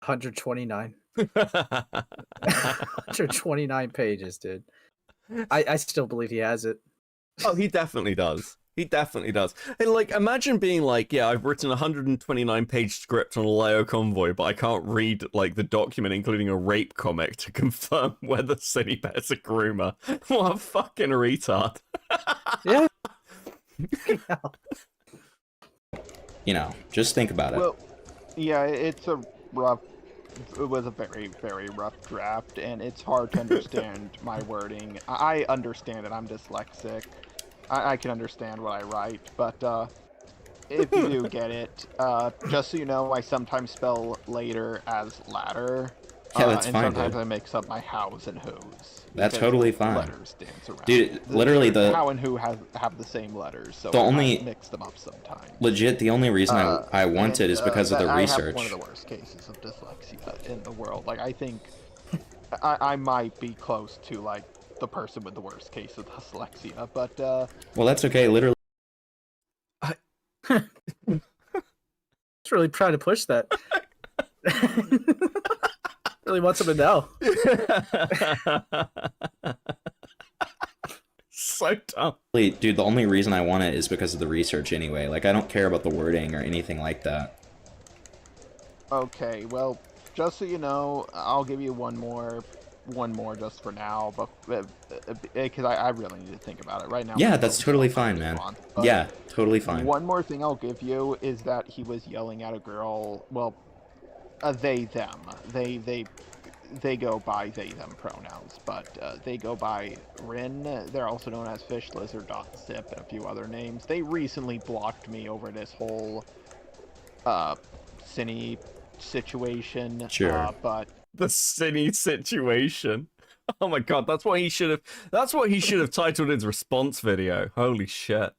129. 129 pages, dude. I still believe he has it. Oh, he definitely does. He definitely does. And, like, imagine being like, yeah, I've written a 129-page script on a Lyo convoy, but I can't read, like, the document, including a rape comic, to confirm whether City Pet's a groomer. What a fucking retard. Yeah. You know, just think about it. Well, yeah, it's a rough it was a very, very rough draft, and it's hard to understand my wording. I understand it. I'm dyslexic. I can understand what I write, but if you do get it, just so you know, I sometimes spell later as ladder. Yeah, that's and fine, sometimes dude. I mix up my hows and whos. That's because totally the fine. Letters dance around. Dude, literally how and who have the same letters, so I mix them up sometimes. Legit, the only reason I want it is because of the I research. have one of the worst cases of dyslexia in the world. Like, I think I might be close to, like, the person with the worst case of dyslexia, but, Well, that's okay, literally. Just really trying to push that. Really wants him to know. So dumb. Dude, the only reason I want it is because of the research anyway. Like, I don't care about the wording or anything like that. okay, well, just so you know, I'll give you one more just for now, but because I really need to think about it right now. Yeah, that's totally fine, man. Yeah, totally fine. One more thing I'll give you is that he was yelling at a girl. Well, they them. They go by they them pronouns, but they go by Rin. They're also known as Fish Lizard Zip and a few other names. They recently blocked me over this whole Cine situation. Sure. But The Cine situation. Oh my god, that's what he should have titled his response video. Holy shit.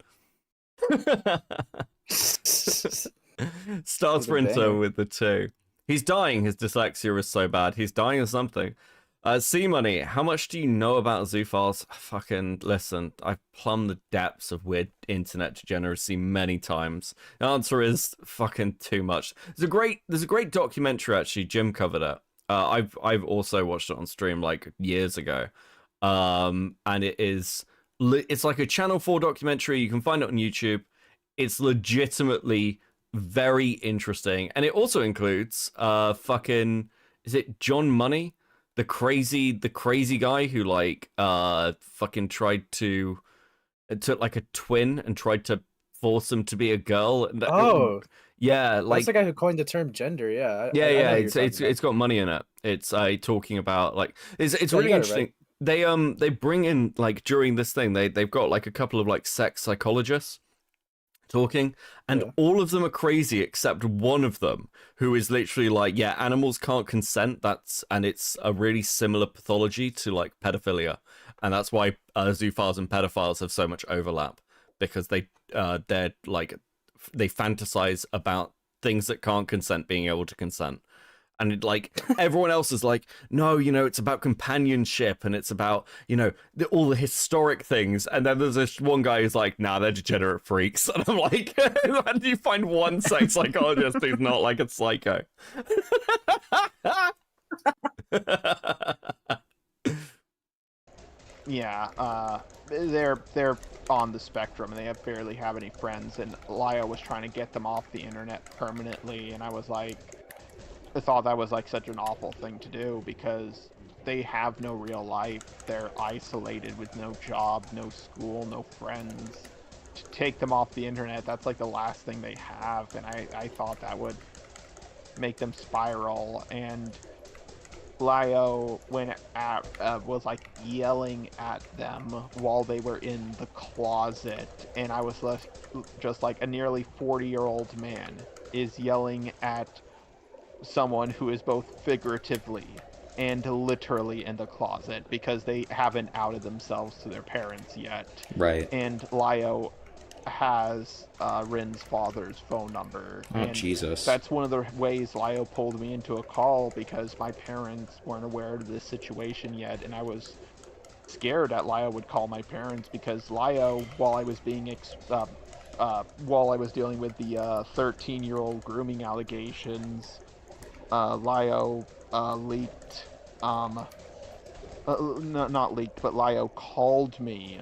Star Sprinter with the 2. He's dying. His dyslexia is so bad. He's dying of something. C-Money, how much do you know about zoophiles? Fucking listen, I've plumbed the depths of weird internet degeneracy many times. The answer is fucking too much. There's a great documentary, actually. Jim covered it. I've also watched it on stream like years ago. And it's like a Channel 4 documentary. You can find it on YouTube. It's legitimately very interesting, and it also includes is it John Money, the crazy guy who like fucking took like a twin and tried to force him to be a girl. Yeah, like that's the guy who coined the term gender. Yeah, it's got money in it. It's talking about like it's really interesting. Right. They bring in, like, during this thing they've got like a couple of like sex psychologists talking, and all of them are crazy except one of them, who is literally like, yeah, animals can't consent. And it's a really similar pathology to like pedophilia, and that's why zoophiles and pedophiles have so much overlap, because they're like, they fantasize about things that can't consent being able to consent. And like everyone else is like, no, it's about companionship, and it's about, all the historic things. And then there's this one guy who's like, nah, they're degenerate freaks. And I'm like, how do you find one sex psychologist who's not like a psycho? Yeah, they're on the spectrum, and they barely have any friends. And Lio was trying to get them off the internet permanently, and I was like, I thought that was like such an awful thing to do, because they have no real life. They're isolated with no job, no school, no friends. To take them off the internet, that's like the last thing they have, and I thought that would make them spiral. And Lio was like yelling at them while they were in the closet, and I was just like, a nearly 40-year-old man is yelling at someone who is both figuratively and literally in the closet, because they haven't outed themselves to their parents yet. Right. And Lio has Rin's father's phone number. Oh, and Jesus. That's one of the ways Lio pulled me into a call, because my parents weren't aware of this situation yet, and I was scared that Lio would call my parents, because Lio, while I was dealing with the 13-year-old grooming allegations, Lio leaked, not leaked, but Lio called me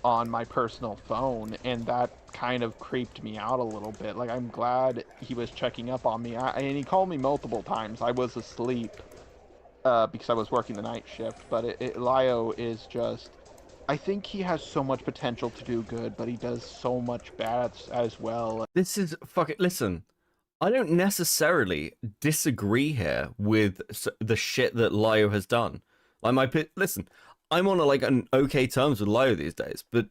on my personal phone, and that kind of creeped me out a little bit. Like, I'm glad he was checking up on me, and he called me multiple times. I was asleep, because I was working the night shift, but Lio is just, I think he has so much potential to do good, but he does so much bad as well. This is fucking, listen, I don't necessarily disagree here with the shit that Lyo has done. Listen, I'm on an okay terms with Lyo these days, but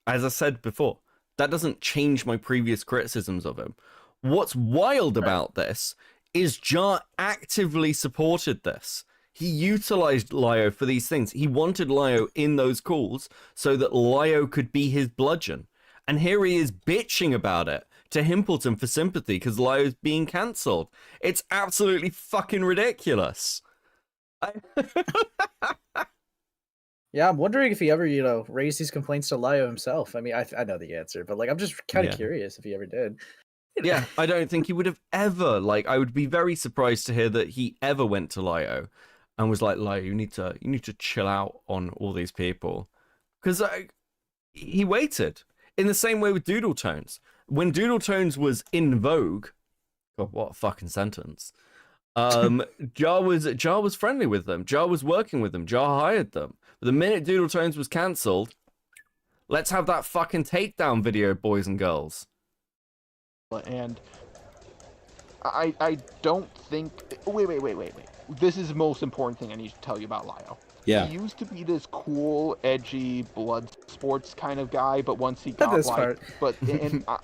as I said before, that doesn't change my previous criticisms of him. What's wild about this is Jar actively supported this. He utilized Lyo for these things. He wanted Lyo in those calls so that Lyo could be his bludgeon. And here he is bitching about it to Himpelton for sympathy because Lyo's being cancelled. It's absolutely fucking ridiculous. Yeah, I'm wondering if he ever, raised these complaints to Lyo himself. I mean, I know the answer, but I'm just kind of curious if he ever did. Yeah, I don't think he would have ever. I would be very surprised to hear that he ever went to Lyo and was like, Lyo, you need to chill out on all these people, because he waited. In the same way with Doodle Tones. When Doodle Tones was in vogue, God, what a fucking sentence. Jar was friendly with them. Jar was working with them. Jar hired them. But the minute Doodle Tones was cancelled, let's have that fucking takedown video, boys and girls. And I don't think... Wait. This is the most important thing I need to tell you about Lyo. Yeah. He used to be this cool, edgy, blood sports kind of guy, but once he got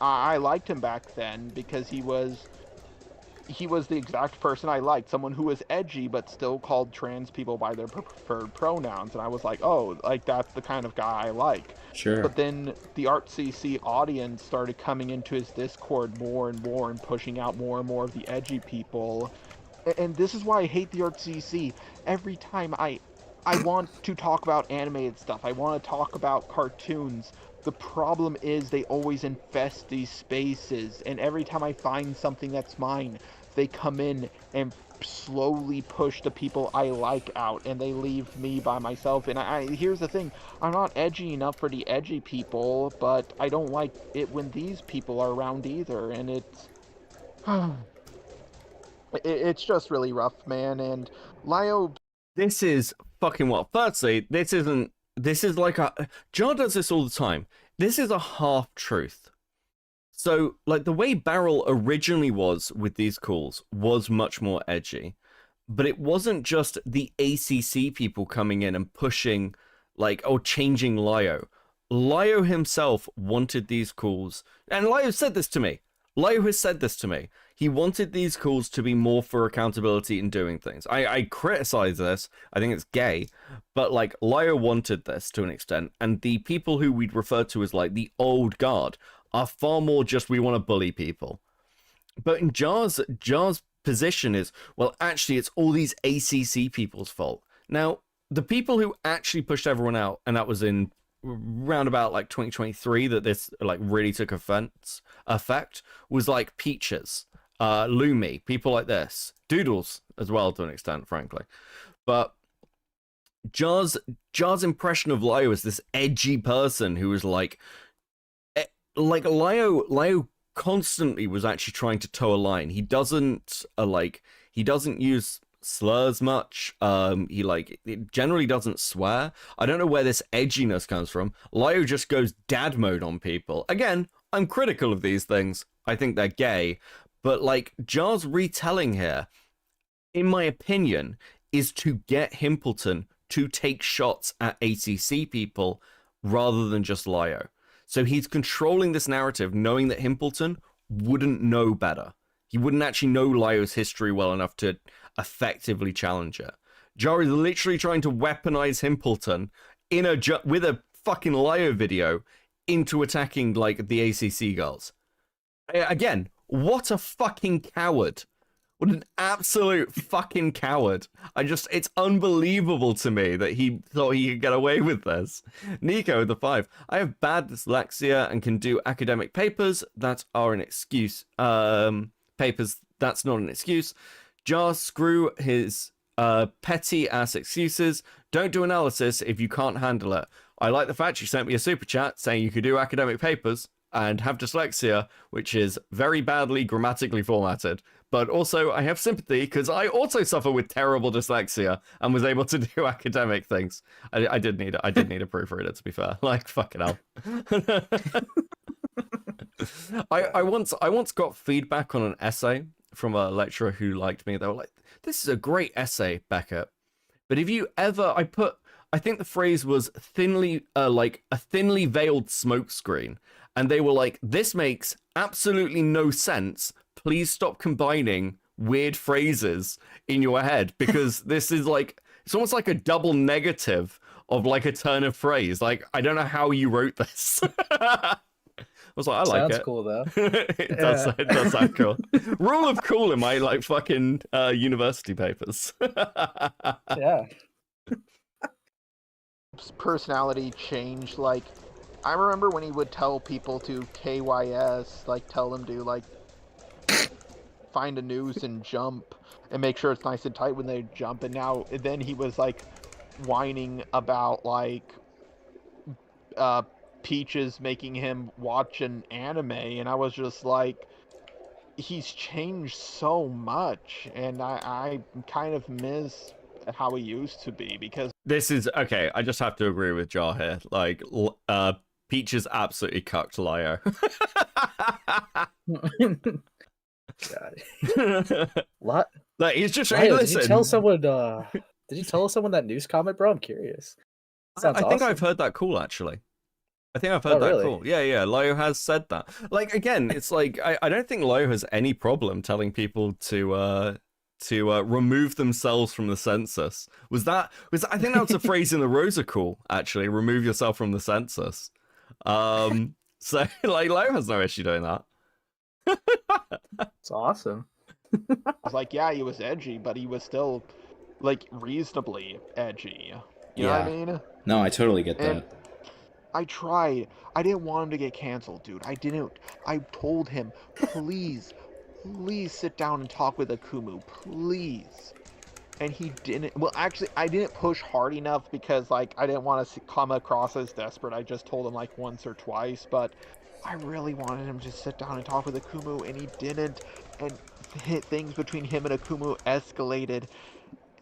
I liked him back then because he was the exact person I liked, someone who was edgy but still called trans people by their preferred pronouns, and I was like, oh, that's the kind of guy I like. Sure. But then the ArtCC audience started coming into his Discord more and more and pushing out more and more of the edgy people, and this is why I hate the ArtCC. Every time I want to talk about animated stuff, I want to talk about cartoons, the problem is they always infest these spaces, and every time I find something that's mine, they come in and slowly push the people I like out, and they leave me by myself. And here's the thing, I'm not edgy enough for the edgy people, but I don't like it when these people are around either, and it's just really rough, man. And Lyo... This is fucking what? Firstly, this is like Jar does this all the time. This is a half-truth. So, the way Barrel originally was with these calls was much more edgy. But it wasn't just the ACC people coming in and pushing, or changing Lyo. Lyo himself wanted these calls. And Lyo said this to me. Lyo has said this to me. He wanted these calls to be more for accountability in doing things. I criticize this. I think it's gay. But, Lyo wanted this to an extent. And the people who we'd refer to as, the old guard are far more just, we want to bully people. But in Jar's position is, well, actually, it's all these ACC people's fault. Now, the people who actually pushed everyone out, and that was in round about 2023 that this really took effect, was Peaches, Lumi, people like this, Doodles as well to an extent, frankly. But Jar's impression of Lyo as this edgy person who was Lyo constantly was actually trying to toe a line. He doesn't use slurs much. He generally doesn't swear. I don't know where this edginess comes from. Lyo just goes dad mode on people. Again, I'm critical of these things. I think they're gay, but Jar's retelling here, in my opinion, is to get Himpelton to take shots at ACC people rather than just Lyo. So he's controlling this narrative knowing that Himpelton wouldn't know better. He wouldn't actually know Lyo's history well enough to effectively challenge it. Jar is literally trying to weaponize Himpelton with a fucking Lyo video into attacking the ACC girls. Again, what a fucking coward. What an absolute fucking coward. It's unbelievable to me that he thought he could get away with this. Nico, the 5. I have bad dyslexia and can do academic papers that are an excuse. Papers, that's not an excuse. Jar, screw his petty ass excuses. Don't do analysis if you can't handle it. I like the fact you sent me a super chat saying you could do academic papers and have dyslexia, which is very badly grammatically formatted. But also, I have sympathy because I also suffer with terrible dyslexia and was able to do academic things. I did need a proofreader, to be fair. Fucking hell. I once got feedback on an essay from a lecturer who liked me. They were like, "This is a great essay, Beckett. But if you ever," I think the phrase was thinly, like a thinly veiled smokescreen, and they were like, "This makes absolutely no sense. Please stop combining weird phrases in your head because this is like it's almost like a double negative of like a turn of phrase. Like I don't know how you wrote this." I was like, I like Sounds it. cool though. It does sound cool. Rule of cool in my like fucking university papers. Yeah. Personality changed. Like, I remember when he would tell people to KYS, like tell them to like find a noose and jump and make sure it's nice and tight when they jump. And now then he was like whining about like Peaches making him watch an anime, and I was just like, he's changed so much, and I kind of miss how he used to be because This is okay. I just have to agree with Jar here. Like, Peaches absolutely cucked Lio. God. Lot. Like he's just Lio, listen. did you tell someone? Did you tell someone that news comment, bro? I'm curious. Sounds I think awesome. I've heard that call actually. I think I've heard that really? call. Yeah. Lio has said that. Like again, it's like I don't think Lio has any problem telling people to remove themselves from the census. Was that I think that was a phrase in the Rosa call, actually, remove yourself from the census. So like Lio has no issue doing that. It's awesome. I was like, yeah, he was edgy, but he was still like reasonably edgy. You know what I mean? No, I totally get And that. I tried. I didn't want him to get canceled, dude. I didn't. I told him, please sit down and talk with Akumu, please. And he didn't. Well, actually, I didn't push hard enough because, like, I didn't want to come across as desperate. I just told him, like, once or twice. But I really wanted him to sit down and talk with Akumu, and he didn't. And things between him and Akumu escalated.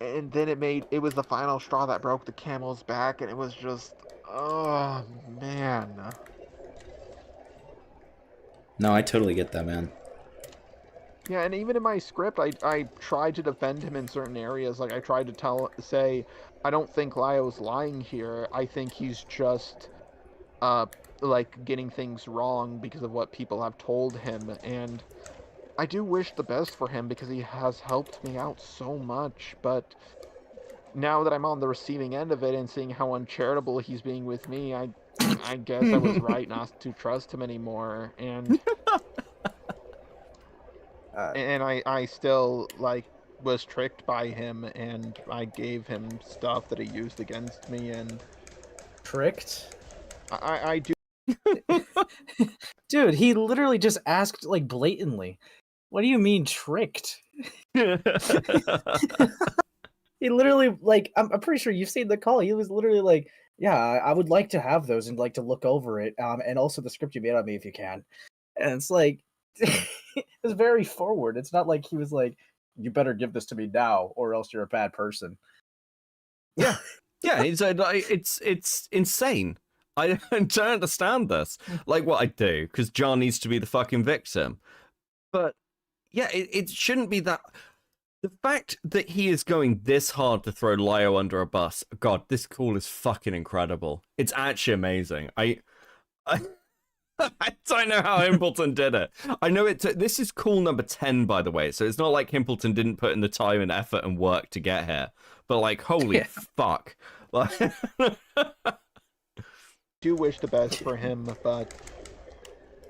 And then it was the final straw that broke the camel's back, and it was just, oh, man. No, I totally get that, man. Yeah, and even in my script, I tried to defend him in certain areas. Like, I tried to say, I don't think Lio's lying here. I think he's just, like, getting things wrong because of what people have told him. And I do wish the best for him because he has helped me out so much. But now that I'm on the receiving end of it and seeing how uncharitable he's being with me, I guess I was right not to trust him anymore. And... and I still, like, was tricked by him, and I gave him stuff that he used against me, and... Tricked? I do... Dude, he literally just asked, like, blatantly. What do you mean, tricked? He literally, like, I'm pretty sure you've seen the call. He was literally like, yeah, I would like to have those and, like, to look over it, and also the script you made on me if you can. And it's like... It's very forward. It's not like he was like, you better give this to me now or else you're a bad person. Yeah. It's insane. I don't understand this. Like what I do, because John needs to be the fucking victim. But yeah, it shouldn't be that. The fact that he is going this hard to throw Lio under a bus, God, this call is fucking incredible. It's actually amazing. I don't know how Himpelton did it. I know this is call number 10, by the way, so it's not like Himpelton didn't put in the time and effort and work to get here. But, like, holy fuck. Like... do wish the best for him, but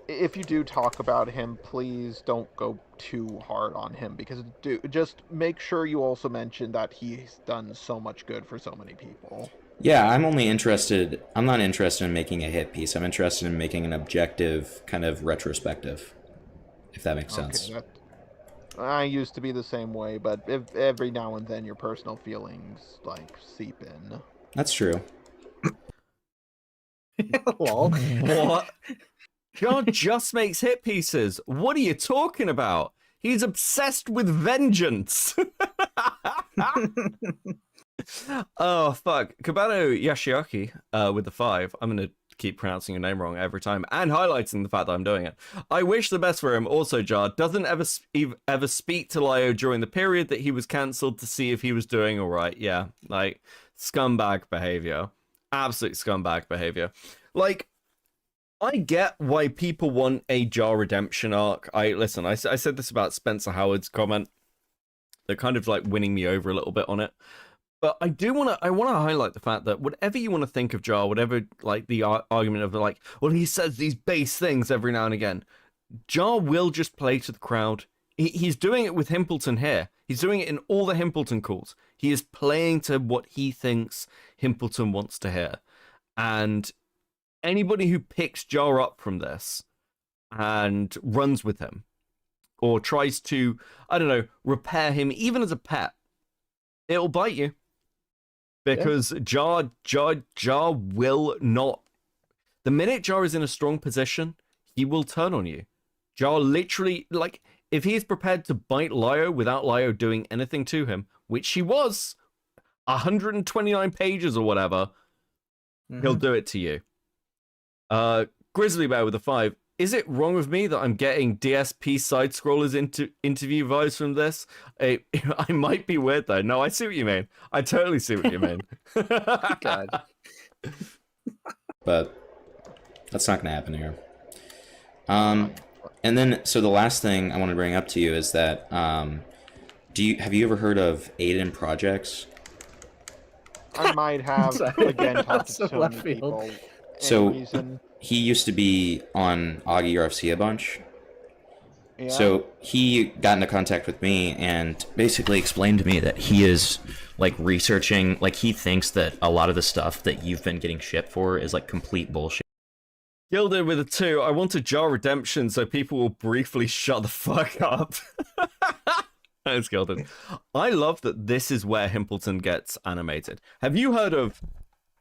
if you do talk about him, please don't go too hard on him, because just make sure you also mention that he's done so much good for so many people. Yeah, I'm not interested in making a hit piece. I'm interested in making an objective kind of retrospective, if that makes sense. I used to be the same way, but if every now and then your personal feelings, like, seep in. That's true. Lol. What? God just makes hit pieces. What are you talking about? He's obsessed with vengeance. Oh fuck, Kabano Yashiaki with the 5. I'm gonna keep pronouncing your name wrong every time and highlighting the fact that I'm doing it. I wish the best for him. Also, Jar doesn't ever speak to Lyo during the period that he was cancelled to see if he was doing all right. Yeah, like scumbag behavior. Absolute scumbag behavior. Like, I get why people want a Jar redemption arc. I said this about Spencer Howard's comment. They're kind of like winning me over a little bit on it. But I want to highlight the fact that whatever you want to think of Jar, whatever like the argument of like, well, he says these base things every now and again. Jar will just play to the crowd. He's doing it with Himpelton here. He's doing it in all the Himpelton calls. He is playing to what he thinks Himpelton wants to hear. And anybody who picks Jar up from this and runs with him or tries to, I don't know, repair him, even as a pet, it'll bite you. Because Jar will not... The minute Jar is in a strong position, he will turn on you. Jar literally, like, if he is prepared to bite Lyo without Lyo doing anything to him, which he was, 129 pages or whatever, he'll do it to you. Grizzly Bear with a 5. Is it wrong of me that I'm getting DSP side scrollers into interview vibes from this? I might be weird though. No, I see what you mean. I totally see what you mean. God. But that's not gonna happen here. And then so the last thing I want to bring up to you is that have you ever heard of Aiden Projects? I might have, again, talked to So so left many field. people. So- Reason. He used to be on Augie RFC a bunch. Yeah. So he got into contact with me and basically explained to me that he is like researching, like he thinks that a lot of the stuff that you've been getting shit for is like complete bullshit. Gilded with a 2. I want a Jar redemption so people will briefly shut the fuck up. Thanks, Gilded. I love that this is where Himpelton gets animated. Have you heard of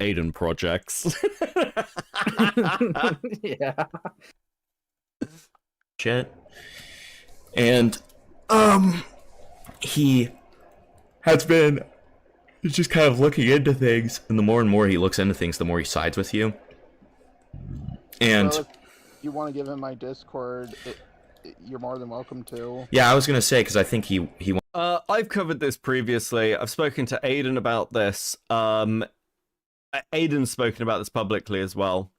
Aiden Projects? Yeah. Shit. And he has been just kind of looking into things, and the more he looks into things, the more he sides with you. And Well, if you want to give him my Discord, you're more than welcome to. yeah, I was gonna say because I think he I've covered this previously. I've spoken to Aiden about this. Aiden's spoken about this publicly as well.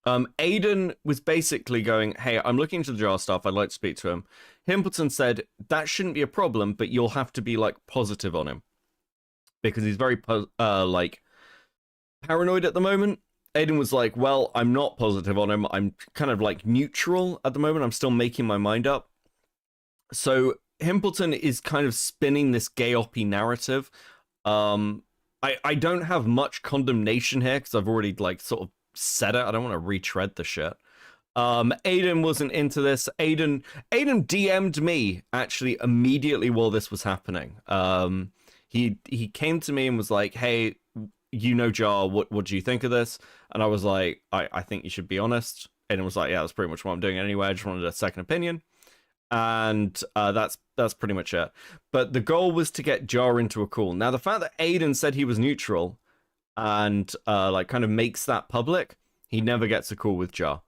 Aiden was basically going, hey, I'm looking into the Jar stuff. I'd like to speak to him. Himpelton said, that shouldn't be a problem, but you'll have to be, like, positive on him. Because he's very, like, paranoid at the moment. Aiden was like, well, I'm not positive on him. I'm kind of, like, neutral at the moment. I'm still making my mind up. So Himpelton is kind of spinning this gay-oppy narrative. I don't have much condemnation here because I've already like sort of said it. I don't want to retread the shit. Aiden wasn't into this. Aiden DM'd me actually immediately while this was happening. He came to me and was like, hey, you know Jar, what do you think of this? And I was like, I think you should be honest. Aiden was like, yeah, that's pretty much what I'm doing anyway. I just wanted a second opinion. And that's pretty much it. But the goal was to get Jar into a call. Now, the fact that Aiden said he was neutral and like kind of makes that public, he never gets a call with Jar.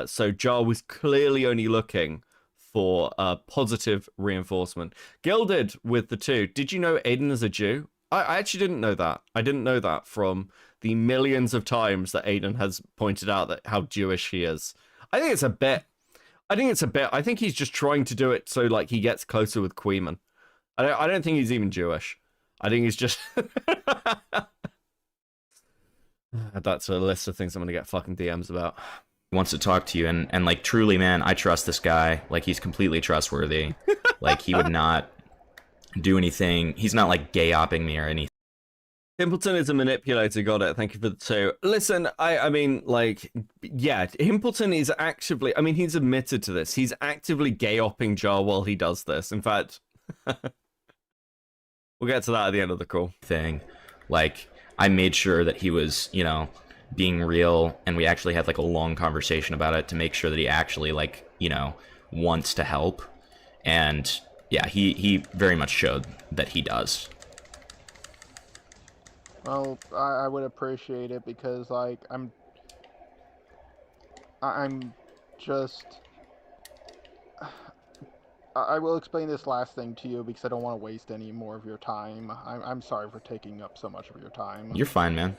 So Jar was clearly only looking for positive reinforcement. Gilded with the 2. Did you know Aiden is a Jew? I actually didn't know that. I didn't know that from the millions of times that Aiden has pointed out that how Jewish he is. I think it's a bit. I think he's just trying to do it so like he gets closer with Queeman. I don't think he's even Jewish. I think he's just. That's a list of things I'm gonna get fucking DMs about. wants to talk to you, and like truly, man, I trust this guy. Like he's completely trustworthy. Like he would not do anything. He's not like gay-opping me or anything. Himpelton is a manipulator, got it. Thank you for the 2. Listen, I mean, like, yeah, Himpelton is actively, I mean, he's admitted to this. He's actively gay-opping Jar while he does this. In fact, we'll get to that at the end of the call. Thing. Like, I made sure that he was, you know, being real, and we actually had like a long conversation about it to make sure that he actually, like, you know, wants to help. And yeah, he very much showed that he does. Well, I would appreciate it because, like, I'm just. I will explain this last thing to you because I don't want to waste any more of your time. I'm sorry for taking up so much of your time. You're fine, man.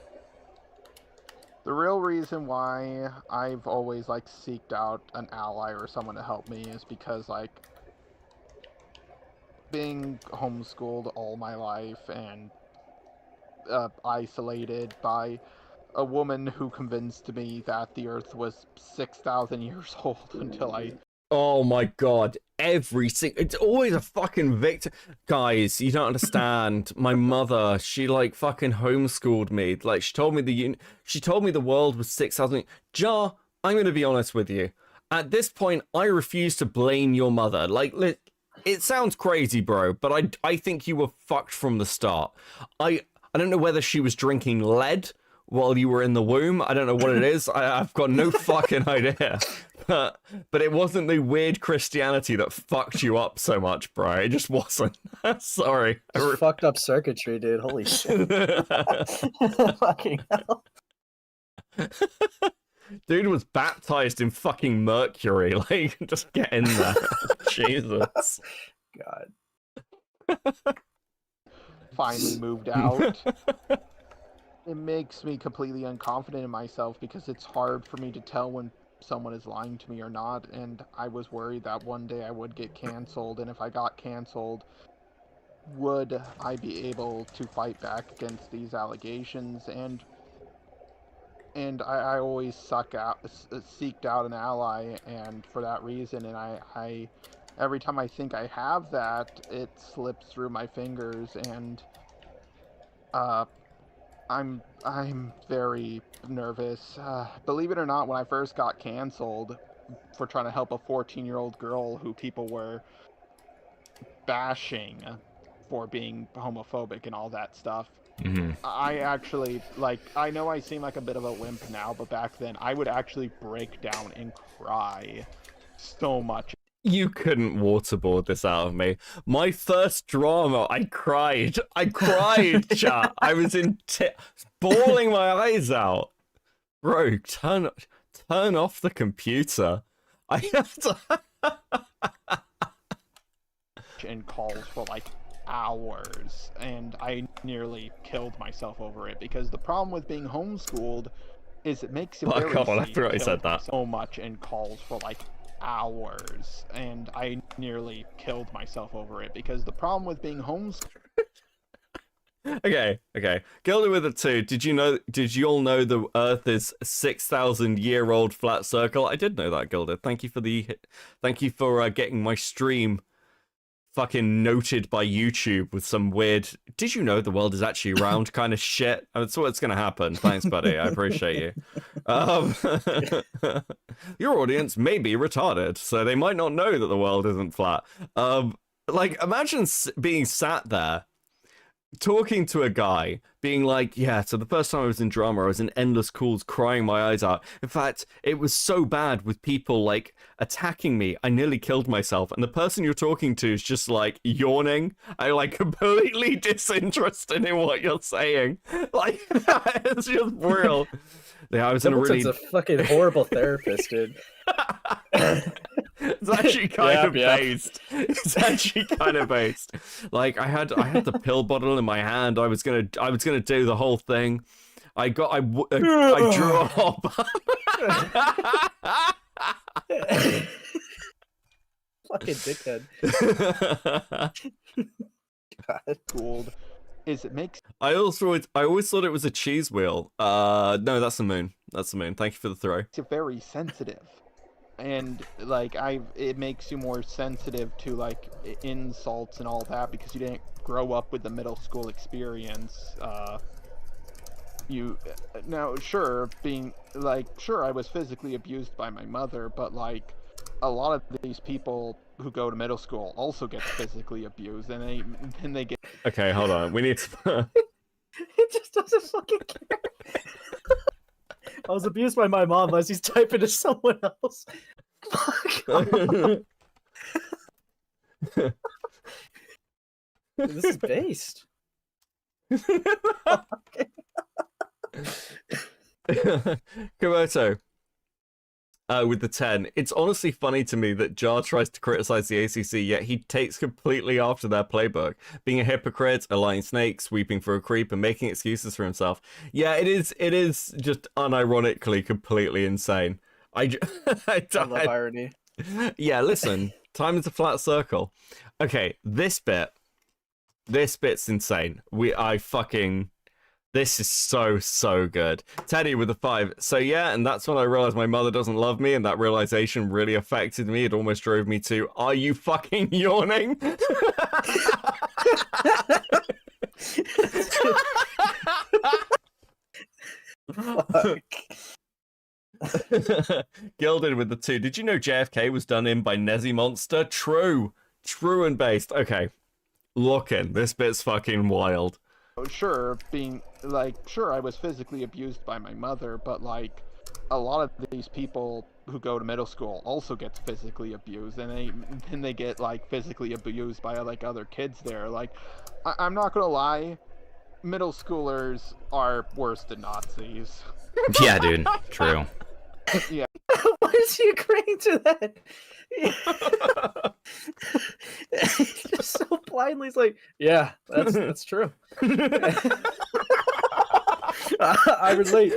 The real reason why I've always like seeked out an ally or someone to help me is because like being homeschooled all my life and isolated by a woman who convinced me that the Earth was 6,000 years old until I. Oh my god, it's always a fucking victim. Guys, you don't understand. My mother, she like fucking homeschooled me. Like she told me the world was 6,000. Ja, I'm gonna be honest with you. At this point, I refuse to blame your mother. Like, it sounds crazy, bro, but I think you were fucked from the start. I don't know whether she was drinking lead while you were in the womb. I don't know what it is. I've got no fucking idea. But it wasn't the weird Christianity that fucked you up so much, bro. It just wasn't. Sorry. Just fucked up circuitry, dude. Holy shit. Fucking hell. Dude was baptized in fucking mercury. Like, just get in there. Jesus. God. Finally moved out. It makes me completely unconfident in myself because it's hard for me to tell when someone is lying to me or not, and I was worried that one day I would get canceled, and if I got canceled, would I be able to fight back against these allegations? And I always seeked out an ally, and for that reason, and I every time I think I have that, it slips through my fingers, and I'm very nervous. Believe it or not, when I first got canceled for trying to help a 14-year-old girl who people were bashing for being homophobic and all that stuff, I actually, like, I know I seem like a bit of a wimp now, but back then I would actually break down and cry so much. You couldn't waterboard this out of me. My first drama, I cried. Chat. I was bawling my eyes out. Bro, turn off the computer. I have to. And calls for like hours, and I nearly killed myself over it because the problem with being homeschooled is it makes it very I forgot I said that. so much and calls for like hours, and I nearly killed myself over it because the problem with being homeschooled. Okay. Gilded with it too. Did you all know the Earth is 6,000-year-old flat circle? I did know that, Gilded. Thank you for getting my stream fucking noted by YouTube with some weird, did you know the world is actually round kind of shit? That's what's gonna happen. Thanks, buddy. I appreciate you. Your audience may be retarded, so they might not know that the world isn't flat. Like, imagine being sat there talking to a guy being like, yeah, so the first time I was in drama, I was in endless calls crying my eyes out. In fact, it was so bad with people like attacking me, I nearly killed myself. And the person you're talking to is just like yawning. I like completely disinterested in what you're saying. Like, it's just real. Yeah, I was in a really a fucking horrible therapist, dude. It's actually kind of based. It's actually kind of based. Like I had the pill bottle in my hand. I was gonna do the whole thing. I drew up. Fucking dickhead. God. Gold is it makes. I always thought it was a cheese wheel. No, that's the moon. That's the moon. Thank you for the throw. It's very sensitive. And like it makes you more sensitive to like insults and all that because you didn't grow up with the middle school experience. Now sure I was physically abused by my mother, but like a lot of these people who go to middle school also get physically abused, and they get. Okay, hold on. We need to. He just doesn't fucking care. I was abused by my mom as he's typing to someone else. This is based. Komoto. with the 10. It's honestly funny to me that Jar tries to criticize the ACC, yet he takes completely after their playbook. Being a hypocrite, a lying snake, sweeping for a creep, and making excuses for himself. Yeah, it is just unironically completely insane. I love irony. Yeah, listen, time is a flat circle. Okay, this bit's insane. This is so good. Teddy with a 5. So yeah, and that's when I realized my mother doesn't love me, and that realization really affected me. It almost drove me to, are you fucking yawning? Fuck. Gilded with the 2. Did you know JFK was done in by Nezzy Monster? True and based. Okay, look in. This bit's fucking wild. Sure, I was physically abused by my mother, but like a lot of these people who go to middle school also get physically abused, and they get like physically abused by like other kids there. Like, I'm not gonna lie, middle schoolers are worse than Nazis. Yeah, dude. True. Yeah. Why is he agreeing to that? Just so blindly, he's like, yeah, that's true. I relate.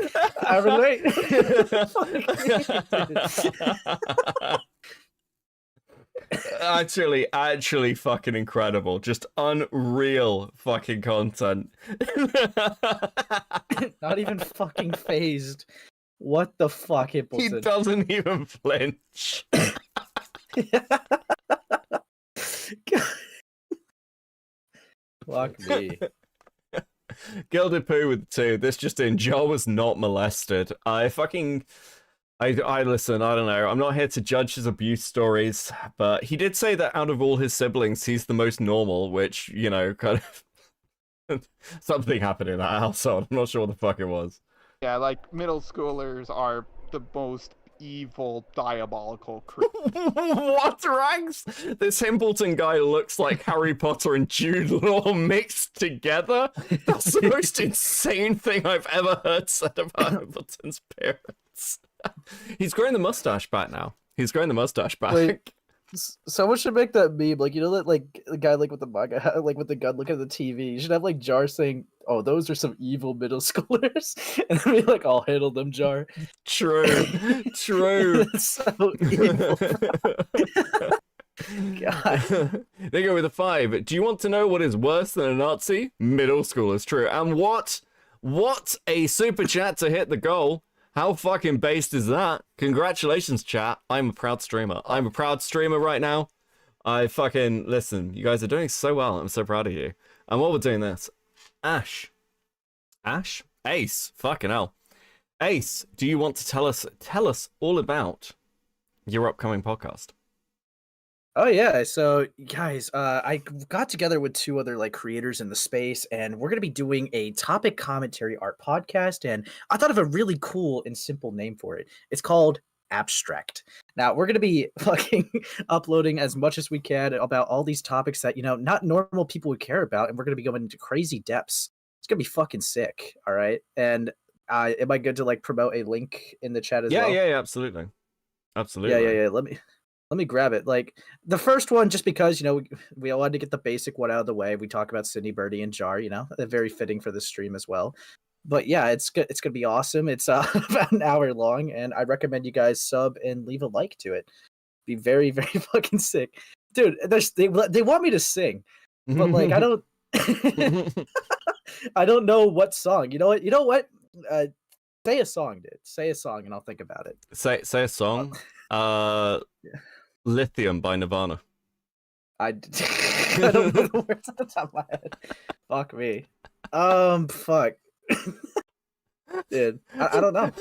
Actually fucking incredible. Just unreal fucking content. Not even fucking phased. What the fuck, Himpelton? He doesn't even flinch. Fuck me. Gilded Poo with 2. This just in, Joe was not molested. I listen, I don't know. I'm not here to judge his abuse stories, but he did say that out of all his siblings, he's the most normal, which, you know, kind of something happened in that household. I'm not sure what the fuck it was. Yeah, like middle schoolers are the most evil, diabolical creatures. What ranks? This Himpelton guy looks like Harry Potter and Jude Law mixed together. That's the most insane thing I've ever heard said about Himpelton's parents. He's growing the mustache back now. Wait, someone should make that meme, like, you know, that like the guy like with the manga, like with the gun looking at the TV. You should have like Jar saying, "Oh, those are some evil middle schoolers," and then be like, "I'll handle them, Jar." True. It's so evil. God. They go with a 5. Do you want to know what is worse than a Nazi? Middle schoolers. True. And what a super chat to hit the goal. How fucking based is that? Congratulations, chat. I'm a proud streamer. I'm a proud streamer right now. I fucking, listen, you guys are doing so well. I'm so proud of you. And while we're doing this, Ash? Ace. Fucking hell. Ace, do you want to tell us all about your upcoming podcast? Oh yeah, so guys, I got together with 2 other like creators in the space, and we're gonna be doing a topic commentary art podcast, and I thought of a really cool and simple name for it. It's called Abstract. Now we're gonna be fucking uploading as much as we can about all these topics that, you know, not normal people would care about, and we're gonna be going into crazy depths. It's gonna be fucking sick, all right? And am I good to like promote a link in the chat as well? Yeah, absolutely. Yeah. Let me grab it. Like the first one, just because, you know, we all wanted to get the basic one out of the way. We talk about Sydney, Birdie, and Jar. You know, they're very fitting for this stream as well. But yeah, it's good. It's gonna be awesome. It's about an hour long, and I recommend you guys sub and leave a like to it. Be very, very fucking sick, dude. They want me to sing, but like I don't. I don't know what song. You know what? Say a song, dude. Say a song, and I'll think about it. Say a song. Yeah. Lithium by Nirvana. I don't know the words at the top of my head. Fuck me. Fuck. Dude, I don't know.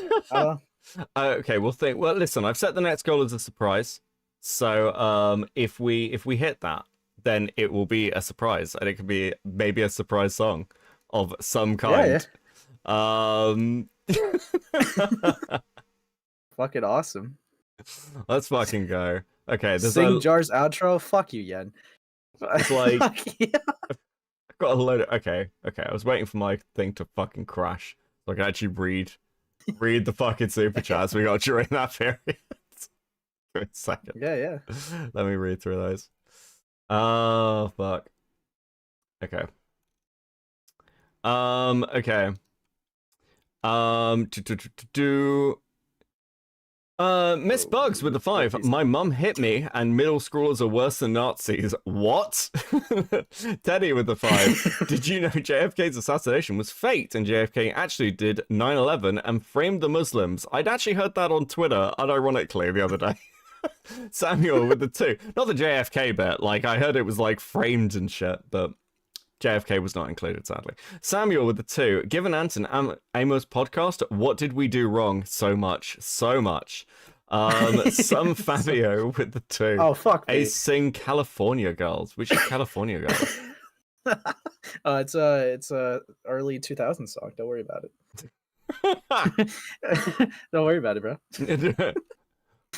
Okay, we'll think. Well, listen, I've set the next goal as a surprise. So, if we hit that, then it will be a surprise, and it could be maybe a surprise song of some kind. Yeah. Fucking awesome. Let's fucking go. Okay, Sing Jar's outro. Fuck you, Yen. It's like Fuck yeah. I've got a load of okay. I was waiting for my thing to fucking crash so I can actually read the fucking super chats we got during that period. For a second. Yeah. Let me read through those. Oh, fuck. Okay. Okay. Miss Bugs with the 5. My mum hit me, and middle schoolers are worse than Nazis. What? Teddy with the 5. Did you know JFK's assassination was faked, and JFK actually did 9/11 and framed the Muslims? I'd actually heard that on Twitter, unironically, the other day. Samuel with the 2. Not the JFK bit. Like, I heard it was, like, framed and shit, but JFK was not included, sadly. Samuel with the 2. Given Anton Amos podcast, what did we do wrong? So much. Some Fabio with the 2. Oh, fuck me. Sing California Girls. Which is California Girls? It's a early 2000s song. Don't worry about it. Don't worry about it, bro.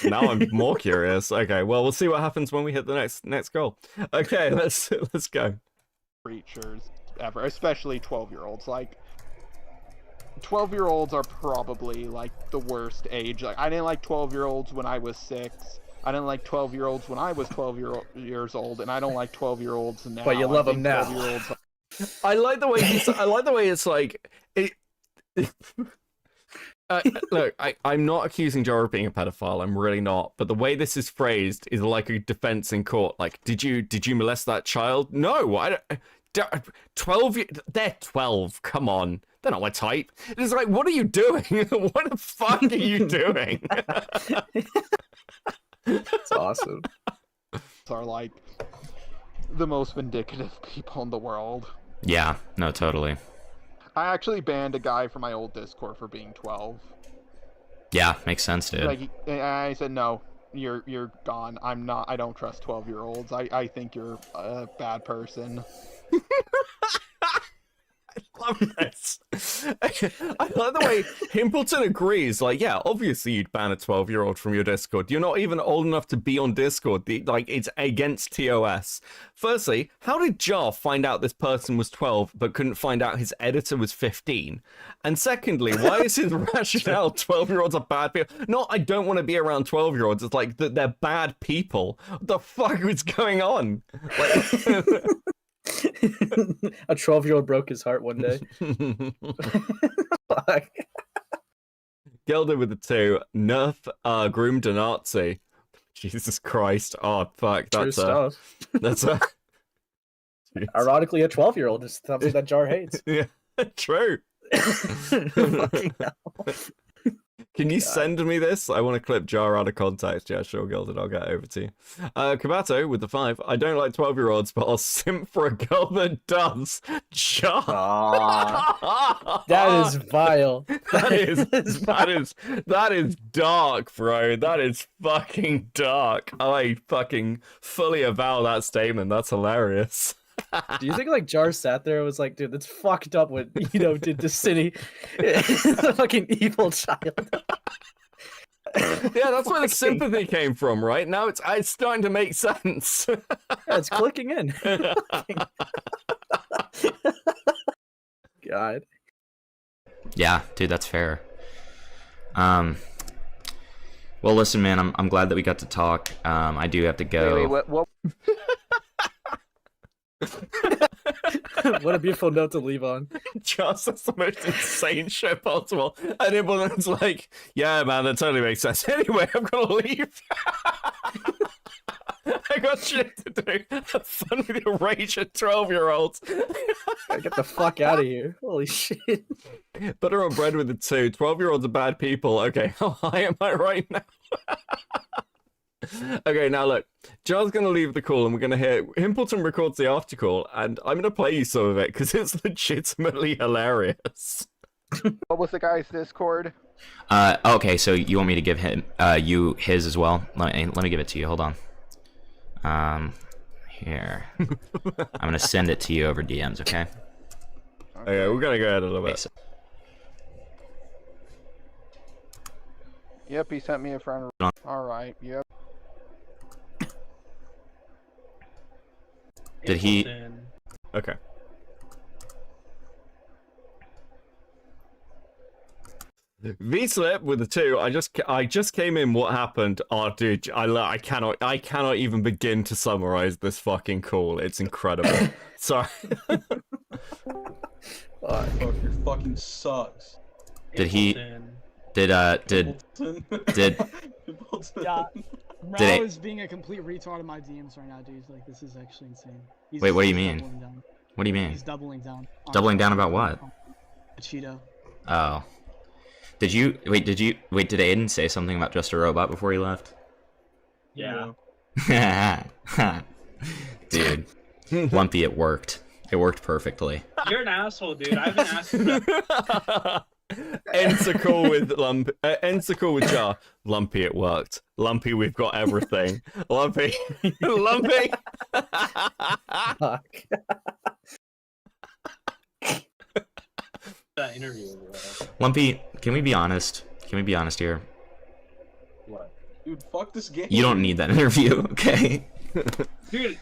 Now I'm more curious. Okay, well, we'll see what happens when we hit the next goal. Okay, let's go. Creatures ever, especially 12-year-olds. Like, 12-year-olds are probably like the worst age. Like, I didn't like 12-year-olds when I was 6. I didn't like 12-year-olds when I was 12 years old, and I don't like 12-year-olds now. But you love them now. 12-year-olds I like the way it's like it. Look, I'm not accusing Jar of being a pedophile. I'm really not. But the way this is phrased is like a defense in court. Like, did you molest that child? No, I don't. 12. They're 12. Come on, they're not my type. It's like, what are you doing? What the fuck are you doing? It's awesome. are like the most vindictive people in the world. Yeah, no, totally. I actually banned a guy from my old Discord for being 12. Yeah, makes sense, dude. Like, I said, no, you're gone. I don't trust 12-year-olds. I think you're a bad person. I love this. I love the way Himpelton agrees. Like, yeah, obviously you'd ban a 12-year-old from your Discord. You're not even old enough to be on Discord. Like, it's against TOS. Firstly, how did Jar find out this person was 12 but couldn't find out his editor was 15? And secondly, why is his rationale 12-year-olds are bad people? Not, I don't want to be around 12-year-olds. It's like that they're bad people. What the fuck is going on? Like, a 12-year-old broke his heart one day. Fuck. Gelder with the 2. Nerf groomed a Nazi. Jesus Christ. Oh, fuck. That's stuff. That's a... Ironically, a 12-year-old is something that Jar hates. Yeah, true. Fucking hell. Can you send me this? I want to clip Jar out of context. Yeah, sure, Gilded. I'll get over to you. Kabato with the 5. I don't like 12-year-olds, but I'll simp for a girl that does. Jar. That is vile. That is dark, bro. That is fucking dark. I fucking fully avow that statement. That's hilarious. Do you think like Jar sat there and was like, dude, that's fucked up what did to City? The fucking evil child. Yeah, that's where the sympathy came from, right? Now it's starting to make sense. Yeah, it's clicking in. God. Yeah, dude, that's fair. Well, listen, man, I'm glad that we got to talk. I do have to go. Wait, what? What a beautiful note to leave on. Just that's the most insane shit possible. And everyone's like, yeah, man, that totally makes sense. Anyway, I'm gonna leave. I got shit to do. Have fun with your rage at 12-year-olds. Get the fuck out of here. Holy shit. Butter on bread with the 2. 12-year-olds are bad people. Okay, how high am I right now? Okay, now look, Jar's going to leave the call and we're going to hear Himpelton records the after call, and I'm going to play you some of it because it's legitimately hilarious. What was the guy's Discord? Okay, so you want me to give him you his as well? Let me give it to you. Hold on. Here. I'm going to send it to you over DMs, okay? Okay, we're going to go ahead a little bit. Yep, he sent me a friend. Alright, yep. Did he? Okay. V-slip with the 2. I just came in. What happened? Oh, dude, I cannot even begin to summarize this fucking call. It's incredible. Sorry. Fuck, your fucking sucks. Did he? Did Himpelton. Himpelton. Yeah, Did Rao is being a complete retard in my DMs right now, dude. Like, this is actually insane. Wait, what do you mean? doubling down. What do you mean? He's doubling down. Doubling down about what? Cheeto. Oh. Did Aiden say something about just a robot before he left? Yeah. Dude, Lumpy, it worked. It worked perfectly. You're an asshole, dude. I've been asking that. Ends a call with Jar. Lumpy, it worked. Lumpy, we've got everything. Lumpy. Lumpy. Fuck. That interview. Lumpy, can we be honest? Can we be honest here? What? Dude, fuck this game. You don't need that interview, okay? Dude,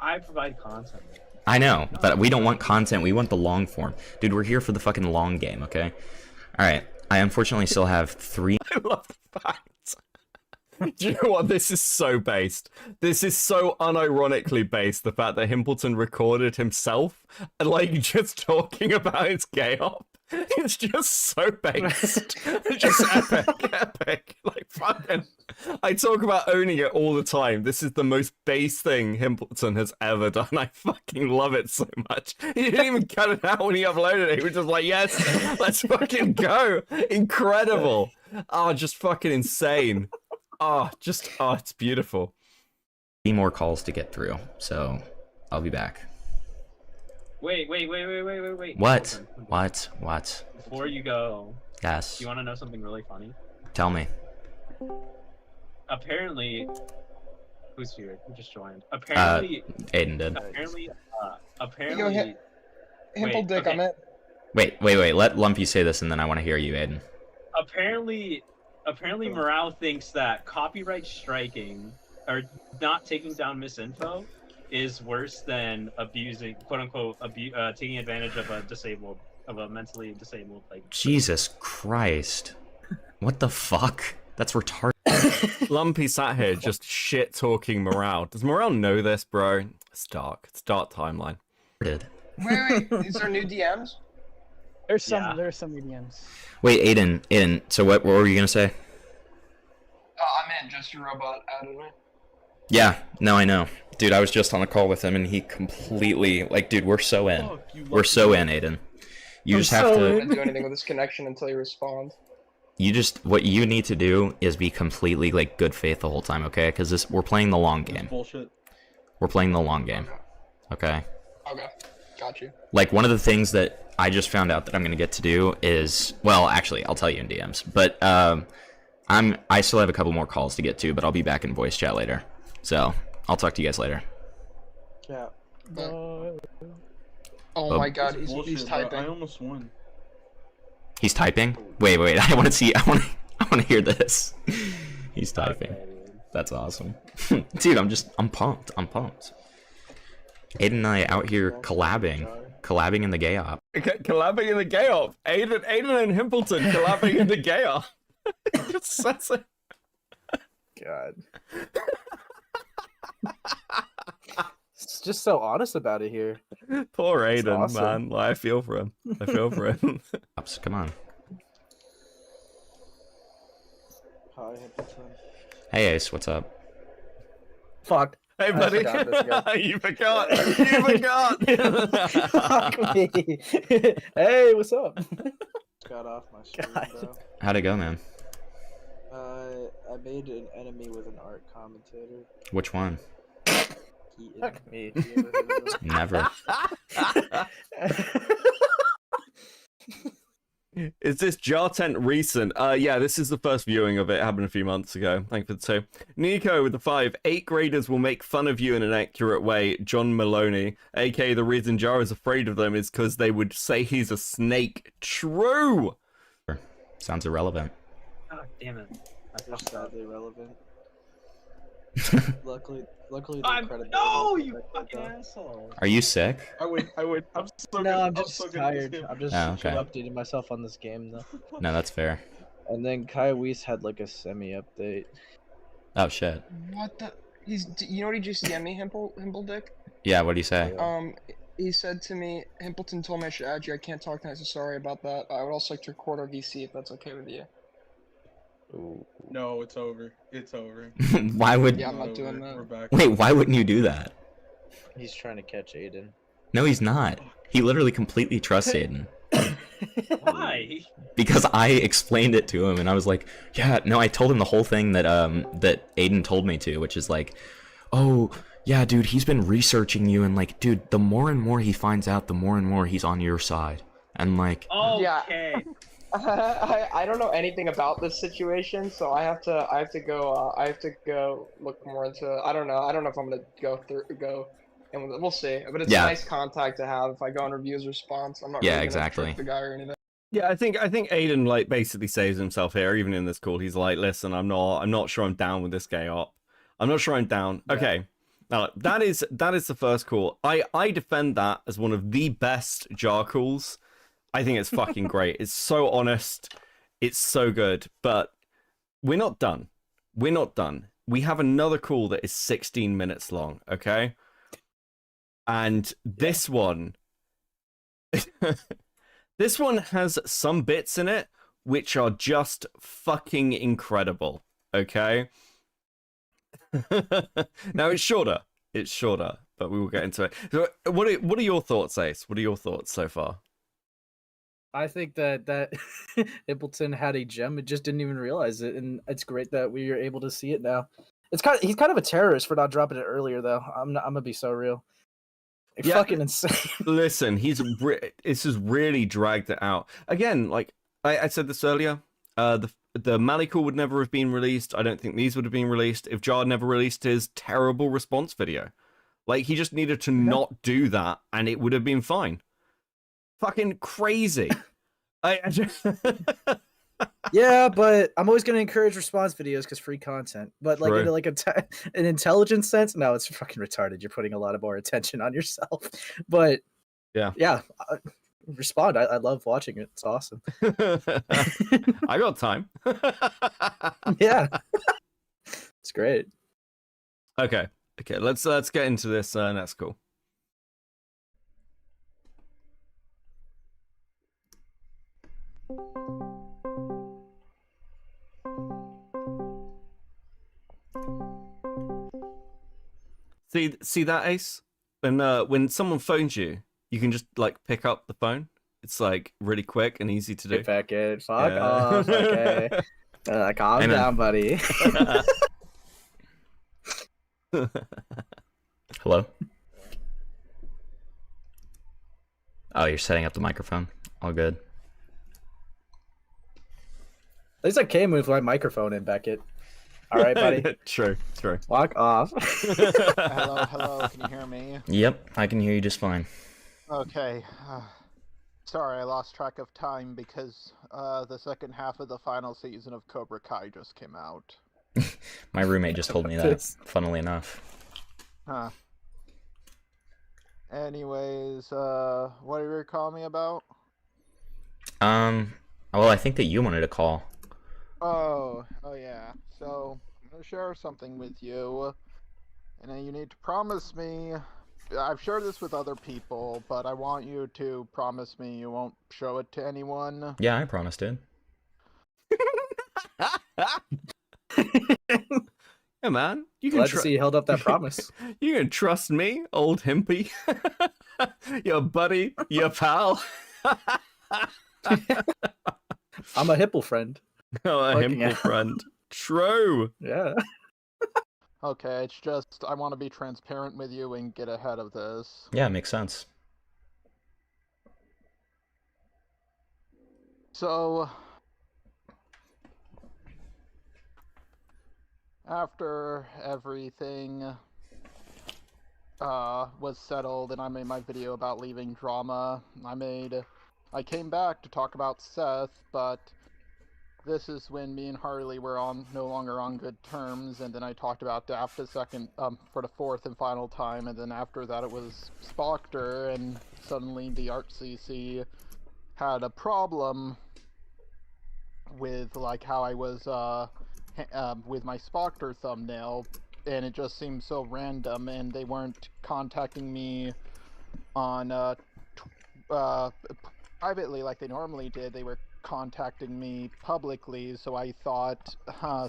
I provide content. I know, but we don't want content. We want the long form. Dude, we're here for the fucking long game, okay? Alright, I unfortunately still have 3... I love the fact. Do you know what? This is so based. This is so unironically based. The fact that Himpelton recorded himself, like, just talking about his gay op. It's just so based. It's just epic. Like, fucking. I talk about owning it all the time. This is the most base thing Himpelton has ever done. I fucking love it so much. He didn't even cut it out when he uploaded it. He was just like, yes, let's fucking go. Incredible. Oh, just fucking insane. Oh, it's beautiful. 3 more calls to get through, so I'll be back. Wait. What? What? Before you go, Yes. you want to know something really funny? Tell me. Apparently, who's here? Who just joined? Apparently, Aiden did. apparently. Himple dick, okay. I'm it. Wait. Let Lumpy say this, and then I want to hear you, Aiden. Apparently, Morale thinks that copyright striking or not taking down misinfo is worse than abusing, quote unquote, taking advantage of a mentally disabled, like. Jesus Christ. What the fuck? That's retarded. Lumpy sat here just shit talking Morale. Does Morale know this, bro? It's dark. It's dark timeline. Wait, is there new DMs? There's some new DMs. Wait, Aiden, so what were you gonna say? I'm in, just a robot added me. Yeah, no, I know. Dude, I was just on a call with him and he completely, like, dude, we're so in. We're so in, Aiden. You just have to... I can't do anything with this connection until you respond. What you need to do is be completely, like, good faith the whole time, okay? Because we're playing the long game. Bullshit. We're playing the long game, okay? Okay, got you. Like, one of the things that I just found out that I'm gonna get to do is... Well, actually, I'll tell you in DMs. But, I still have a couple more calls to get to, but I'll be back in voice chat later. So, I'll talk to you guys later. Yeah. Oh my god, he's Bullshit, typing. bro. I almost won. He's typing? Wait, I want to see, I want to hear this. He's typing. Okay. That's awesome. Dude, I'm pumped. Aiden and I out here collabing in the gay op. Collabing in the gay op. Aiden and Himpelton collabing in the gay op. Just says it. God. It's just so honest about it here. Poor Aiden, awesome. man. Like, I feel for him. Ops, come on. Hi, Himpelton. Hey Ace, what's up? Fuck. Hey, I buddy. forgot this guy. You forgot. Fuck me. Hey, what's up? Got off my screen, God. bro. How'd it go, man? I made an enemy with an art commentator. Which one? Keaton. Fuck me. You ever heard of him? Never. Is this Jar Tent recent? Yeah, this is the first viewing of it. It happened a few months ago. Thank you for the 2. Nico with the 5. 8th graders will make fun of you in an accurate way. John Maloney, aka the reason Jar is afraid of them is because they would say he's a snake. True. Sounds irrelevant. God damn it. I They're fucked up. sadly relevant. Luckily, the credit. No, you fucking asshole. Are you sick? I would. I'm so No, I'm good. just so good at this tired. game. I'm just Oh, okay. updating myself on this game though. No, that's fair. And then Kai Weiss had like a semi-update. Oh shit. What the? You know what he just DM'd me, Himpledick? Yeah, what do you say? He said to me, Himpelton told me I should add you. I can't talk tonight, so sorry about that. I would also like to record our VC if that's okay with you. Ooh. No, it's over. It's over. Why would? Yeah, I'm not doing that. We're back. Wait, why wouldn't you do that? He's trying to catch Aiden. No, he's not. He literally completely trusts Aiden. Why? Because I explained it to him, and I was like, "Yeah, no." I told him the whole thing that that Aiden told me to, which is like, "Oh, yeah, dude, he's been researching you, and like, dude, the more and more he finds out, the more and more he's on your side." And like, Okay. I don't know anything about this situation, so I have to go look more into. I don't know if I'm gonna go, and we'll see. But it's a nice contact to have if I go on reviews response. I'm not really gonna trick the guy or anything. Yeah, I think Aiden like basically saves himself here, even in this call. He's like, listen, I'm not sure I'm down with this gay op. I'm not sure I'm down. Yeah. Okay. Now that is the first call. I defend that as one of the best jar calls. I think it's fucking great. It's so honest. It's so good. But we're not done. We're not done. We have another call that is 16 minutes long, okay? And this one this one has some bits in it which are just fucking incredible, okay? Now it's shorter, but we will get into it. So what are your thoughts, Ace? What are your thoughts so far? I think that Himpelton had a gem. It just didn't even realize it, and it's great that we are able to see it now. He's kind of a terrorist for not dropping it earlier, though. I'm gonna be so real. It's fucking insane. Listen, this has really dragged it out. Again, like I said this earlier, the Mali call would never have been released. I don't think these would have been released if Jar never released his terrible response video. Like, he just needed to not do that, and it would have been fine. Fucking crazy. Yeah, but I'm always gonna encourage response videos because free content. But like, in like an intelligent sense, no, it's fucking retarded. You're putting a lot of more attention on yourself. But yeah, respond. I love watching it. It's awesome. I got time. Yeah, it's great. Okay, let's get into this next call. See that, Ace? When someone phones you, you can just like pick up the phone. It's like really quick and easy to do. Get back in. Fuck off. Okay. Calm down, buddy. Hello? Oh, you're setting up the microphone. All good. At least I came with my microphone in, Beckett. All right, buddy. True. Walk off. Hello, can you hear me? Yep, I can hear you just fine. Okay. Sorry, I lost track of time because the second half of the final season of Cobra Kai just came out. My roommate just told me that, funnily enough. Huh. Anyways, what are you calling me about? Well, I think that you wanted to call. Oh yeah. So, I'm gonna share something with you, and then you need to promise me. I've shared this with other people, but I want you to promise me you won't show it to anyone. Yeah, I promised it. Yeah, man. You Glad to see you held up that promise. You can trust me, old Himpy. Your buddy, your pal. I'm a hipple friend. Oh, a Himple friend. True. Yeah. Okay, it's just I want to be transparent with you and get ahead of this. Yeah, makes sense. So, after everything was settled and I made my video about leaving drama, I came back to talk about Seth, but this is when me and Harley were no longer on good terms, and then I talked about Daft for the fourth and final time, and then after that it was Spoctor, and suddenly the ArtCC had a problem with like how I was with my Spoctor thumbnail, and it just seemed so random, and they weren't contacting me on privately like they normally did. They were contacting me publicly, so I thought,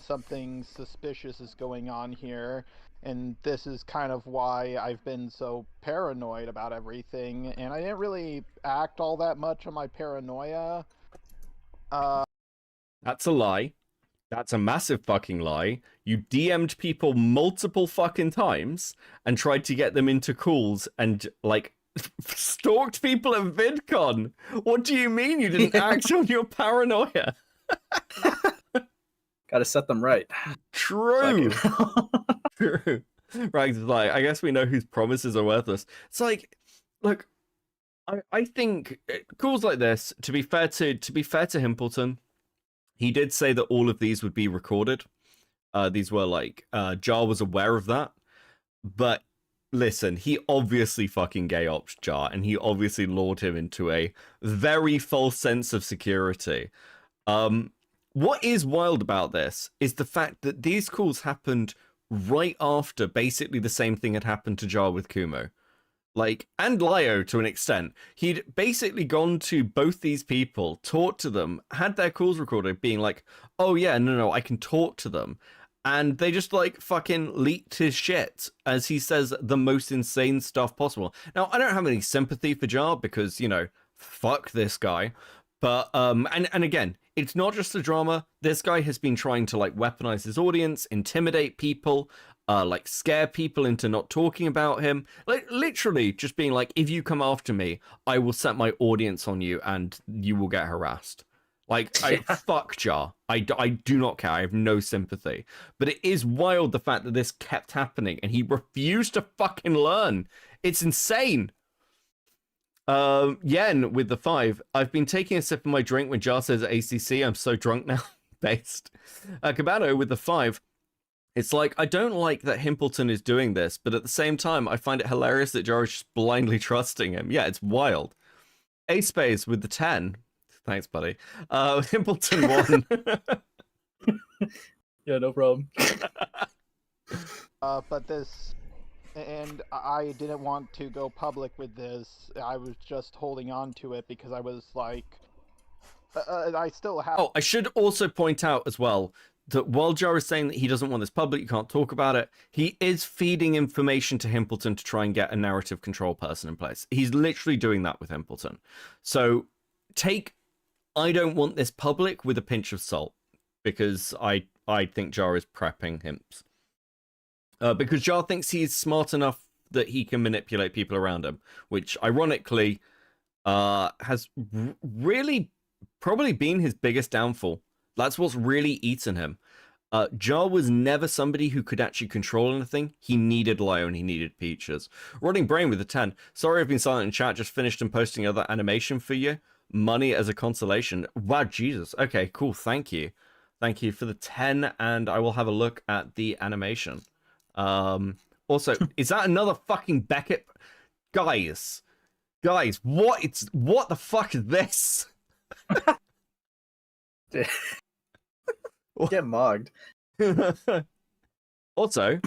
something suspicious is going on here, and this is kind of why I've been so paranoid about everything, and I didn't really act all that much on my paranoia. That's a lie. That's a massive fucking lie. You DM'd people multiple fucking times and tried to get them into calls and, like, stalked people at VidCon. What do you mean you didn't act on your paranoia? Gotta set them right. True. True. Rags is like, I guess we know whose promises are worthless. It's like, look, I think calls like this, to be fair to Himpelton, he did say that all of these would be recorded. These were like, Jar was aware of that. But listen, he obviously fucking gay ops Jar, and he obviously lured him into a very false sense of security. What is wild about this is the fact that these calls happened right after basically the same thing had happened to Jar with Kumo. Like, and Lyo to an extent. He'd basically gone to both these people, talked to them, had their calls recorded, being like, oh yeah, no, I can talk to them. And they just, like, fucking leaked his shit as he says the most insane stuff possible. Now, I don't have any sympathy for Jar because, you know, fuck this guy. But, and again, it's not just the drama. This guy has been trying to, like, weaponize his audience, intimidate people, like, scare people into not talking about him. Like, literally just being like, if you come after me, I will set my audience on you and you will get harassed. Like, fuck Jar. I do not care. I have no sympathy. But it is wild the fact that this kept happening and he refused to fucking learn. It's insane. Yen with the 5. I've been taking a sip of my drink when Jar says ACC. I'm so drunk now. Based. Cabano with the 5. It's like, I don't like that Himpelton is doing this, but at the same time, I find it hilarious that Jar is just blindly trusting him. Yeah, it's wild. A-Space with the 10. Thanks, buddy. Himpelton 1. Yeah, no problem. But this, and I didn't want to go public with this. I was just holding on to it because I was like, I still have... Oh, I should also point out as well that while Jar is saying that he doesn't want this public, you can't talk about it, he is feeding information to Himpelton to try and get a narrative control person in place. He's literally doing that with Himpelton. So take I don't want this public with a pinch of salt, because I think Jar is prepping Himps. Because Jar thinks he's smart enough that he can manipulate people around him, which ironically has really probably been his biggest downfall. That's what's really eaten him. Jar was never somebody who could actually control anything. He needed Lyo and he needed Peaches. Rotting Brain with a 10. Sorry I've been silent in chat, just finished and posting other animation for you. Money as a consolation. Wow, Jesus. Okay, cool. Thank you. Thank you for the 10, and I will have a look at the animation. Also, is that another fucking Beckett? Guys, what the fuck is this? Get mugged. Also,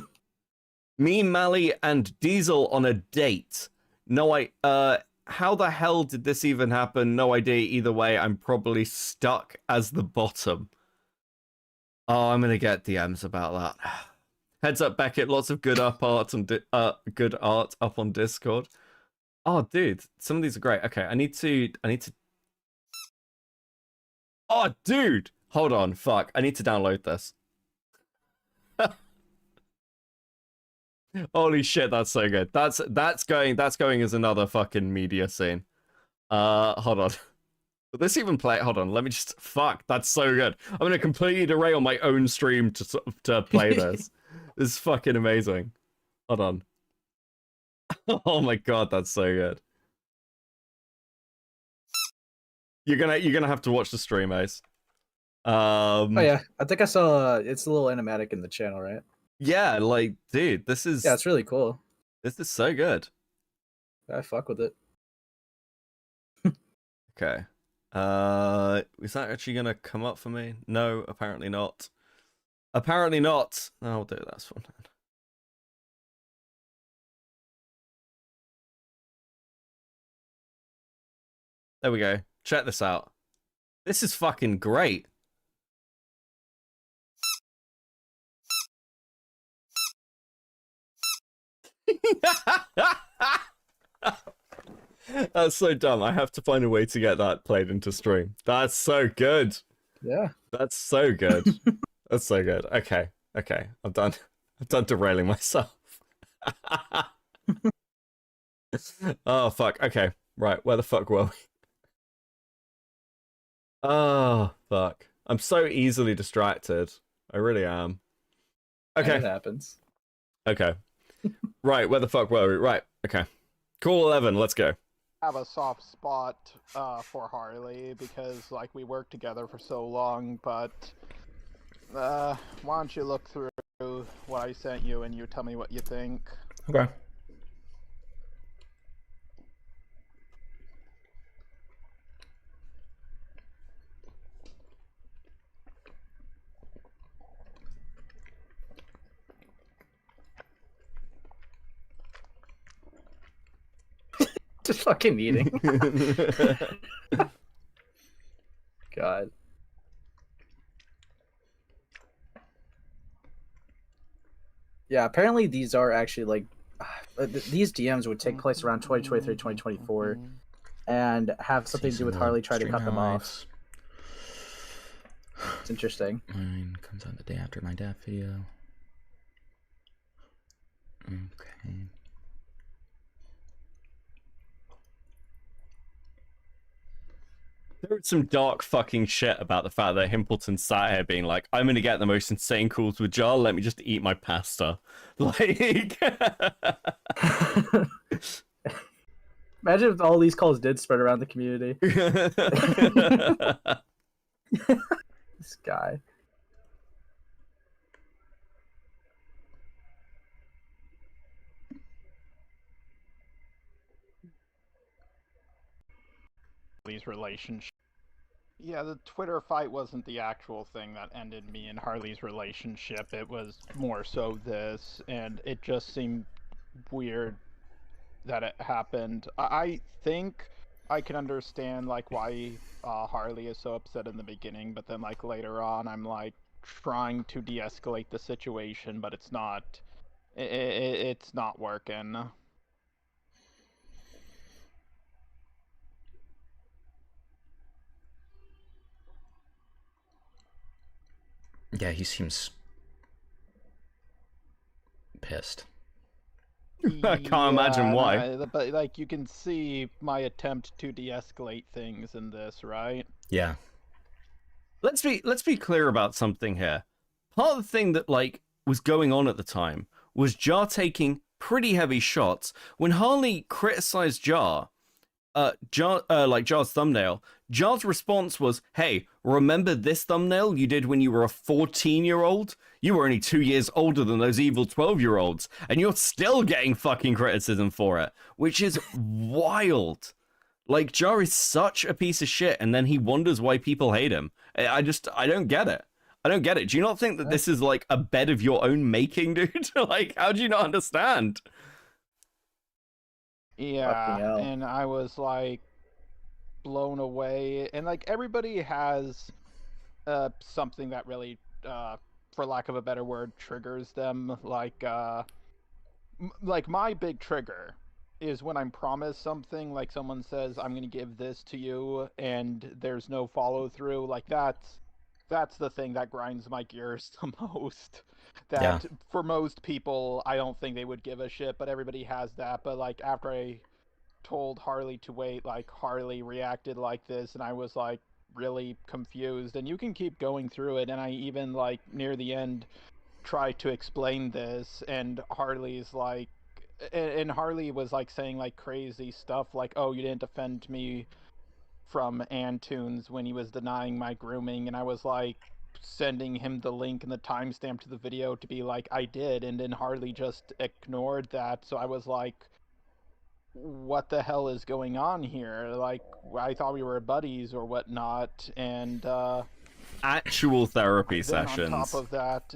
me, Mally, and Diesel on a date. No, how the hell did this even happen? No idea. Either way, I'm probably stuck as the bottom. Oh, I'm gonna get DMs about that. Heads up, Beckett. Lots of good art up on Discord. Oh, dude, some of these are great. Okay, I need to. Oh, dude, hold on. Fuck, I need to download this. Holy shit, that's so good. That's going as another fucking media scene. Hold on. Will this even play? Hold on, let me just... Fuck, that's so good. I'm gonna completely derail my own stream to play this. This is fucking amazing. Hold on. Oh my god, that's so good. You're gonna have to watch the stream, Ace. Oh yeah, I think I saw it's a little animatic in the channel, right? Yeah, like, dude, this is Yeah, it's really cool. This is so good. I fuck with it. Okay. Is that actually gonna come up for me? No, apparently not. Apparently not. I'll do this one. There we go. Check this out. This is fucking great. That's so dumb. I have to find a way to get that played into stream. That's so good. Yeah. That's so good. That's so good. Okay. Okay. I'm done. I'm done derailing myself. Oh, fuck. Okay. Right. Where the fuck were we? Oh, fuck. I'm so easily distracted. I really am. Okay. It happens. Okay. Right. Where the fuck were we? Right. Okay. Cool 11. Let's go. Have a soft spot for Harley because like we worked together for so long, but why don't you look through what I sent you and you tell me what you think. Okay. Just fucking eating. God. Yeah, apparently these are actually like these DMs would take place around 2023, 2024 and have something to do with Harley trying to cut them off. It's interesting. Mine comes out the day after my death video. Okay. There was some dark fucking shit about the fact that Himpelton sat here being like, I'm gonna get the most insane calls with Jar, let me just eat my pasta. Like... Imagine if all these calls did spread around the community. This guy. Harley's relationship. Yeah, the Twitter fight wasn't the actual thing that ended me and Harley's relationship. It was more so this, and it just seemed weird that it happened. I think I can understand like why Harley is so upset in the beginning, but then like later on, I'm like trying to de-escalate the situation, but it's not. It's not working. Yeah, he seems pissed. I can't imagine why. But like you can see my attempt to de-escalate things in this, right? Yeah. Let's be clear about something here. Part of the thing that like was going on at the time was Jar taking pretty heavy shots. When Harley criticized Jar, Jar's thumbnail, Jar's response was, hey, remember this thumbnail you did when you were a 14-year-old? You were only 2 years older than those evil 12-year-olds, and you're still getting fucking criticism for it, which is wild. Like, Jar is such a piece of shit, and then he wonders why people hate him. I don't get it. I don't get it. Do you not think that this is, like, a bed of your own making, dude? Like, how do you not understand? Yeah, and I was, like, blown away. And, like, everybody has something that really, for lack of a better word, triggers them. Like my big trigger is when I'm promised something, like someone says, I'm going to give this to you, and there's no follow-through. Like, that's the thing that grinds my gears the most. That for most people, I don't think they would give a shit, but everybody has that. But, like, after I told Harley to wait, like, Harley reacted like this, and I was, like, really confused. And you can keep going through it, and I even, like, near the end, tried to explain this, and Harley's, like, and Harley was, like, saying, like, crazy stuff, like, oh, you didn't defend me from Antunes when he was denying my grooming, and I was like sending him the link and the timestamp to the video to be like, I did, and then Harley just ignored that. So I was like, what the hell is going on here? Like, I thought we were buddies or whatnot, and Actual therapy then sessions. on top of that,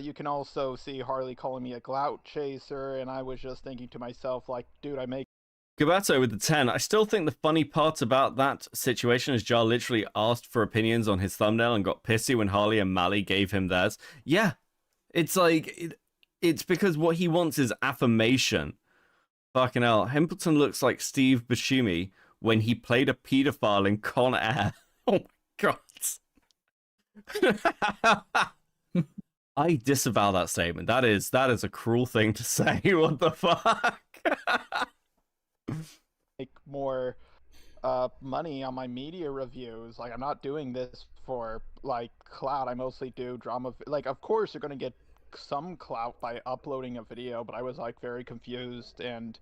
you can also see Harley calling me a clout chaser, and I was just thinking to myself, like, dude, I make Gabato with the 10. I still think the funny part about that situation is Jar literally asked for opinions on his thumbnail and got pissy when Harley and Mally gave him theirs. Yeah, it's like, it's because what he wants is affirmation. Fucking hell. Himpelton looks like Steve Buscemi when he played a pedophile in Con Air. Oh my god. I disavow that statement. That is a cruel thing to say. What the fuck? make more money on my media reviews. Like, I'm not doing this for like clout. I mostly do drama. Like, of course you're gonna get some clout by uploading a video, but I was like very confused, and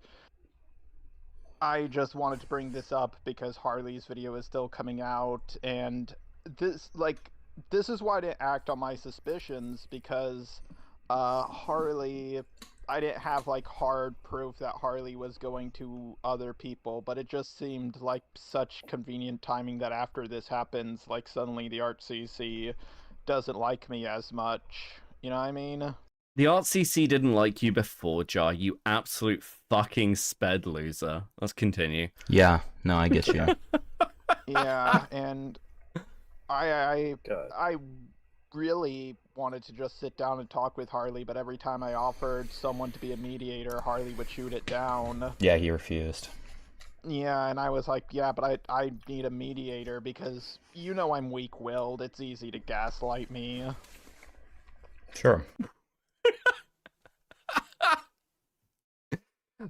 I just wanted to bring this up because Harley's video is still coming out, and this is why I didn't act on my suspicions, because Harley, I didn't have like hard proof that Harley was going to other people, but it just seemed like such convenient timing that after this happens, like suddenly the ArtCC doesn't like me as much. You know what I mean? The ArtCC didn't like you before, Jar. You absolute fucking sped loser. Let's continue. Yeah, no, I get you. Yeah, and I really wanted to just sit down and talk with Harley, but every time I offered someone to be a mediator, Harley would shoot it down. Yeah, he refused. Yeah, and I was like, yeah, but I need a mediator because, you know, I'm weak-willed. It's easy to gaslight me. Sure.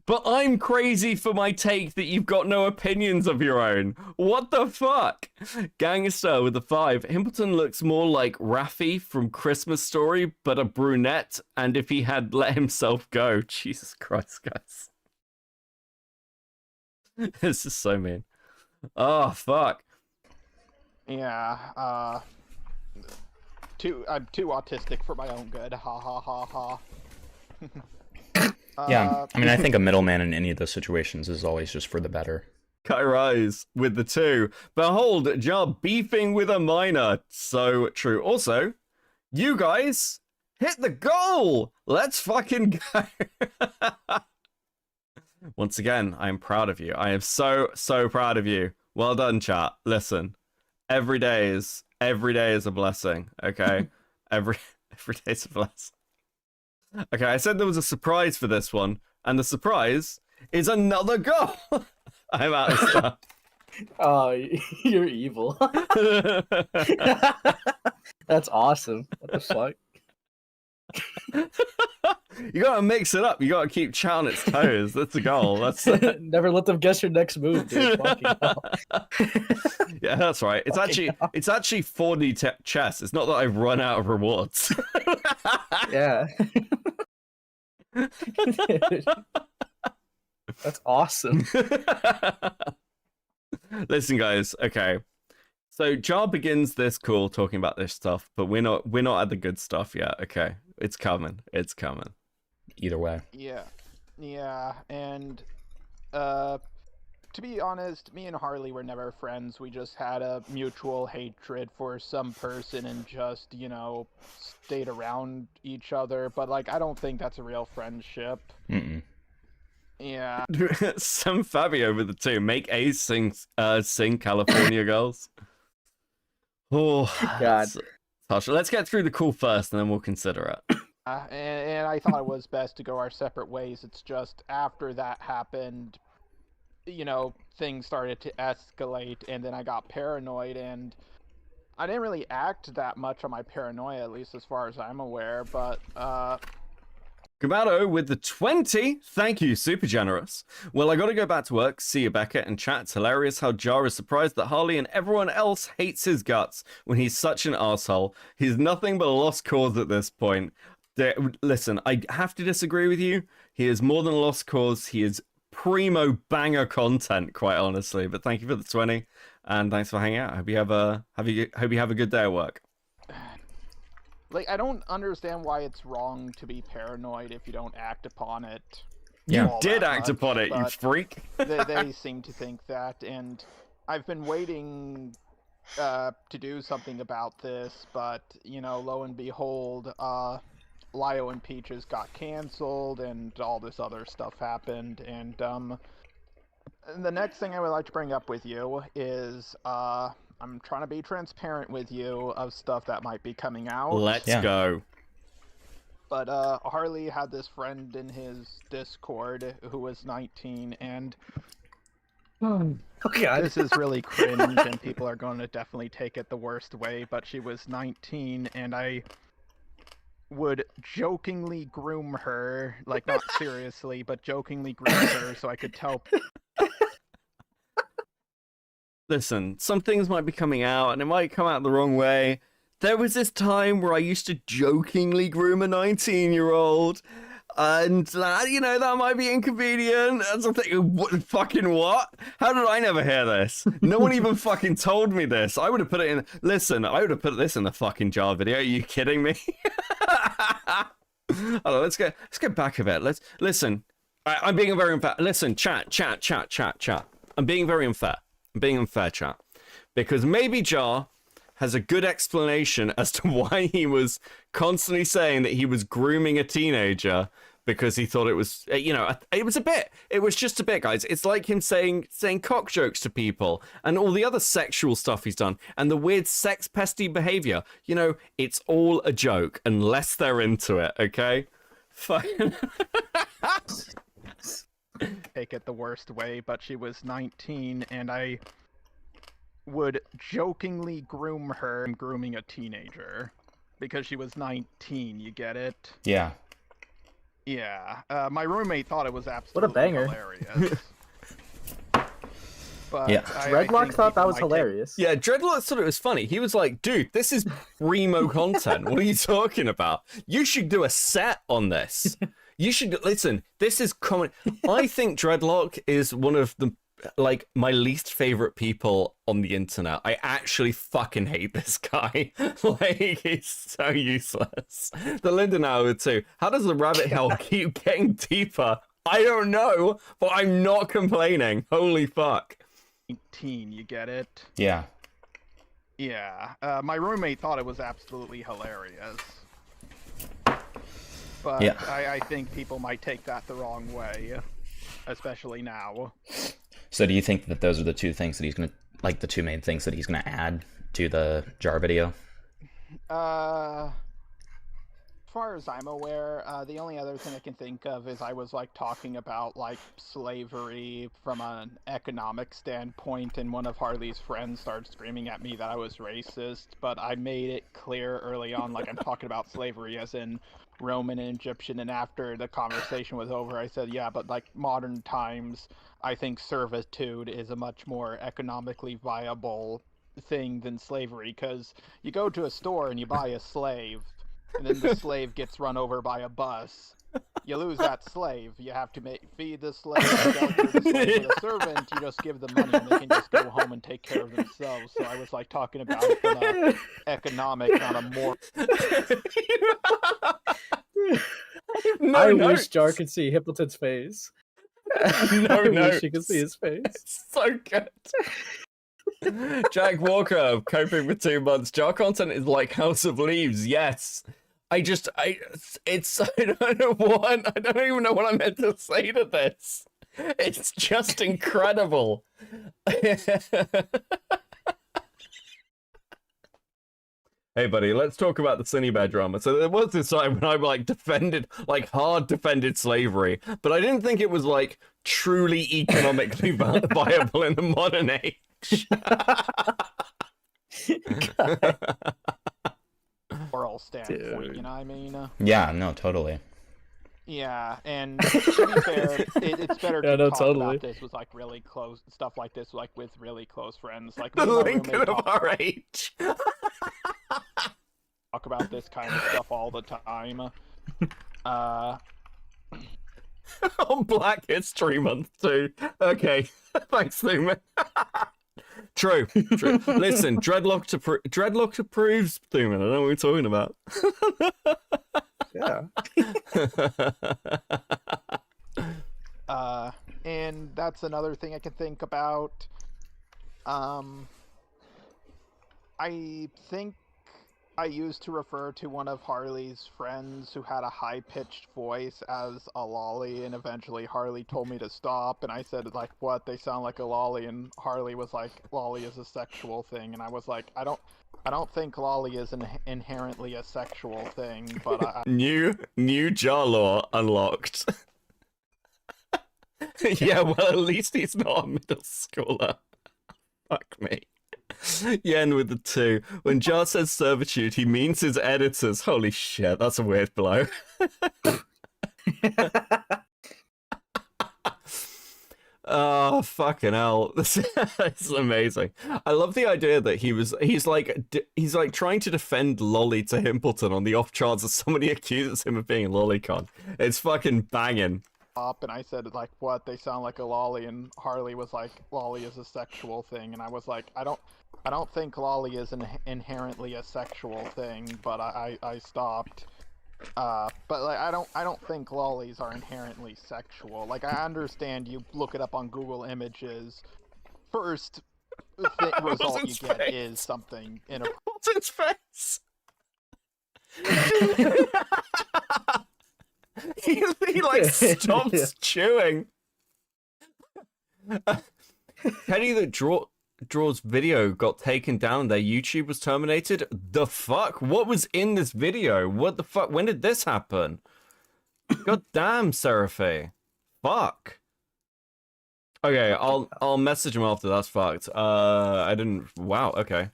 But I'm crazy for my take that you've got no opinions of your own. What the fuck? Gangster with the 5. Himpelton looks more like Raffi from Christmas Story, but a brunette, and if he had let himself go. Jesus Christ, guys. This is so mean. Oh, fuck. Yeah, I'm too autistic for my own good. Ha ha ha ha. Yeah, I mean, I think a middleman in any of those situations is always just for the better. Kai Weiss with the 2. Behold, Jar beefing with a minor. So true. Also, you guys hit the goal. Let's fucking go. Once again, I am proud of you. I am so proud of you. Well done, chat. Listen, every day is a blessing. Okay, every day is a blessing. Okay, I said there was a surprise for this one, and the surprise is another goal. I'm out of stuff. Oh, you're evil. That's awesome. What the fuck? You gotta mix it up. You gotta keep chat on its toes. That's the goal. That's Never let them guess your next move, dude. Fucking hell. Yeah, that's right. It's actually 4D chess. It's not that I've run out of rewards. Yeah. That's awesome. Listen, guys. Okay, so Jar begins this call talking about this stuff, but we're not at the good stuff yet. Okay, it's coming. It's coming. Either way. Yeah, and to be honest, me and Harley were never friends. We just had a mutual hatred for some person and just, you know, stayed around each other. But, like, I don't think that's a real friendship. Mm-mm. Yeah. Some Fabio with the 2. Make A sing California Girls. Oh, God. Tasha, let's get through the call first, and then we'll consider it. And I thought it was best to go our separate ways. It's just after that happened, you know, things started to escalate, and then I got paranoid, and I didn't really act that much on my paranoia, at least as far as I'm aware, but, Gabato with the 20. Thank you, super generous. Well, I gotta go back to work, see you, Becca, and chat. It's hilarious how Jar is surprised that Harley and everyone else hates his guts when he's such an asshole. He's nothing but a lost cause at this point. Listen, I have to disagree with you. He is more than a lost cause. He is primo banger content, quite honestly. But thank you for the 20, and thanks for hanging out. Hope you have a good day at work. Like, I don't understand why it's wrong to be paranoid if you don't act upon it. You did act upon it, you freak. they seem to think that, and I've been waiting to do something about this, but, you know, lo and behold, Lio and Peaches got canceled, and all this other stuff happened, and the next thing I would like to bring up with you is, I'm trying to be transparent with you of stuff that might be coming out. Let's go. But Harley had this friend in his Discord who was 19, and this is really cringe, and people are going to definitely take it the worst way, but she was 19, and I would jokingly groom her, like, not seriously, but jokingly groom her so I could tell... Listen, some things might be coming out, and it might come out the wrong way. There was this time where I used to jokingly groom a 19-year-old, and you know, that might be inconvenient. And so I'm thinking, what? How did I never hear this? No one even fucking told me this. I would have put it in. Listen, I would have put this in the fucking jar video. Are you kidding me? Hold on, let's get back a bit. Listen. I'm being very unfair. Listen, chat. I'm being very unfair. I'm being unfair, chat, because maybe Jar has a good explanation as to why he was constantly saying that he was grooming a teenager, because he thought it was, you know, it was just a bit, guys. It's like him saying cock jokes to people and all the other sexual stuff he's done and the weird sex pesty behavior. You know, it's all a joke unless they're into it, okay? Fine. Take it the worst way, but she was 19, and I would jokingly groom her. I'm grooming a teenager because she was 19, you get it? Yeah. Yeah. My roommate thought it was absolutely hilarious. But yeah. Dreadlock thought that was hilarious. Yeah, Dreadlock thought it was funny. He was like, dude, this is primo content. What are you talking about? You should do a set on this. You should listen. This is common. I think Dreadlock is one of the my least favorite people on the internet. I actually fucking hate this guy. Like, he's so useless. The Linden Hour too. How does the rabbit hole keep getting deeper? I don't know, but I'm not complaining. Holy fuck. 18, you get it? Yeah. Yeah. My roommate thought it was absolutely hilarious. But yeah. I think people might take that the wrong way, especially now. So do you think that those are the two things that he's gonna, like, the two main things that he's gonna add to the jar video? As far as I'm aware, the only other thing I can think of is I was, like, talking about, like, slavery from an economic standpoint, and one of Harley's friends started screaming at me that I was racist, but I made it clear early on, like, I'm talking about slavery as in Roman and Egyptian, and after the conversation was over, I said, yeah, but, like, modern times, I think servitude is a much more economically viable thing than slavery, because you go to a store and you buy a slave, and then the slave gets run over by a bus. You lose that slave. You have to feed the slave, shelter the slave with a servant. You just give them money and they can just go home and take care of themselves. So I was, like, talking about it from an economic, not a moral. I wish Jar could see Himpelton's face. I wish you could see his face. It's so good. Jack Walker, coping for 2 months. Jar content is like House of Leaves. Yes. I don't even know what I meant to say to this. It's just incredible. Hey, buddy, let's talk about the Cinebear drama. So there was this time when I, hard defended slavery, but I didn't think it was, like, truly economically viable in the modern age. Moral standpoint, you know what I mean? Yeah, no, totally. Yeah, and to be fair, it's better to talk about this with, like, really close stuff like this, like, with really close friends. Like, the Lincoln of our age. Talk about this kind of stuff all the time. On Black History Month too. Okay, thanks, Thuman. True. Listen, Dreadlock approves, Thuman. I know what we're talking about. Yeah. And that's another thing I can think about. I think I used to refer to one of Harley's friends who had a high-pitched voice as a lolly, and eventually Harley told me to stop, and I said, like, what? They sound like a lolly, and Harley was like, lolly is a sexual thing, and I was like, I don't think lolly is inherently a sexual thing, but New jar law unlocked. Yeah, well, at least he's not a middle schooler. Fuck me. Yen with the 2. When Jar says servitude, he means his editors. Holy shit, that's a weird blow. Oh, fucking hell. This is amazing. I love the idea that he's like trying to defend Lolly to Himpelton on the off chance that somebody accuses him of being a lolicon. It's fucking banging. Up, and I said, like, what? They sound like a lolly, and Harley was like, lolly is a sexual thing, and I was like, I don't think lolly is inherently a sexual thing, but I stopped. But like, I don't think lollies are inherently sexual. Like, I understand you look it up on Google Images. First result you get is something inappropriate. What's its face? he like stops chewing. Teddy that draws video got taken down. Their YouTube was terminated. The fuck? What was in this video? What the fuck? When did this happen? God damn, Seraphy. Fuck. Okay, I'll message him after. That's fucked. I didn't. Wow. Okay.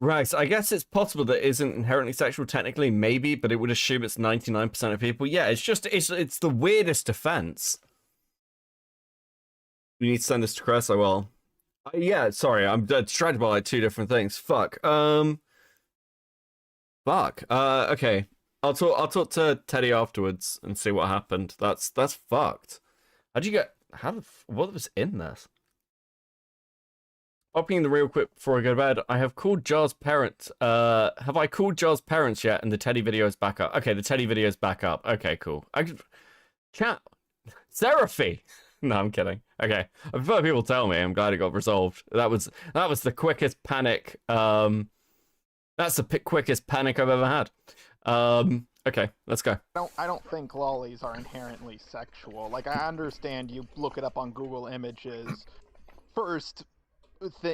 Right, so I guess it's possible that it isn't inherently sexual technically, maybe, but it would assume it's 99% of people. Yeah, it's the weirdest offense. You need to send this to Chris, I will. Yeah, sorry, I'm distracted by like 2 different things. Fuck. Fuck. Okay. I'll talk to Teddy afterwards and see what happened. That's fucked. What was in this? Opening the real quick before I go to bed, I have called Jar's parents. Have I called Jar's parents yet? And the Teddy video is back up. Okay, the Teddy video is back up. Okay, cool. Chat. Seraphy. No, I'm kidding. Okay, I prefer people tell me. I'm glad it got resolved. That was the quickest panic. That's the quickest panic I've ever had. Okay, let's go. I don't think lollies are inherently sexual. Like, I understand you look it up on Google Images. First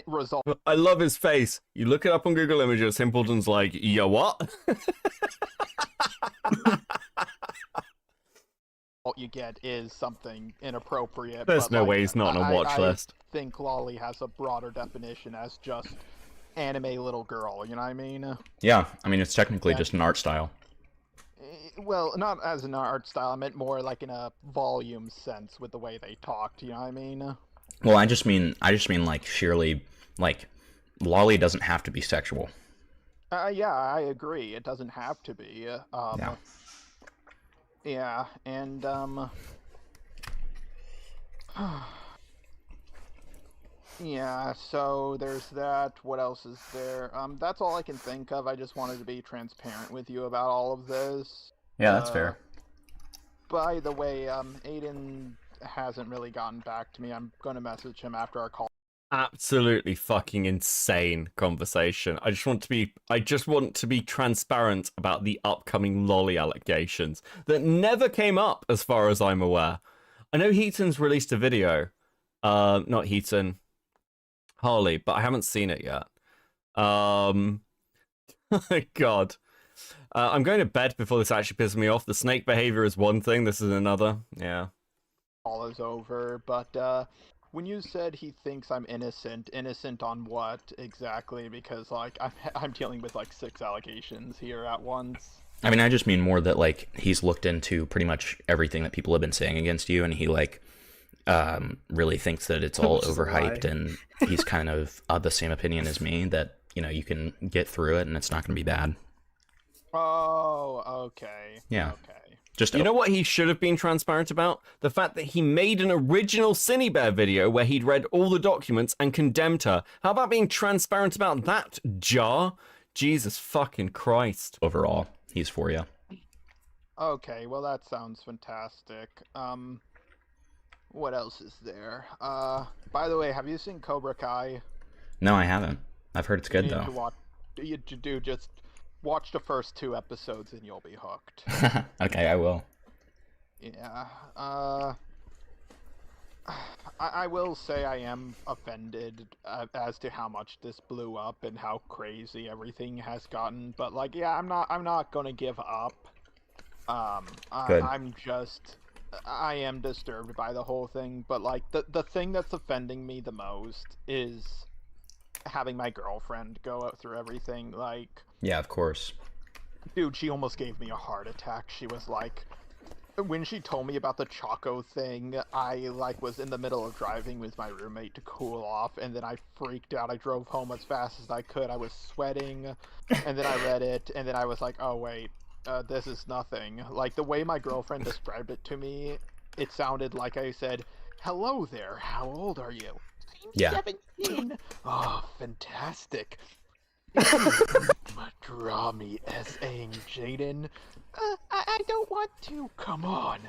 result. I love his face. You look it up on Google Images, Himpelton's like, yo, what? What you get is something inappropriate. There's but no like, way he's not on a watch list. I think lolly has a broader definition as just anime little girl, you know what I mean? Yeah, I mean, it's technically just an art style. Well, not as an art style, I meant more like in a volume sense with the way they talked, you know what I mean? Well, I just mean like sheerly, like, lolly doesn't have to be sexual. Yeah, I agree. It doesn't have to be. Yeah. Yeah, and yeah, so there's that. What else is there? That's all I can think of. I just wanted to be transparent with you about all of this. Yeah, that's fair. By the way, Aiden hasn't really gotten back to me. I'm going to message him after our call. Absolutely fucking insane conversation. I just want to be transparent about the upcoming lolly allegations that never came up as far as I'm aware. I know Heaton's released a video. Not Heaton, Harley, but I haven't seen it yet. God. I'm going to bed before this actually pisses me off. The snake behavior is one thing, this is another. Yeah. All is over, but when you said he thinks I'm innocent on what exactly? Because like I'm dealing with like 6 allegations here at once. I mean, I just mean more that like he's looked into pretty much everything that people have been saying against you, and he like really thinks that it's all overhyped, and he's kind of the same opinion as me, that you know you can get through it and it's not going to be bad. Oh, okay. Yeah. Okay. Just You know what he should have been transparent about? The fact that he made an original Cinny Bear video where he'd read all the documents and condemned her. How about being transparent about that, Jar? Jesus fucking Christ. overall, he's for you. Okay, well that sounds fantastic. What else is there? By the way, have you seen Cobra Kai? No, I haven't. I've heard it's good You need though. to watch. You do just watch the first 2 episodes and you'll be hooked. Okay, I will. Yeah. I will say I am offended as to how much this blew up and how crazy everything has gotten. But like, yeah, I'm not gonna give up. Good. I am disturbed by the whole thing. But like, the thing that's offending me the most is having my girlfriend go out through everything. Like, Yeah, of course. dude, she almost gave me a heart attack. She was like, when she told me about the Choco thing, I like was in the middle of driving with my roommate to cool off, and then I freaked out. I drove home as fast as I could. I was sweating, and then I read it, and then I was like, oh wait, this is nothing. Like, the way my girlfriend described it to me, it sounded like I said, hello there, how old are you? Yeah. 17. Oh, fantastic. Draw me S.A.ing Jaden. I don't want to. Come on.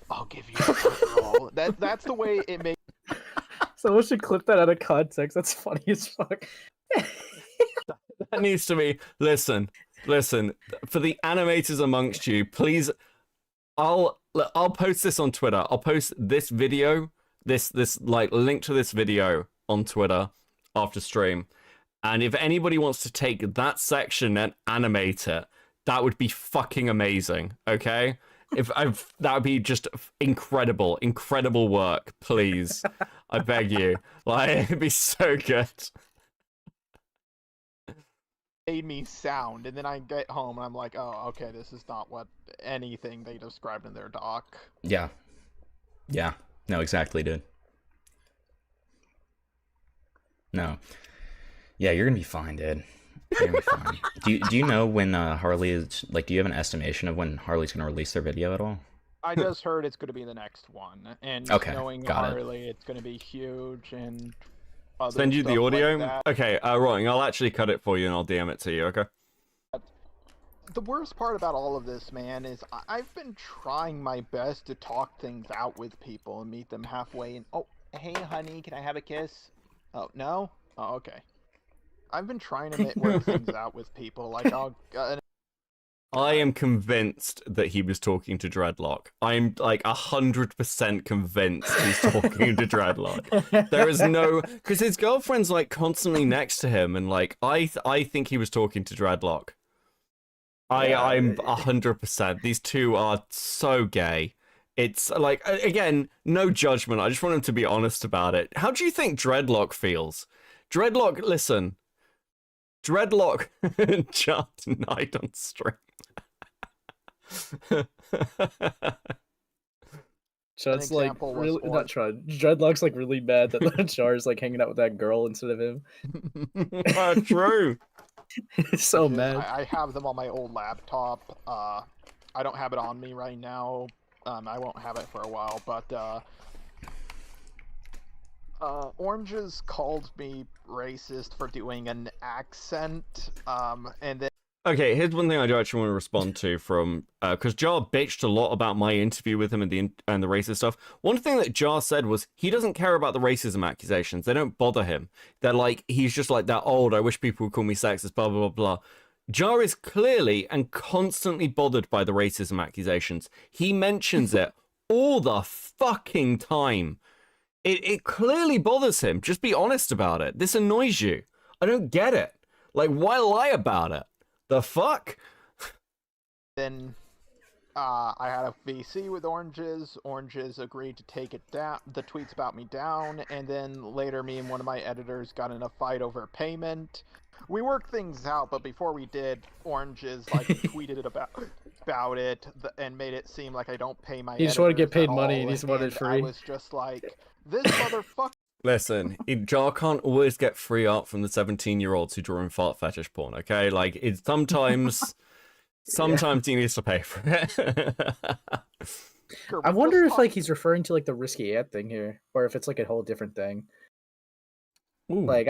I'll give you a roll. That's the way it makes. Someone should clip that out of context. That's funny as fuck. That needs to be. Listen. For the animators amongst you, please. I'll post this on Twitter. I'll post this video, this like link to this video on Twitter after stream. And if anybody wants to take that section and animate it, that would be fucking amazing. Okay, that would be just incredible work. Please, I beg you. Like, it'd be so good. Made me sound, and then I get home and I'm like, oh, okay, this is not what anything they described in their doc. Yeah. No, exactly, dude. No. Yeah, you're gonna be fine, dude. You're gonna be fine. Do you know when Harley is, like, do you have an estimation of when Harley's gonna release their video at all? I just heard it's gonna be the next one, and Okay, knowing got it. Harley, it's gonna be huge, and other Send you the stuff audio. like that. Okay, Rotting, I'll actually cut it for you and I'll DM it to you. Okay. The worst part about all of this, man, is I've been trying my best to talk things out with people and meet them halfway. And oh, hey, honey, can I have a kiss? Oh, no? Oh, okay. I've been trying to work things out with people. Like, I am convinced that he was talking to Dreadlock. I'm like 100% convinced he's talking to Dreadlock. There is no, because his girlfriend's like constantly next to him, and like I think he was talking to Dreadlock. I'm 100%. These two are so gay. It's like, again, no judgment. I just want him to be honest about it. How do you think Dreadlock feels? Dreadlock, listen. Dreadlock jumped tonight on stream. Chud's like really not Chud. Dreadlock's like really mad that Char's like hanging out with that girl instead of him. True. He's so mad. I have them on my old laptop. I don't have it on me right now. I won't have it for a while, but Oranges called me racist for doing an accent, and then... Okay, here's one thing I do actually want to respond to from, because Jar bitched a lot about my interview with him and the racist stuff. One thing that Jar said was he doesn't care about the racism accusations. They don't bother him. They're like, he's just like that old, I wish people would call me sexist, blah, blah, blah, blah. Jar is clearly and constantly bothered by the racism accusations. He mentions it all the fucking time. It clearly bothers him. Just be honest about it. This annoys you. I don't get it. Like, why lie about it? The fuck? Then I had a VC with Oranges. Oranges agreed to take it down, the tweets about me down, and then later me and one of my editors got in a fight over payment. We worked things out, but before we did, Oranges like tweeted it about it and made it seem like I don't pay my. He just wanted to get paid money, and he's wanted free. I was just like, this motherfucker. Listen, Jar can't always get free art from the 17-year-olds who draw in fart fetish porn, okay? Like, it's sometimes Sometimes he needs to pay for it. I wonder if like he's referring to like the risky ant thing here, or if it's like a whole different thing. Ooh. Like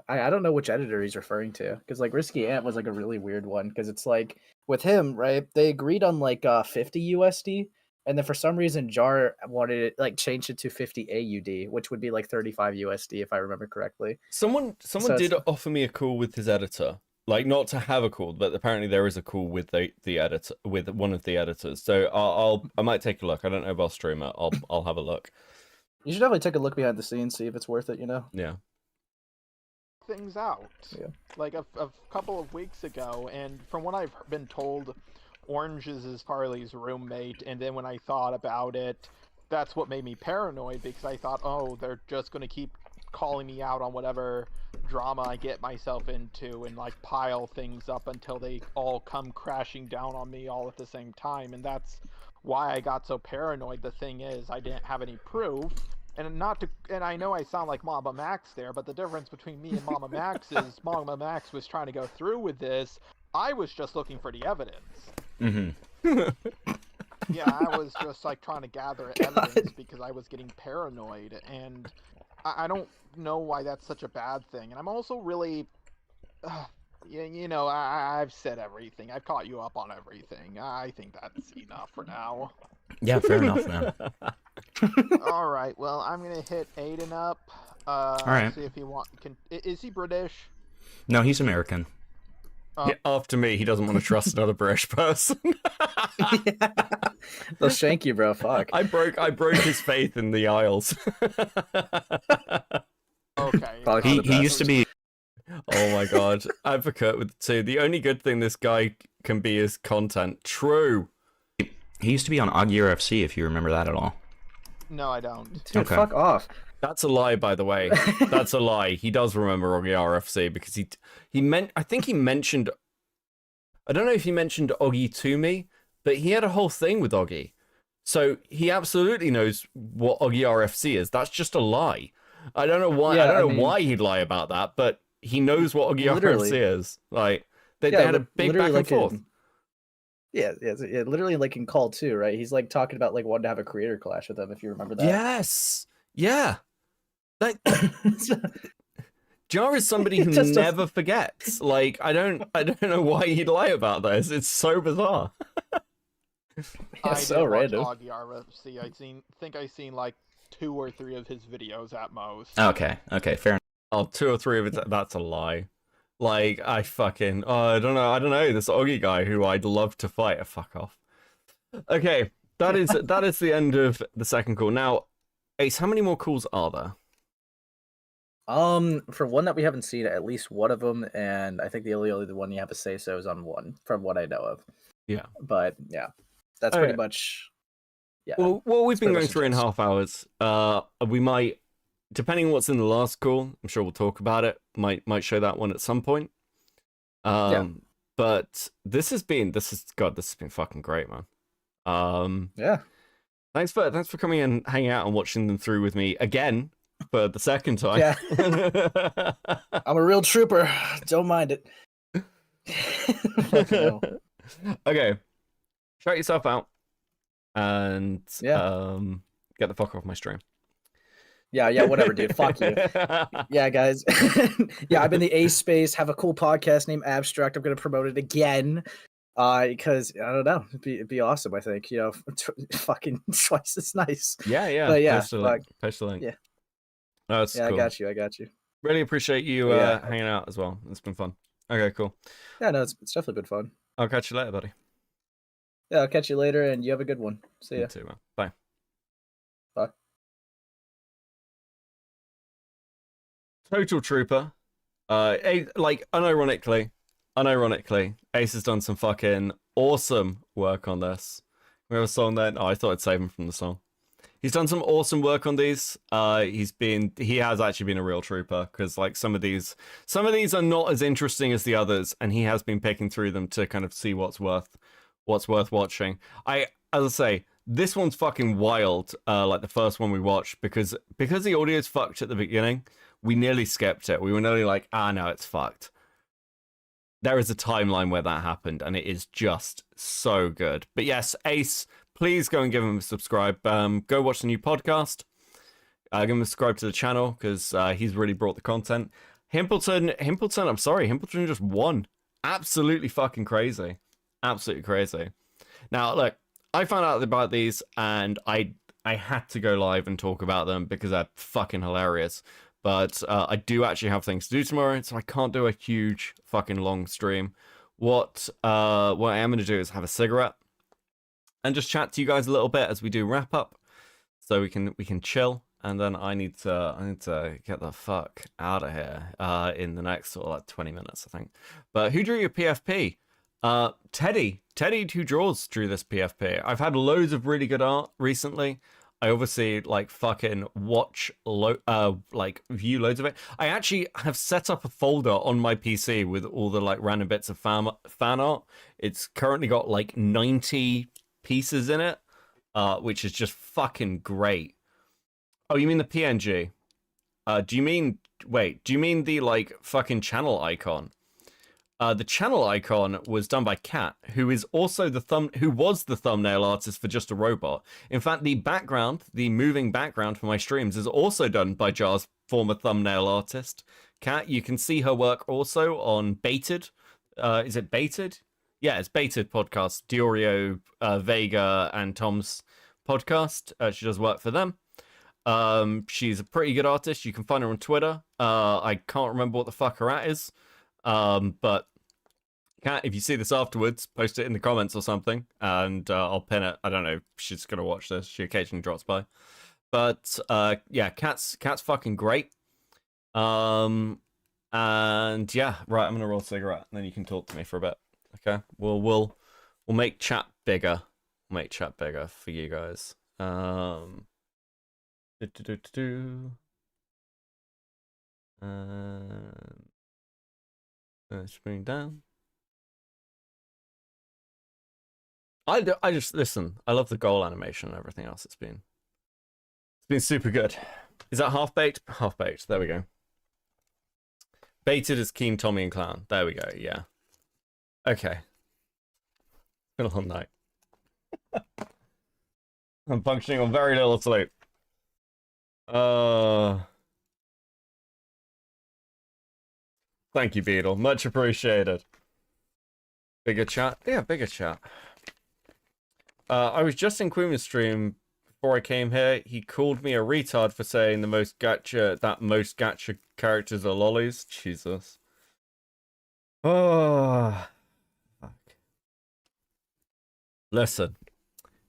I don't know which editor he's referring to, because like risky ant was like a really weird one, because it's like with him, right? They agreed on like 50 USD, and then for some reason Jar wanted it like changed it to 50 AUD, which would be like 35 USD if I remember correctly. Someone did offer me a call with his editor. Like, not to have a call, but apparently there is a call with the editor, with one of the editors. So I might take a look. I don't know if I'll stream it. I'll have a look. You should definitely take a look behind the scenes, see if it's worth it. You know. Yeah. Things out. Yeah. Like a couple of weeks ago, and from what I've been told, Orange is Farley's roommate. And then when I thought about it, that's what made me paranoid, because I thought, oh, they're just gonna keep calling me out on whatever drama I get myself into, and like pile things up until they all come crashing down on me all at the same time. And that's why I got so paranoid. The thing is, I didn't have any proof, and I know I sound like Mama Max there, but the difference between me and Mama Max is Mama Max was trying to go through with this. I was just looking for the evidence. Yeah, I was just like trying to gather evidence because I was getting paranoid, and I don't know why that's such a bad thing. And I'm also really, you know, I've said everything. I've caught you up on everything. I think that's enough for now. Yeah, fair enough, man. All right. Well, I'm gonna hit Aiden up. All right. See if he Is he British? No, he's American. Yeah, after me, he doesn't want to trust another British person. They'll shank you, bro. Fuck. I broke his faith in the Isles. Okay. He used to be. Oh my god. Advocate with the two. The only good thing this guy can be is content. True. He used to be on Augie FC, if you remember that at all. No, I don't. Dude, fuck off. That's a lie, by the way. That's a lie. He does remember Augie RFC because I think he mentioned, I don't know if he mentioned Augie to me, but he had a whole thing with Augie. So he absolutely knows what Augie RFC is. That's just a lie. I don't know why. Yeah, I don't know why he'd lie about that, but he knows what Augie RFC is. Like they had a big back and forth. Yeah, literally like in Call 2, right? He's like talking about like wanting to have a creator clash with them, if you remember that. Yes. Yeah. Like Jar is somebody who Just never forgets. Like I don't know why he'd lie about this. It's so bizarre. I so random. Augie RFC. I've seen like 2 or 3 of his videos at most. Okay, fair enough. Oh, 2 or 3 of it. That's a lie. Like I fucking I don't know this Augie guy who I'd love to fight. Fuck off. Okay, that is the end of the second call. Now, Ace, how many more calls are there? For one that we haven't seen, at least one of them, and I think the only one you have to say so is on one, from what I know of. Yeah. But yeah, that's pretty much. Yeah. Well, we've been going 3.5 hours. We might, depending on what's in the last call, I'm sure we'll talk about it. Might show that one at some point. But this has been fucking great, man. Yeah. Thanks for coming and hanging out and watching them through with me again for the second time. Yeah. I'm a real trooper. Don't mind it. Okay. Shout yourself out and get the fuck off my stream. Yeah, whatever, dude. Fuck you. Yeah, guys. Yeah, I'm in the A space, have a cool podcast named Abstract. I'm gonna promote it again. Because I don't know, it'd be awesome. I think, you know, fucking twice as nice. Yeah. But yeah, post the link. Yeah. Oh, that's cool. I got you. Really appreciate you hanging out as well. It's been fun. Okay, cool. Yeah, no, it's definitely been fun. I'll catch you later, buddy. Yeah, I'll catch you later, and you have a good one. See ya. You too, man. Bye. Bye. Total Trooper. Like unironically, Ace has done some fucking awesome work on this. We have a song there. Oh, I thought I'd save him from the song. He's done some awesome work on these. He has actually been a real trooper, because like some of these are not as interesting as the others, and he has been picking through them to kind of see what's worth watching. As I say, this one's fucking wild. Like the first one we watched, because the audio's fucked at the beginning. We nearly skipped it. We were nearly like, no, it's fucked. there is a timeline where that happened, and it is just so good. But yes, Ace, please go and give him a subscribe. Go watch the new podcast. Give him a subscribe to the channel, because he's really brought the content. Himpelton, I'm sorry, Himpelton just won. Absolutely fucking crazy. Absolutely crazy. Now, look, I found out about these, and I had to go live and talk about them because they're fucking hilarious. But I do actually have things to do tomorrow, so I can't do a huge fucking long stream. What I am going to do is have a cigarette and just chat to you guys a little bit as we do wrap up, so we can chill. And then I need to get the fuck out of here in the next sort of like 20 minutes, I think. But who drew your PFP? Teddy, who drew this PFP. I've had loads of really good art recently. I obviously like fucking view loads of it. I actually have set up a folder on my PC with all the like random bits of fan art. It's currently got like 90 pieces in it, which is just fucking great. Oh, you mean the PNG? Do you mean the like fucking channel icon? The channel icon was done by Kat, who is also who was the thumbnail artist for Just a Robot. In fact, the moving background for my streams is also done by Jar's former thumbnail artist. Kat, you can see her work also on Baited. Is it Baited? Yeah, it's Baited podcast. Diorio, Vega, and Tom's podcast. She does work for them. She's a pretty good artist. You can find her on Twitter. I can't remember what the fuck her at is. But Kat, if you see this afterwards, post it in the comments or something, and I'll pin it. I don't know if she's gonna watch this. She occasionally drops by. But yeah, Kat's fucking great. And yeah, right, I'm gonna roll a cigarette, and then you can talk to me for a bit. Okay? We'll make chat bigger. We'll make chat bigger for you guys. Let's bring down. I just listen. I love the goal animation and everything else. It's been super good. Is that half baked? Half baked. There we go. Baited as Keen, Tommy, and Clown. There we go. Yeah. Okay. Been a long night. I'm functioning on very little sleep. Thank you, Beetle. Much appreciated. Bigger chat? Yeah, bigger chat. I was just in Queen's stream before I came here. He called me a retard for saying most gacha characters are lollies. Jesus. Oh, fuck. Listen,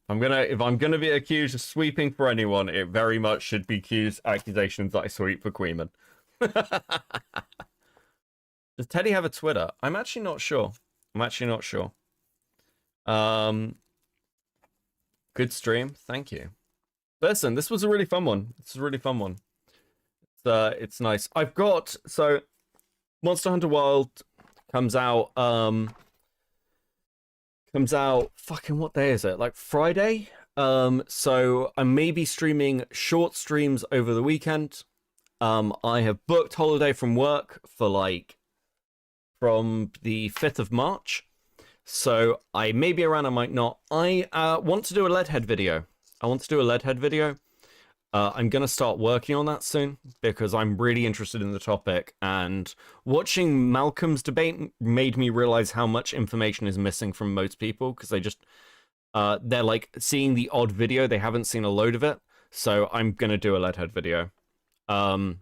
if I'm gonna be accused of sweeping for anyone, it very much should be accusations that I sweep for Queeman. Does Teddy have a Twitter? I'm actually not sure. Good stream. Thank you. Listen, this was a really fun one. It's nice. I've got, so Monster Hunter World comes out fucking, what day is it? Like Friday? So I may be streaming short streams over the weekend. I have booked holiday from work for from the 5th of March. So I may be around, I might not. I want to do a Leadhead video. I'm going to start working on that soon because I'm really interested in the topic. And watching Malcolm's debate made me realize how much information is missing from most people because they just, they're like seeing the odd video. They haven't seen a load of it. So I'm going to do a Leadhead video and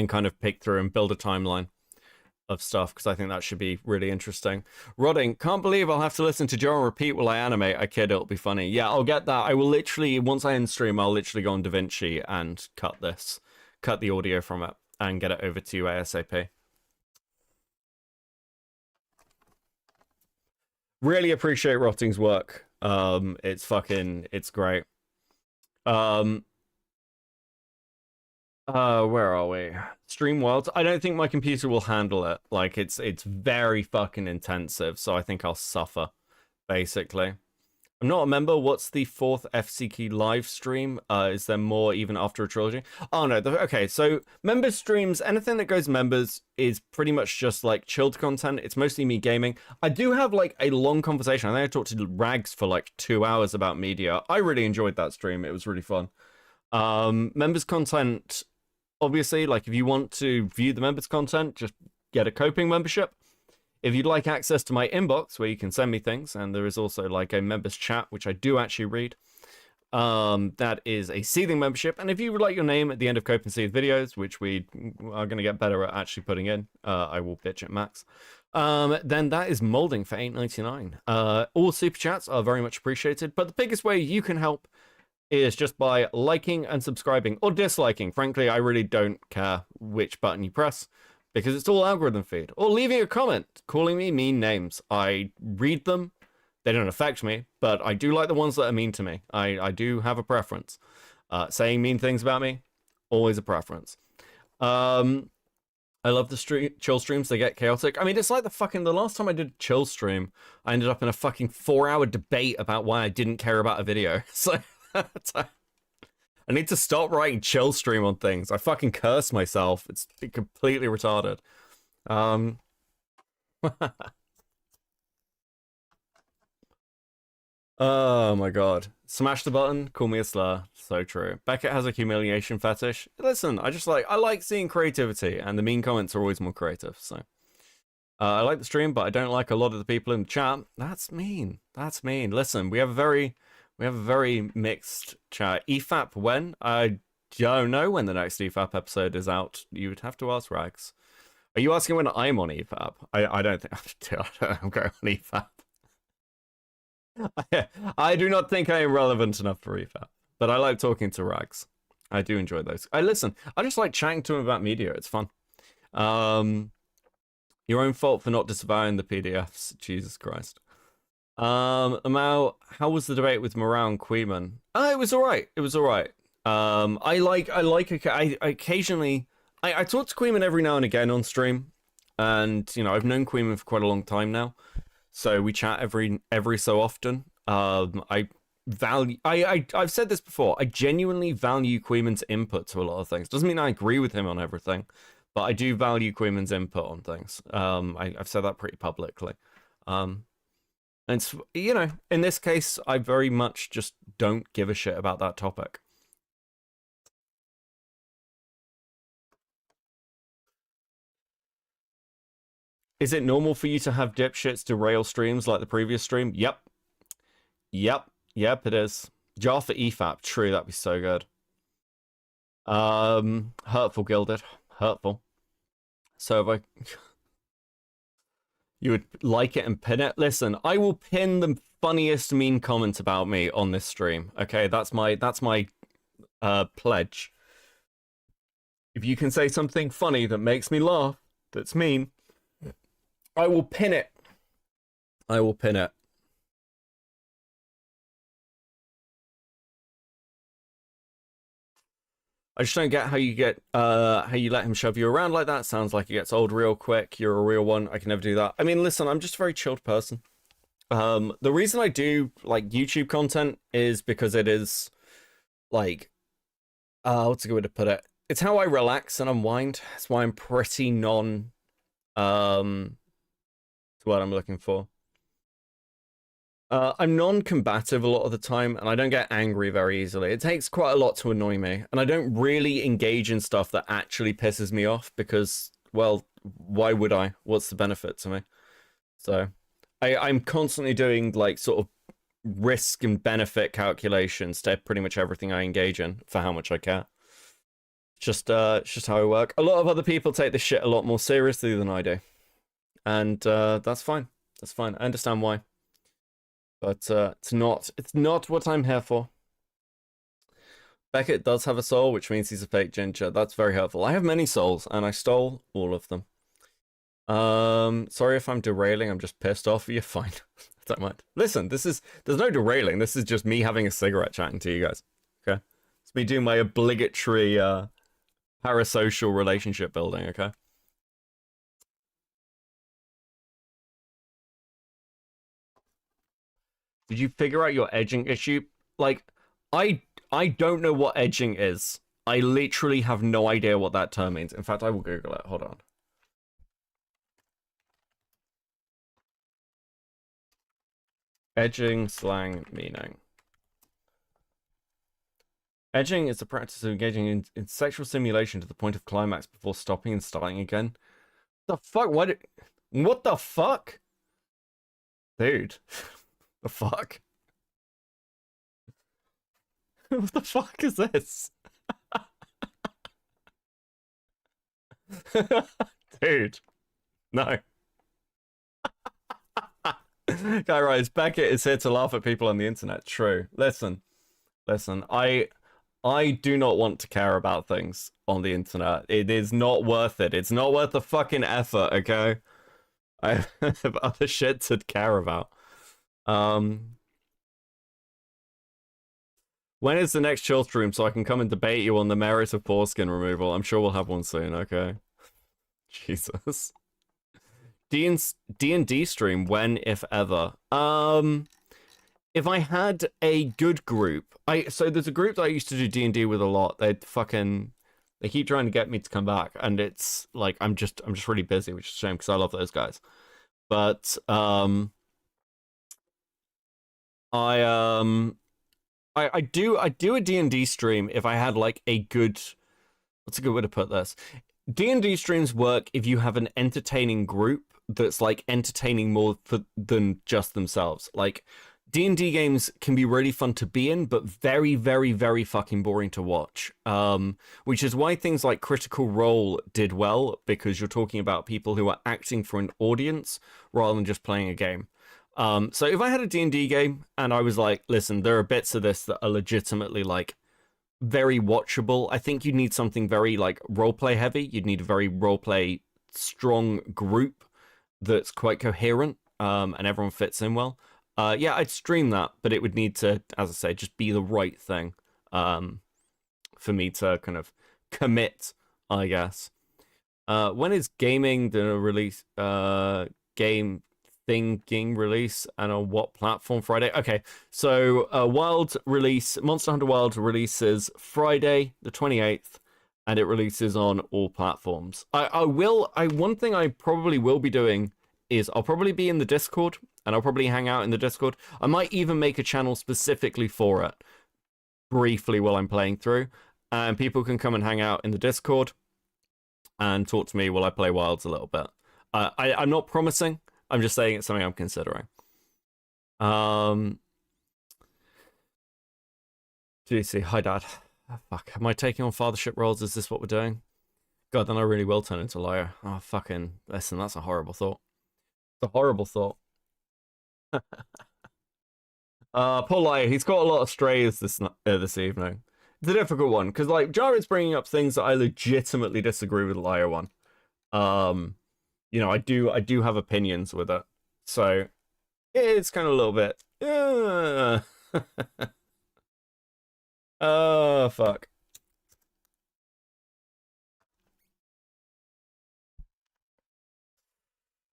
kind of pick through and build a timeline of stuff because I think that should be really interesting. Rodding, can't believe I'll have to listen to Joe on repeat while I animate. I kid, it'll be funny. Yeah, I'll get that. I will literally, once I end stream, I'll literally go on DaVinci and cut the audio from it and get it over to you ASAP. Really appreciate Rotting's work. It's great. Where are we? Stream Worlds. I don't think my computer will handle it. Like it's very fucking intensive, so I think I'll suffer, basically. I'm not a member. What's the 4th FC Key live stream? Is there more even after a trilogy? Oh, no. Okay, so members streams, anything that goes members is pretty much just like chilled content. It's mostly me gaming. I do have like a long conversation. I think I talked to Rags for like 2 hours about media. I really enjoyed that stream. It was really fun. Members content, obviously, like if you want to view the members content, just get a coping membership. If you'd like access to my inbox where you can send me things, and there is also like a members chat, which I do actually read, that is a seething membership. And if you would like your name at the end of Cope and Seeth videos, which we are going to get better at actually putting in, I will bitch at Max, then that is molding for $8.99. All super chats are very much appreciated, but the biggest way you can help is just by liking and subscribing, or disliking. Frankly, I really don't care which button you press, because it's all algorithm feed. Or leaving a comment, calling me mean names. I read them. They don't affect me, but I do like the ones that are mean to me. I do have a preference. Saying mean things about me, always a preference. I love the chill streams. They get chaotic. I mean, it's like the last time I did a chill stream, I ended up in a fucking 4-hour debate about why I didn't care about a video. So I need to stop writing chill stream on things. I fucking curse myself. It's completely retarded. Oh my god. Smash the button, call me a slur. So true. Beckett has a humiliation fetish. Listen, I like seeing creativity, and the mean comments are always more creative, so. I like the stream, but I don't like a lot of the people in the chat. That's mean. That's mean. Listen, we have a very mixed chat. EFAP when? I don't know when the next EFAP episode is out. You would have to ask Rags. Are you asking when I'm on EFAP? I don't think I'm going on EFAP. I do not think I am relevant enough for EFAP, but I like talking to Rags. I do enjoy those. I just like chatting to him about media. It's fun. Your own fault for not disavowing the PDFs. Jesus Christ. Amau, how was the debate with Morale and Queeman? It was alright. It was alright. I occasionally I talk to Queeman every now and again on stream, and you know I've known Queeman for quite a long time now, so we chat every so often. I've said this before. I genuinely value Queeman's input to a lot of things. Doesn't mean I agree with him on everything, but I do value Queeman's input on things. I've said that pretty publicly. And, you know, in this case, I very much just don't give a shit about that topic. Is it normal for you to have dipshits derail streams like the previous stream? Yep. Yep, it is. Jar for EFAP. True, that'd be so good. Hurtful, Gilded. Hurtful. So if I... You would like it and pin it? Listen, I will pin the funniest mean comment about me on this stream. Okay, that's my pledge. If you can say something funny that makes me laugh, that's mean, I will pin it. I will pin it. I just don't get how you let him shove you around like that. Sounds like he gets old real quick. You're a real one. I can never do that. I mean, listen, I'm just a very chilled person. The reason I do like YouTube content is because it is like, what's a good way to put it? It's how I relax and unwind. That's why I'm pretty what's what I'm looking for. I'm non-combative a lot of the time, and I don't get angry very easily. It takes quite a lot to annoy me, and I don't really engage in stuff that actually pisses me off because, well, why would I? What's the benefit to me? So, I'm constantly doing, like, sort of risk and benefit calculations to pretty much everything I engage in for how much I care. It's just how I work. A lot of other people take this shit a lot more seriously than I do, and that's fine. That's fine. I understand why. But it's not what I'm here for. Beckett does have a soul, which means he's a fake ginger. That's very helpful. I have many souls, and I stole all of them. Sorry if I'm derailing. I'm just pissed off. You're fine. Don't mind. Listen, there's no derailing. This is just me having a cigarette chatting to you guys. Okay? It's me doing my obligatory parasocial relationship building, okay? Did you figure out your edging issue? Like, I don't know what edging is. I literally have no idea what that term means. In fact, I will Google it. Hold on. Edging slang meaning. Edging is the practice of engaging in sexual simulation to the point of climax before stopping and starting again. The fuck? What the fuck? Dude. The fuck? What the fuck is this? Dude. No. Guy writes, Beckett is here to laugh at people on the internet. True. Listen, I do not want to care about things on the internet. It is not worth it. It's not worth the fucking effort, okay? I have other shit to care about. When is the next chill stream so I can come and debate you on the merits of foreskin removal? I'm sure we'll have one soon, okay? Jesus. D&D stream, when, if ever? If I had a good group, so there's a group that I used to do D&D with a lot. They keep trying to get me to come back, and it's like I'm just really busy, which is a shame because I love those guys. But I do a D&D stream if I had like a good, what's a good way to put this? D&D streams work if you have an entertaining group that's like entertaining more than just themselves. Like D&D games can be really fun to be in, but very, very, very fucking boring to watch. Which is why things like Critical Role did well, because you're talking about people who are acting for an audience rather than just playing a game. So if I had a D&D game and I was like, listen, there are bits of this that are legitimately like very watchable, I think you'd need something very like roleplay heavy. You'd need a very roleplay strong group that's quite coherent, and everyone fits in well. Yeah, I'd stream that, but it would need to, as I say, just be the right thing for me to kind of commit, I guess. When is gaming the release? Game thinking release, and on what platform? Friday. Okay, so Monster Hunter Wild releases Friday the 28th, and it releases on all platforms. One thing I probably will be doing is I'll probably be in the Discord, and I'll probably hang out in the Discord. I might even make a channel specifically for it, briefly while I'm playing through, and people can come and hang out in the Discord and talk to me while I play Wilds a little bit. I'm not promising. I'm just saying it's something I'm considering. GC, hi Dad. Oh, fuck, am I taking on fathership roles? Is this what we're doing? God, then I really will turn into a liar. Oh, fucking, listen, that's a horrible thought. It's a horrible thought. Poor liar, he's got a lot of strays this evening. It's a difficult one, because like Jared's bringing up things that I legitimately disagree with liar one. You know, I do have opinions with it, so it's kind of a little bit. Oh fuck.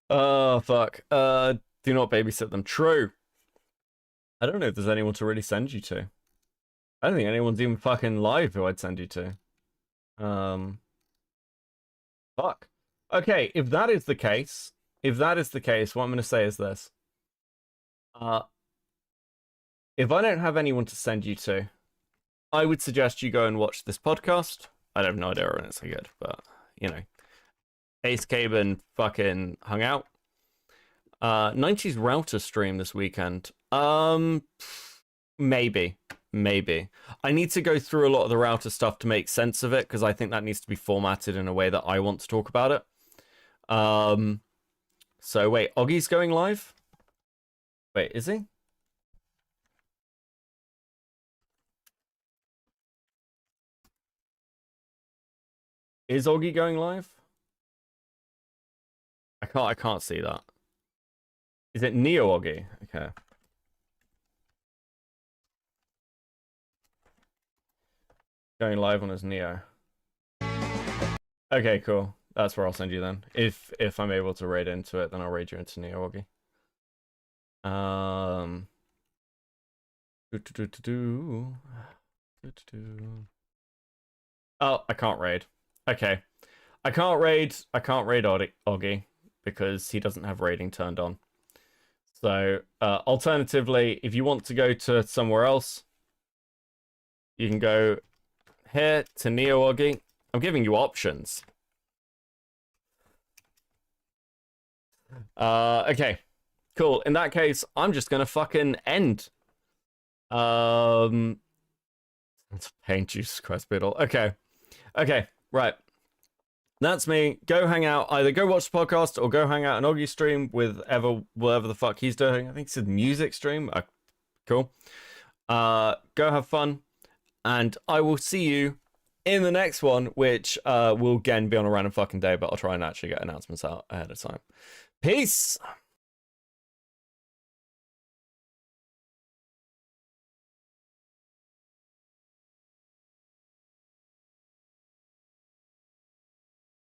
Oh fuck. Do not babysit them. True. I don't know if there's anyone to really send you to. I don't think anyone's even fucking live who I'd send you to. Fuck. Okay, if that is the case, what I'm going to say is this. If I don't have anyone to send you to, I would suggest you go and watch this podcast. I have no idea when it's so good, but, you know. Ace Caban fucking hung out. 90s router stream this weekend. Maybe. I need to go through a lot of the router stuff to make sense of it, because I think that needs to be formatted in a way that I want to talk about it. So wait, Oggy's going live? Wait, is he? Is Oggy going live? I can't see that. Is it Neo Oggy? Okay. Going live on his Neo. Okay, cool. That's where I'll send you then. If I'm able to raid into it, then I'll raid you into Neo Oggy. Oh, I can't raid. Okay. I can't raid Oggy because he doesn't have raiding turned on. So, alternatively, if you want to go to somewhere else, you can go here to Neo Oggy. I'm giving you options. Okay. Cool. In that case, I'm just gonna fucking end. It's pain juice Christ Beetle. Okay. Okay, right. That's me. Go hang out. Either go watch the podcast or go hang out an Oggy stream with whatever the fuck he's doing. I think he said music stream. Cool. Go have fun. And I will see you in the next one, which will again be on a random fucking day, but I'll try and actually get announcements out ahead of time. Peace!